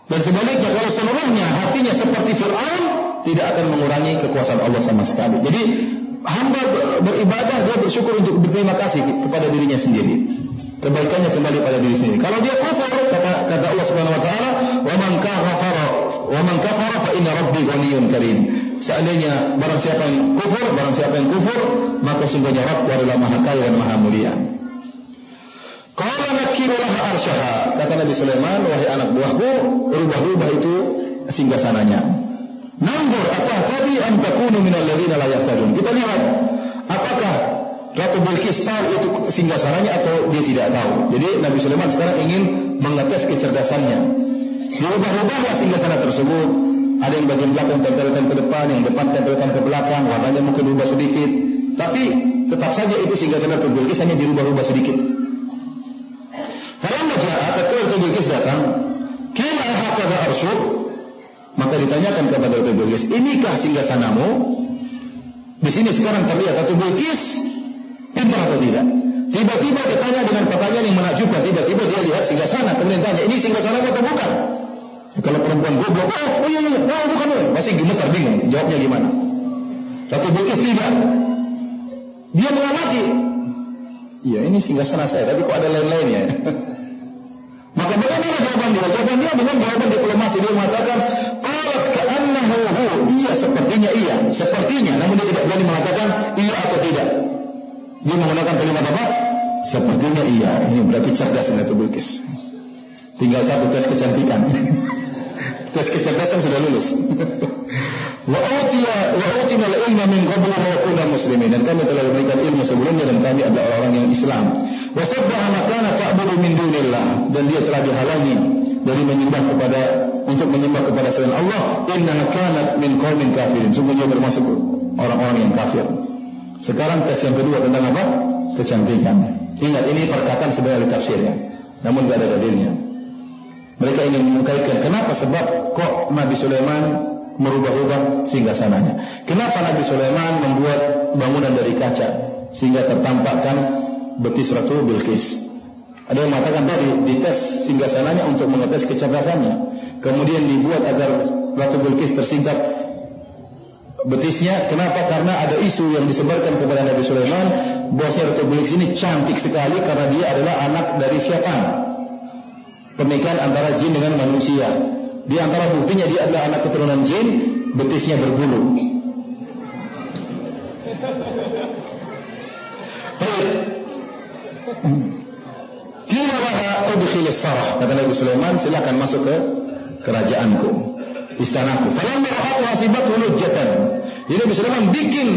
Dan sebaliknya, kalau seluruhnya hatinya seperti Fir'aun, tidak akan mengurangi kekuasaan Allah sama sekali. Jadi hamba beribadah, dia bersyukur untuk berterima kasih kepada dirinya sendiri. Kebaikannya kembali pada diri sendiri. Kalau dia kafir, kata Allah Subhanahu wa taala, "Wa man kafara fa inna rabbi ghaniyyun karim." Seandainya barang siapa yang kufur, maka sungguhnya Rabb adalah Maha Kaya dan Maha Mulia. Qala nakiru laha arsyaha, kata Nabi Sulaiman, wahai anak buahku, rubah-rubah itu singgasananya. Nanzur atahtadi am takunu minal ladzina la yahtadun. Kita lihat apakah kata Ratu Bilqis tahu itu singgasananya atau dia tidak tahu. Jadi Nabi Sulaiman sekarang ingin mengetes kecerdasannya. Dirubah-rubahlah singgasana tersebut. Ada yang bagian belakang tempelkan ke depan, yang depan tempelkan ke belakang, warnanya mungkin berubah sedikit. Tapi tetap saja itu singgasana Ratu Bilqis hanya dirubah-rubah sedikit. Falamma ja'a, tatkala Ratu Bilqis datang, qila hakadha arsyuk, maka ditanyakan kepada Ratu Bilqis, inikah singgasanamu? Di sini sekarang terlihat Ratu Bilqis pintar atau tidak. Tiba-tiba ditanya dengan pertanyaan yang menakjubkan. Tiba-tiba dia lihat singgasana, kemudian tanya, ini singgasana atau bukan? Kalau perempuan goblok, oh iya, bukan. Masih gemetar, bingung, jawabnya gimana? Ratu Bilqis tidak. Dia mengamati. Iya, ini singgasana saya, tapi kok ada lain-lainnya? Maka bagaimana jawaban dia? Jawaban dia dengan jawaban diplomasi. Dia mengatakan, qalat ka'annahu hu. Iya, sepertinya. Namun dia tidak berani mengatakan iya atau tidak. Dia menggunakan kalimat apa? Sepertinya iya. Ini berarti cerdas Ratu Bilqis. Tinggal satu tes kecantikan. Tes kecerdasan sudah lulus. Wa utina al-ilma min qablu wa kunna muslimin. Dan kami telah diberikan ilmu sebelumnya dan kami adalah orang yang Islam. Wa saddaha ma kana ta'budu min dunillah. Dan dia telah dihalangi dari untuk menyembah kepada selain Allah. Innaha kanat min qaumin kafirin. Sungguhnya termasuk orang-orang yang kafir. Sekarang tes yang kedua tentang apa? Kecantikan. Ingat, ini perkataan sebagai tafsir ya. Namun tidak ada dalilnya. Mereka ingin mengkaitkan kenapa sebab kok Nabi Sulaiman merubah-rubah singgasananya. Kenapa Nabi Sulaiman membuat bangunan dari kaca sehingga tertampakkan betis Ratu Bilqis. Ada yang mengatakan tadi dites singgasananya untuk mengetes kecerdasannya. Kemudian dibuat agar Ratu Bilqis tersingkap betisnya. Kenapa? Karena ada isu yang disebarkan kepada Nabi Sulaiman bahwa Ratu Bilqis ini cantik sekali karena dia adalah anak dari syaitan. Pernikahan antara jin dengan manusia. Di antara buktinya dia adalah anak keturunan jin, betisnya berbulu. Qila laha udkhilis sarah. Kata Nabi Sulaiman, silakan masuk ke kerajaanku, istanaku. Falamma ra'atu hasibathu lujjatan. Jadi Nabi Sulaiman bikin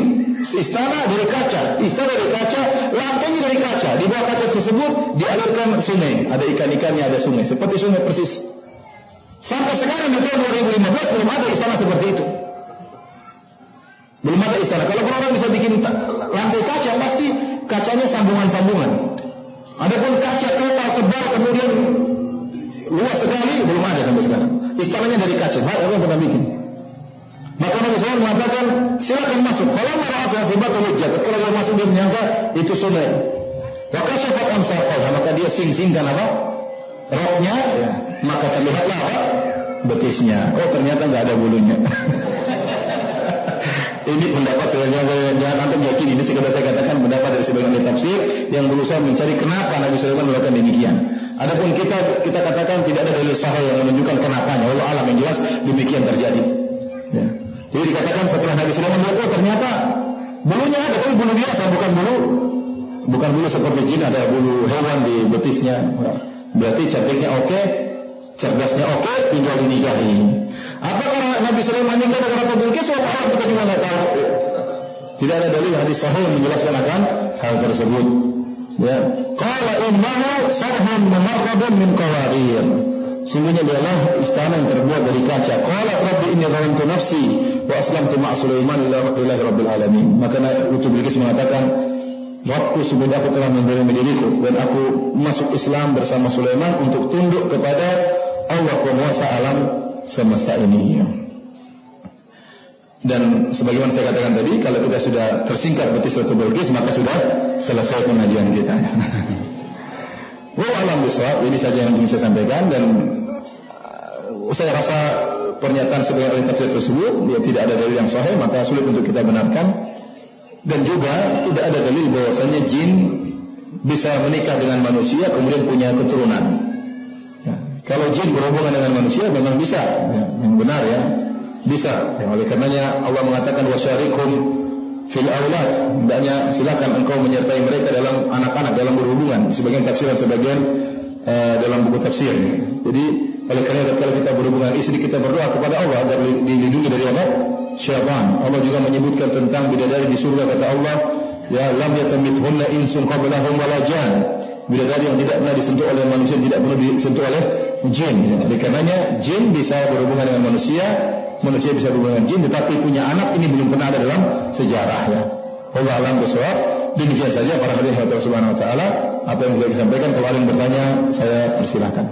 istana dari kaca, lantainya dari kaca. Di bawah kaca tersebut dialirkan sungai, ada ikan-ikannya, ada sungai, seperti sungai persis. Sampai sekarang di tahun 2015 belum ada istana seperti itu. Belum ada istana. Kalau orang bisa bikin lantai kaca, pasti kacanya sambungan-sambungan. Adapun kaca tebal kemudian luas sekali, belum ada sampai sekarang. Istananya dari kaca, siapa yang pernah bikin? Maka Nabi SAW mengatakan, silakan masuk. Kalau merah hasibathu lujjah, kalau dia masuk dia menyangka itu sungai. Wa kasyafat an saqaiha, maka dia sing-singkan apa? Roknya, ya. Maka terlihatlah apa? Betisnya. Oh, ternyata enggak ada bulunya. Ini pendapat sebenarnya, jangan antum yakin, ini sekedar saya katakan pendapat dari sebagian tafsir yang berusaha mencari kenapa Nabi Sulaiman melakukan demikian. Adapun kita katakan tidak ada dalil sahih yang menunjukkan kenapanya. Wallahu alam, yang jelas demikian terjadi. Ya. Jadi dikatakan setelah Nabi Sulaiman melihat, oh ternyata bulunya ada, tapi bulu biasa, bukan bulu seperti jin, ada bulu hewan di betisnya. Berarti cantiknya oke, cerdasnya oke, tinggal dinikahi. Apakah Nabi Sulaiman nikah dengan Ratu Bilqis? Wallahu kita juga tidak tahu. Tidak ada dalil hadis sahih yang menjelaskan akan hal tersebut. Ya, qala innahu sarhun mumarradun min qawarir. Sungguhnya adalah istana yang terbuat dari kaca. Qala rabbi inni zalamtu nafsi wa aslamtu ma'a Sulaiman lillahi rabbil alamin. Maka Ratu Bilqis mengatakan, Rabbku, sungguhnya aku telah menzalimi diriku dan aku masuk Islam bersama Sulaiman untuk tunduk kepada Allah penguasa alam semesta ini. Dan sebagaimana saya katakan tadi, kalau kita sudah tersingkap betis Ratu Bilqis, maka sudah selesai pengajian kita. Wallahu a'lam bishawab. Ini saja yang ingin saya sampaikan, dan saya rasa pernyataan sebagian tafsir tersebut dia tidak ada dalil yang sahih, maka sulit untuk kita benarkan. Dan juga tidak ada dalil bahwasanya jin bisa menikah dengan manusia kemudian punya keturunan. Ya. Kalau jin berhubungan dengan manusia memang bisa, ya, yang benar ya, bisa. Ya, oleh karenanya Allah mengatakan wasyarikum fil aulad, hendaknya silakan engkau menyertai mereka dalam anak-anak, dalam berhubungan. Sebagian tafsiran, sebagian dalam buku tafsir. Jadi oleh karena kalau kita berhubungan istri, kita berdoa kepada Allah agar dilindungi dari apa? Syaitan. Allah juga menyebutkan tentang bidadari di surga, kata Allah, Ya, lam yatamithunna insun qablahum wala jan. Bidadari yang tidak pernah disentuh oleh manusia, tidak pernah disentuh oleh jin. Oleh karenanya jin bisa berhubungan dengan manusia, manusia bisa berhubungan dengan jin, tetapi punya anak ini belum pernah ada dalam sejarah ya. Allah alam bisawab. Demikian saja para hadirin Allah Subhanahu wa taala, apa yang bisa disampaikan. Kalau ada yang bertanya, saya persilahkan.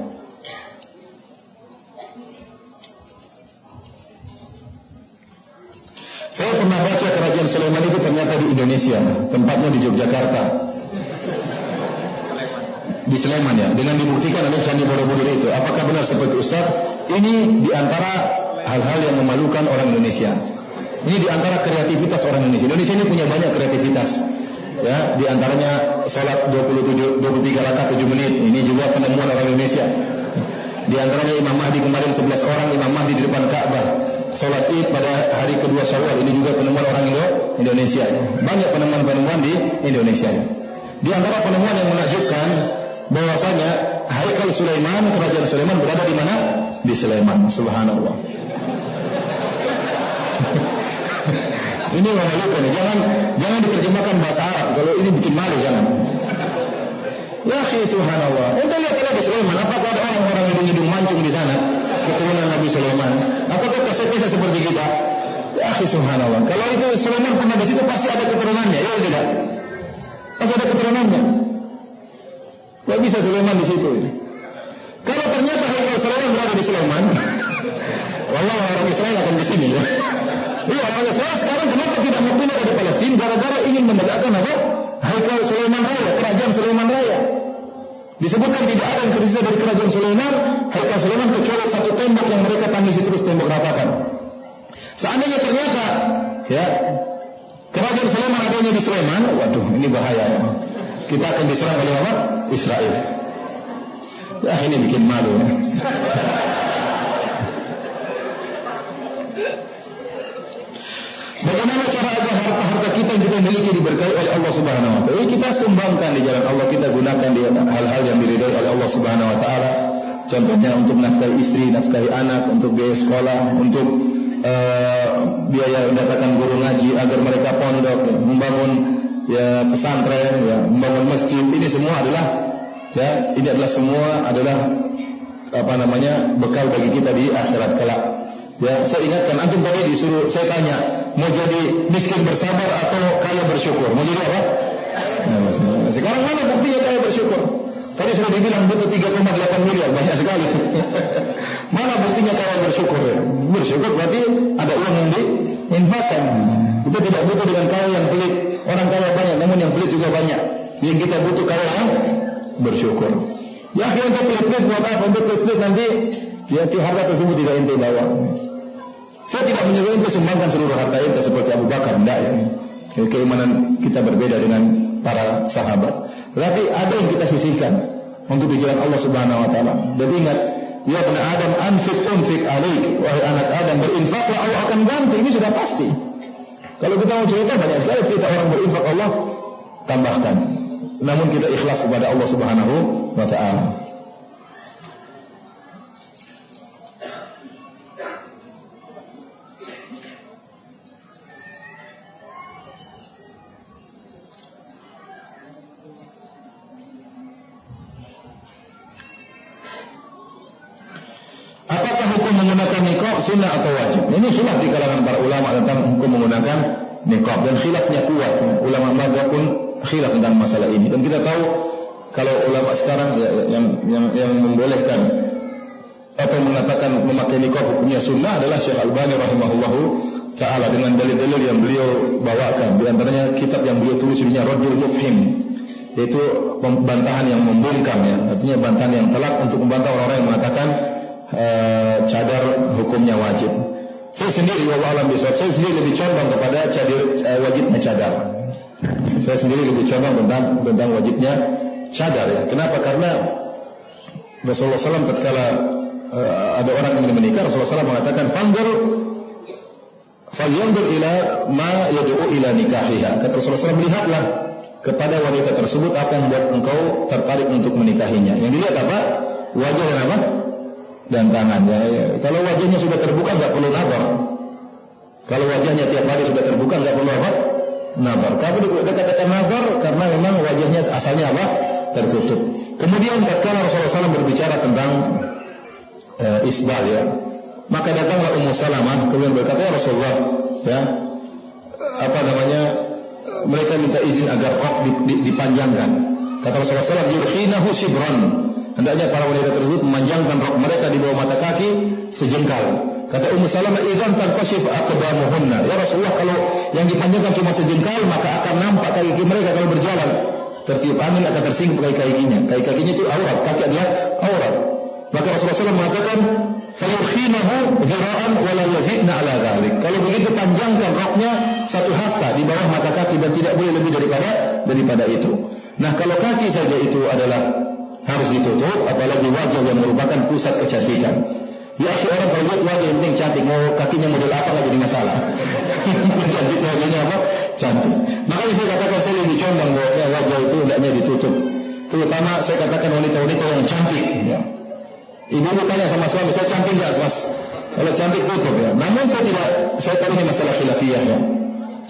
Saya pernah baca kerajaan Sulaiman itu ternyata di Indonesia, tempatnya di Yogyakarta. Di Sleman ya, dengan dibuktikan ada Candi Borobudur itu. Apakah benar seperti Ustaz? Ini diantara hal-hal yang memalukan orang Indonesia. Ini diantara kreativitas orang Indonesia. Indonesia ini punya banyak kreativitas. Ya, diantaranya sholat 23 rakaat 7 menit. Ini juga penemuan orang Indonesia. Di antaranya Imam Mahdi kemarin 11 orang Imam Mahdi di depan Ka'bah. Sholat Id pada hari kedua Syawal, ini juga penemuan orang Indonesia. Banyak penemuan-penemuan di Indonesia. Di antara penemuan yang menakjubkan bahwasanya Haikal Sulaiman, kerajaan Sulaiman berada di mana? Di Sleman. Subhanallah. Ini memalukan. Jangan diterjemahkan bahasa Arab. Kalau ini bikin malu jangan. Ya akhi, subhanallah. Ente lihat saja di Sleman, apakah ada orang-orang hidung-hidung mancung di sana? Keturunan Nabi Sulaiman. Ataukah pesepesa seperti kita? Ya akhi, subhanallah. Kalau itu Sulaiman pernah di situ pasti ada keturunannya, ya tidak? Pasti ada keturunannya. Gak bisa Sulaiman di situ. Kalau ternyata Haikal Sulaiman berada di Sleman, wallah orang Israel akan di sini. Iya, orang Israel sekarang kenapa tidak mau pindah dari Palestina? Gara-gara ingin menegakkan apa? Haikal Sulaiman Raya, kerajaan Sulaiman Raya. Disebutkan tidak ada yang tersisa dari kerajaan Sulaiman, Haikal Sulaiman, kecuali satu tembok yang mereka tangisi terus, tembok ratakan. Seandainya ternyata ya kerajaan Sulaiman adanya di Sleman, waduh, ini bahaya ya. Kita akan diserang oleh apa? Israel. Ya ini bikin malu ya. Bagaimana cara agar harta-harta kita yang kita miliki diberkahi oleh Allah Subhanahu wa taala? Kita sumbangkan di jalan Allah, kita gunakan di hal-hal yang diridhai oleh Allah Subhanahu wa taala. Contohnya untuk nafkahi istri, nafkahi anak, untuk biaya sekolah, untuk biaya mendatangkan guru ngaji agar mereka pondok, membangun ya pesantren, ya membangun masjid. Ini semua adalah ya ini adalah semua adalah apa namanya bekal bagi kita di akhirat kelak. Ya, saya ingatkan antum tadi disuruh saya tanya, mau jadi miskin bersabar atau kaya bersyukur? Mau jadi apa? Nah, sekarang mana buktinya kaya bersyukur? Tadi sudah dibilang butuh 3,8 miliar, banyak sekali. Mana buktinya kaya bersyukur? Bersyukur berarti ada uang yang diinfakkan. Kita tidak butuh dengan kaya yang pelit. Orang kaya banyak, namun yang pelit juga banyak. Yang kita butuh kaya yang bersyukur. Ya, untuk pelit-pelit buat apa? Untuk pelit-pelit nanti ya harta tersebut tidak ente bawa. Saya tidak menyuruh ente sumbangkan seluruh harta ente seperti Abu Bakar, tidak ya. Keimanan kita berbeda dengan para sahabat. Tetapi ada yang kita sisihkan untuk di jalan Allah Subhanahu wa taala. Dan ingat, ya bani Adam unfik alaik, wahai anak Adam, berinfaklah Allah akan ganti, ini sudah pasti. Kalau kita mau cerita banyak sekali cerita orang berinfak, Allah tambahkan. Namun kita ikhlas kepada Allah Subhanahu wa taala. Menggunakan niqab sunnah atau wajib? Ini khilaf di kalangan para ulama tentang hukum menggunakan niqab, dan khilafnya kuat. Ulama mazhab pun khilaf tentang masalah ini. Dan kita tahu kalau ulama sekarang yang membolehkan atau mengatakan memakai niqab hukumnya sunnah adalah Syekh Albani rahimahullahu taala, dengan dalil-dalil yang beliau bawakan. Di antaranya kitab yang beliau tulis judulnya Raddul Mufhim, yaitu bantahan yang membungkam ya. Artinya bantahan yang telak untuk membantah orang-orang yang mengatakan cadar hukumnya wajib. Saya sendiri wallahu alam bisawab, saya sendiri lebih condong kepada wajibnya cadar. Saya sendiri lebih condong tentang wajibnya cadar ya. Kenapa? Karena Rasulullah SAW tatkala ada orang yang menikah, Rasulullah SAW mengatakan falyanzur ila ma yad'u ila nikahiha. Kata Rasulullah SAW, melihatlah kepada wanita tersebut apa yang membuat engkau tertarik untuk menikahinya. Yang dilihat apa? Wajah dan apa? Dan tangan ya. Kalau wajahnya sudah terbuka nggak perlu nazar. Kalau wajahnya tiap hari sudah terbuka nggak perlu apa? nazar. Kalau dikatakan nazar karena memang wajahnya asalnya apa? Tertutup. Kemudian tatkala Rasulullah SAW berbicara tentang isbal ya, maka datanglah Ummu Salamah kemudian berkata, ya Rasulullah, ya mereka minta izin agar rok dipanjangkan. Kata Rasulullah SAW, yurkhinahu shibran. Hendaknya para wanita tersebut memanjangkan rok mereka di bawah mata kaki sejengkal. Kata Ummu Salamah, idzan tanqashif aqdamuhunna. Ya Rasulullah, kalau yang dipanjangkan cuma sejengkal, maka akan nampak kaki mereka kalau berjalan. Tertiup angin akan tersinggung kaki-kakinya. Kaki-kakinya itu aurat, kaki adalah aurat. Maka Rasulullah SAW mengatakan, fayurkhinahu dhira'an wa la yazidna ala dhalik. Kalau begitu panjangkan roknya satu hasta di bawah mata kaki dan tidak boleh lebih daripada itu. Nah, kalau kaki saja itu adalah harus ditutup, apalagi wajah yang merupakan pusat kecantikan. Ya akhi, orang kalau lihat wajah yang penting cantik, mau kakinya model apa nggak jadi masalah. Cantik wajahnya apa? Cantik. Makanya saya katakan saya lebih condong bahwa wajah itu hendaknya ditutup. Terutama saya katakan wanita-wanita yang cantik. Ya. Ibu tanya sama suami, saya cantik nggak mas? Kalau cantik tutup ya. Namun saya tahu ini masalah khilafiyah ya.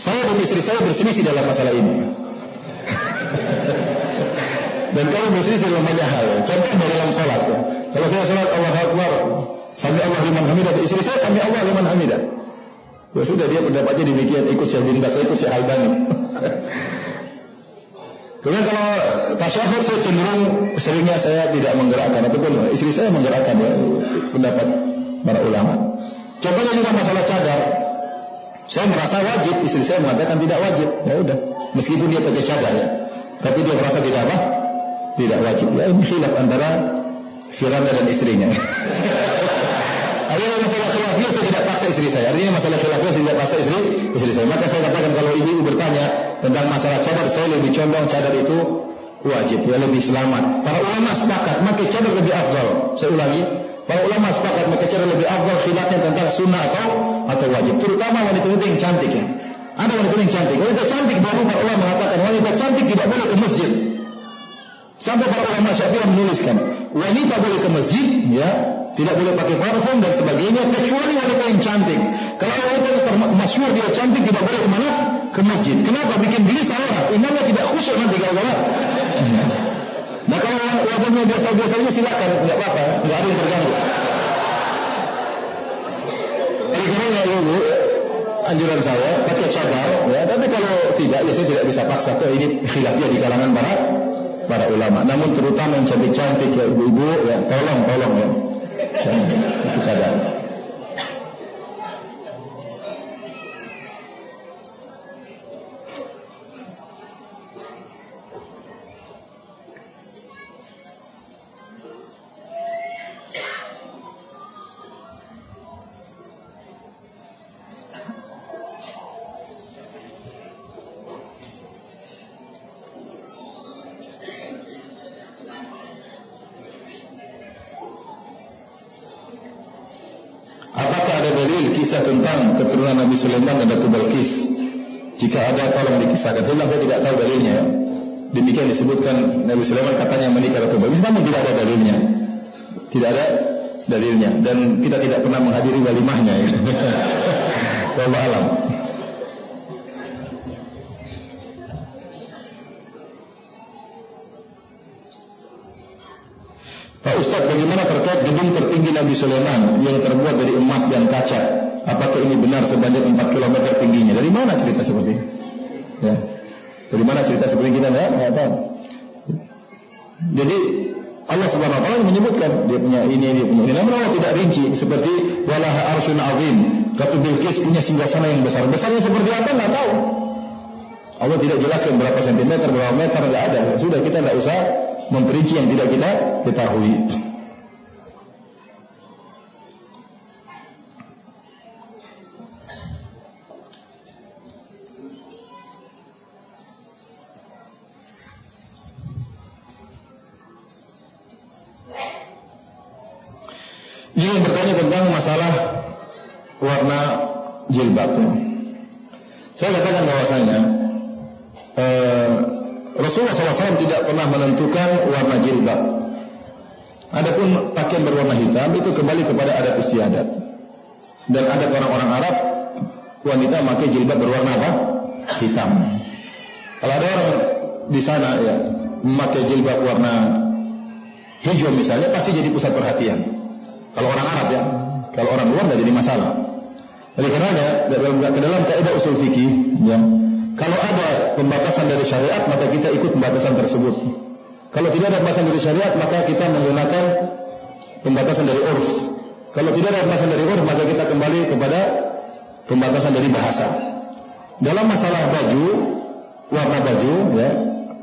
Saya dan istri saya berselisih dalam masalah ini. Dan kalau berselisih dalam banyak hal. Contohnya dalam salat ya. Kalau saya salat Allahu Akbar, sami Allah liman hamidah, istri saya sami Allah liman hamidah. Ya sudah, dia pendapatnya demikian, ikut Syekh bin Baz, ikut Syekh Albani. Kemudian kalau tasyahud saya cenderung seringnya saya tidak menggerakkan ataupun istri saya menggerakkan ya, pendapat para ulama. Contohnya juga masalah cadar. Saya merasa wajib, istri saya mengatakan tidak wajib. Ya udah, meskipun dia pakai cadar ya. Tapi dia merasa tidak apa? Tidak wajib. Ya ini khilaf antara Firanda dan istrinya. Akhirnya masalah khilafiyah saya tidak paksa istri saya. Artinya masalah khilafiyah saya tidak paksa istri saya. Maka saya katakan kalau ibu bertanya tentang masalah cadar, saya lebih condong cadar itu wajib, ya lebih selamat. Para ulama sepakat pakai cadar lebih afdal. Saya ulangi, para ulama sepakat pakai cadar lebih afdal, khilafnya tentang sunnah atau wajib. Terutama wanita-wanita yang cantik ya. Ada wanita yang cantik. Wanita cantik baru para ulama mengatakan wanita cantik tidak boleh ke masjid. Sampai para ulama Syafi'iyah menuliskan wanita boleh ke masjid, ya, tidak boleh pakai parfum dan sebagainya kecuali wanita yang cantik. Kalau wanita yang masyhur dia cantik tidak boleh kemana? Ke masjid. Kenapa? Bikin diri salah. Imamnya tidak khusyuk nanti kalau salah. Nah kalau wajahnya biasa-biasa saja silakan, tidak apa-apa, tidak ada yang terganggu. Oleh karena ibu, anjuran saya pakai cadar, ya. Tapi kalau tidak, ya saya tidak bisa paksa. Toh ini khilafiyah di kalangan para ulama. Namun terutama yang cantik-cantik ya ibu-ibu, ya tolong ya. Itu cadar. Tentang keturunan Nabi Sulaiman dan Datu Balqis. Jika ada tolong dikisahkan. Saya tidak tahu dalilnya. Demikian disebutkan Nabi Sulaiman katanya menikah Datu Balqis, namun tidak ada dalilnya. Tidak ada dalilnya dan kita tidak pernah menghadiri walimahnya ya. Wallahu alam. Pak Ustaz, bagaimana terkait gedung tertinggi Nabi Sulaiman yang terbuat dari emas dan kaca? Apakah ini benar sebanyak 4 km tingginya? Dari mana cerita seperti ini? Ya. Dari mana cerita seperti ini kita nggak tahu. Jadi Allah Subhanahu wa taala menyebutkan dia punya ini, dia punya ini. Namun Allah tidak rinci seperti walaha arsyun azim. Ratu Bilqis punya singgasana yang besar. Besarnya seperti apa nggak tahu. Allah tidak jelaskan berapa sentimeter, berapa meter, nggak ada. Sudah kita nggak usah memperinci yang tidak kita ketahui. Ini yang bertanya tentang masalah warna jilbab. Saya katakan bahwasanya Rasulullah SAW tidak pernah menentukan warna jilbab. Adapun pakaian berwarna hitam itu kembali kepada adat istiadat. Dan adat orang-orang Arab, wanita memakai jilbab berwarna apa? hitam. Kalau ada orang di sana ya memakai jilbab warna hijau misalnya, pasti jadi pusat perhatian. Kalau orang Arab ya, kalau orang luar tidak jadi masalah. Oleh karenanya dalam kaidah usul fikih, ya, kalau ada pembatasan dari syariat maka kita ikut pembatasan tersebut. Kalau tidak ada pembatasan dari syariat maka kita menggunakan pembatasan dari urf. Kalau tidak ada pembatasan dari urf maka kita kembali kepada pembatasan dari bahasa. Dalam masalah baju, warna baju, ya,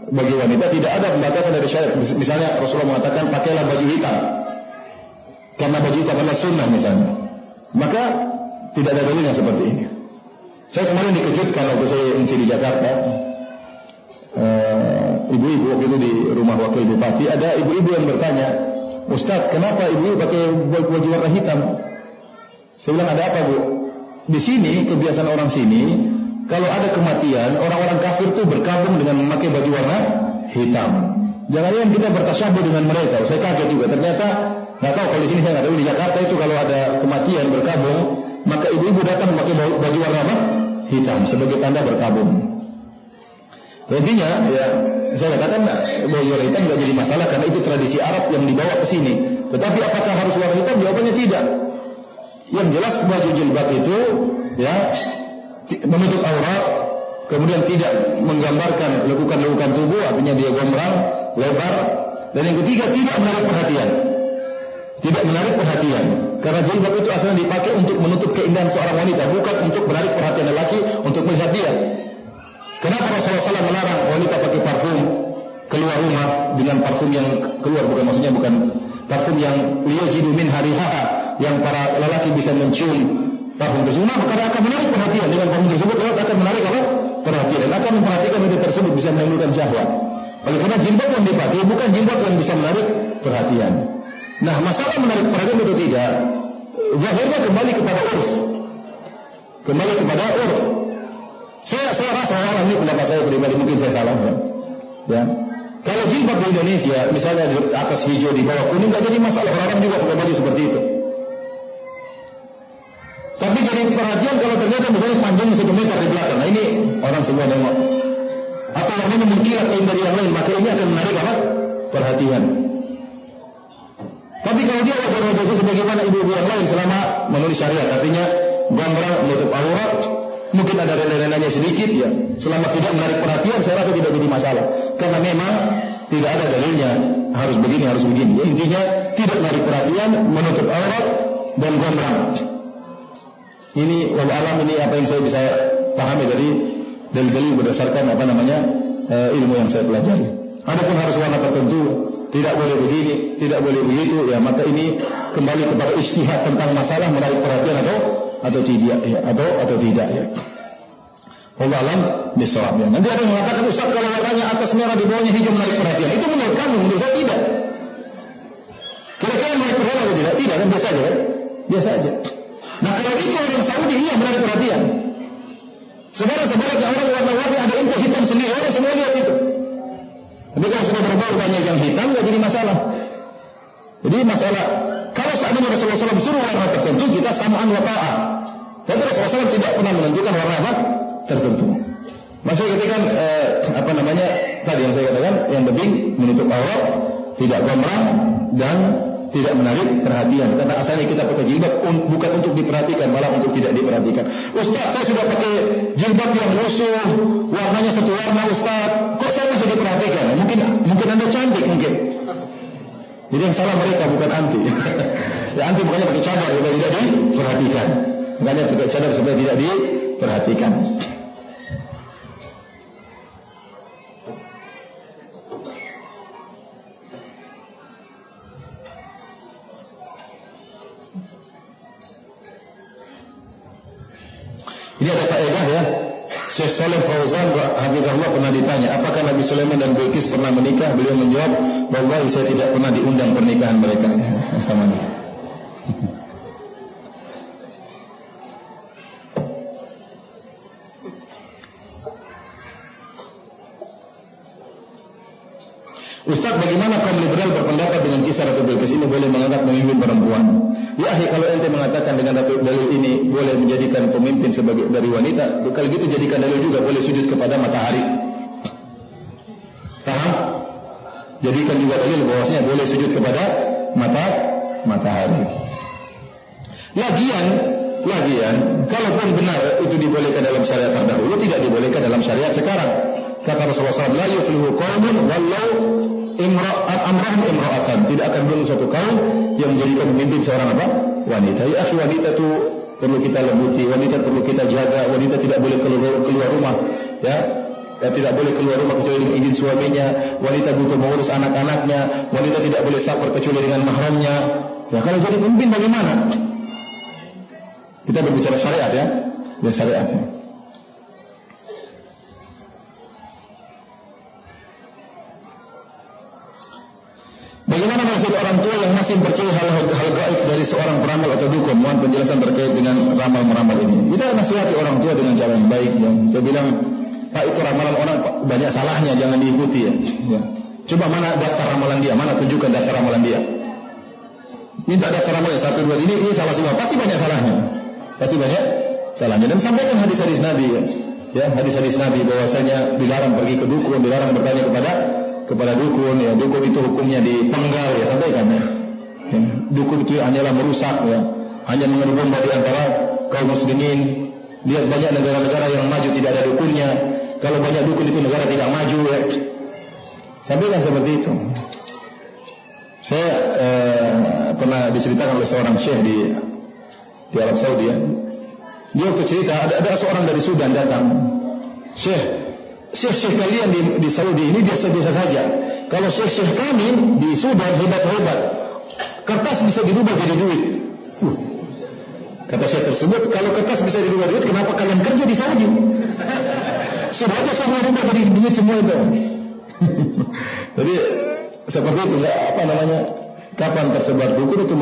bagi wanita tidak ada pembatasan dari syariat. Misalnya Rasulullah mengatakan pakailah baju hitam karena baju hitam adalah sunnah misalnya. Maka tidak ada dalil yang seperti ini. Saya kemarin dikejutkan waktu saya MC di Jakarta. Ibu-ibu waktu itu di rumah wakil bupati, ada ibu-ibu yang bertanya, Ustadz, kenapa ibu pakai baju warna hitam? Saya bilang, ada apa bu? Di sini kebiasaan orang sini, kalau ada kematian, orang-orang kafir itu berkabung dengan memakai baju warna hitam. Jangan-jangan kita bertasyabuh dengan mereka. Saya kaget juga. Ternyata nggak tahu, kalau di sini saya nggak tahu. Di Jakarta itu kalau ada kematian berkabung, maka ibu-ibu datang memakai baju warna apa? Hitam sebagai tanda berkabung. Intinya, ya, saya katakan baju warna hitam nggak jadi masalah karena itu tradisi Arab yang dibawa ke sini. Tetapi apakah harus warna hitam? Jawabannya tidak. Yang jelas baju jilbab itu, ya, menutup aurat, kemudian tidak menggambarkan lekukan-lekukan tubuh, artinya dia gombrang, lebar, dan yang ketiga tidak menarik perhatian. Tidak menarik perhatian, karena jilbab itu asalnya dipakai untuk menutup keindahan seorang wanita, bukan untuk menarik perhatian lelaki untuk melihat dia. Kenapa Rasulullah SAW melarang wanita pakai parfum keluar rumah dengan parfum yang keluar, bukan parfum yang liyajidu min harihaha, yang para lelaki bisa mencium parfum tersebut, karena akan menarik perhatian. Dengan parfum tersebut akan menarik apa? Perhatian, dan akan memperhatikan wanita tersebut, bisa menimbulkan syahwat. Oleh karena jilbab yang dipakai bukan jilbab yang bisa menarik perhatian. Nah, masalah menarik perhatian itu tidak, zahirnya kembali kepada urf. Kembali kepada urf. Saya rasa ini pendapat saya pribadi, mungkin saya salah ya. Ya. Kalau jilbab di Indonesia, misalnya di atas hijau di bawah kuning, nggak jadi masalah. Orang juga pakai baju seperti itu. Tapi jadi perhatian kalau ternyata misalnya panjang 1 meter di belakang. Nah ini orang semua nengok. Atau warnanya mengkilat dari yang lain, maka ini akan menarik apa? Perhatian. Tapi kalau dia wajah-wajah itu sebagaimana ibu-ibu yang lain selama menurut syariat, artinya gombrang, menutup aurat, mungkin ada rela-relanya sedikit ya, selama tidak menarik perhatian, saya rasa tidak jadi masalah. Karena memang tidak ada dalilnya harus begini, harus begini. Ya, intinya tidak menarik perhatian, menutup aurat dan gombrang. Ini wallahu alam, ini apa yang saya bisa pahami dari dalil-dalil berdasarkan ilmu yang saya pelajari. Adapun harus warna tertentu, tidak boleh begini, tidak boleh begitu, ya maka ini kembali kepada ijtihad tentang masalah menarik perhatian atau tidak ya, atau tidak ya. Wallahu alam bisawab. Ya. Nanti ada yang mengatakan, Ustaz, kalau warnanya atas merah di bawahnya hijau menarik perhatian. Itu menurut kamu, menurut saya tidak. Kira-kira menarik perhatian atau tidak? Tidak, kan biasa aja kan? Biasa aja. Nah, kalau itu orang Saudi iya menarik perhatian. Sebaliknya orang warna-warni ada inti hitam sendiri, orang semua lihat itu. Tapi kalau sudah berbau banyak yang hitam, nggak jadi masalah. Jadi masalah, kalau seandainya Rasulullah SAW suruh warna tertentu, kita samaan wa ta'ah. Tapi Rasulullah SAW tidak pernah menentukan warna apa tertentu. Maksudnya katakan tadi yang saya katakan, yang penting menutup aurat, tidak gombrang dan tidak menarik perhatian. Karena asalnya kita pakai jilbab bukan untuk diperhatikan, malah untuk tidak diperhatikan. Ustaz, saya sudah pakai jilbab yang lusuh, warnanya satu warna, Ustaz, kok saya masih diperhatikan? Mungkin Anda cantik mungkin. Jadi yang salah mereka, bukan anti. Ya, anti bukannya pakai cadar supaya tidak diperhatikan. Makanya pakai cadar supaya tidak diperhatikan. Ini ada faedah ya. Syekh Saleh Fauzan hafizahullah pernah ditanya, apakah Nabi Sulaiman dan Bilqis pernah menikah? Beliau menjawab, wallahi saya tidak pernah diundang pernikahan mereka. Sama nih. Ustaz, bagaimana kaum liberal berpendapat dengan kisah Ratu Bilqis ini boleh mengangkat pemimpin perempuan? Ya akhi, kalau ente mengatakan dengan dalil ini boleh menjadikan pemimpin sebagai dari wanita, kalau gitu jadikan dalil juga boleh sujud kepada matahari. Paham? Jadikan juga dalil bahwasanya boleh sujud kepada matahari. Lagian, kalaupun benar itu dibolehkan dalam syariat terdahulu, tidak dibolehkan dalam syariat sekarang. Kata Rasulullah SAW, la yuflihu qaumun wallau amrahum imra'atan. Tidak akan beruntung suatu kaum yang menjadikan pemimpin seorang apa? Wanita. Ya akhi, wanita itu perlu kita lembuti, wanita perlu kita jaga, wanita tidak boleh keluar rumah, ya. Tidak boleh keluar rumah kecuali dengan izin suaminya. Wanita butuh mengurus anak-anaknya. Wanita tidak boleh safar kecuali dengan mahramnya. Ya, kalau jadi pemimpin bagaimana? Kita berbicara syariat ya, syariat ya. Bagaimana nasib orang tua yang masih percaya hal gaib dari seorang peramal atau dukun? Mohon penjelasan terkait dengan ramal-meramal ini. Kita nasihati orang tua dengan cara yang baik. Ya. Kita bilang, Pak, itu ramalan orang banyak salahnya, jangan diikuti ya. Ya. Coba mana daftar ramalan dia? Mana tunjukkan daftar ramalan dia? Minta daftar ramalan 1, 2, ini salah semua. Pasti banyak salahnya. Pasti banyak salahnya. Dan sampaikan hadis-hadis Nabi ya. Ya, hadis-hadis Nabi bahwasanya dilarang pergi ke dukun, dilarang bertanya kepada dukun ya. Dukun itu hukumnya dipenggal ya, sampaikan ya. Ya. Dukun itu hanyalah merusak ya. Hanya mengerubung di antara kaum muslimin. Lihat banyak negara-negara yang maju tidak ada dukunnya. Kalau banyak dukun itu negara tidak maju ya. Sampaikan seperti itu. Saya pernah diceritakan oleh seorang syekh di Arab Saudi ya. Dia waktu cerita ada seorang dari Sudan datang. Syekh kalian di Saudi ini biasa-biasa saja. Kalau syekh kami di Sudan hebat-hebat. Kertas bisa dirubah jadi duit. Kata syekh tersebut, kalau kertas bisa dirubah duit, kenapa kalian kerja di Saudi? Sudah aja semua rubah jadi duit semua itu. Jadi seperti itu, kapan tersebar dukun itu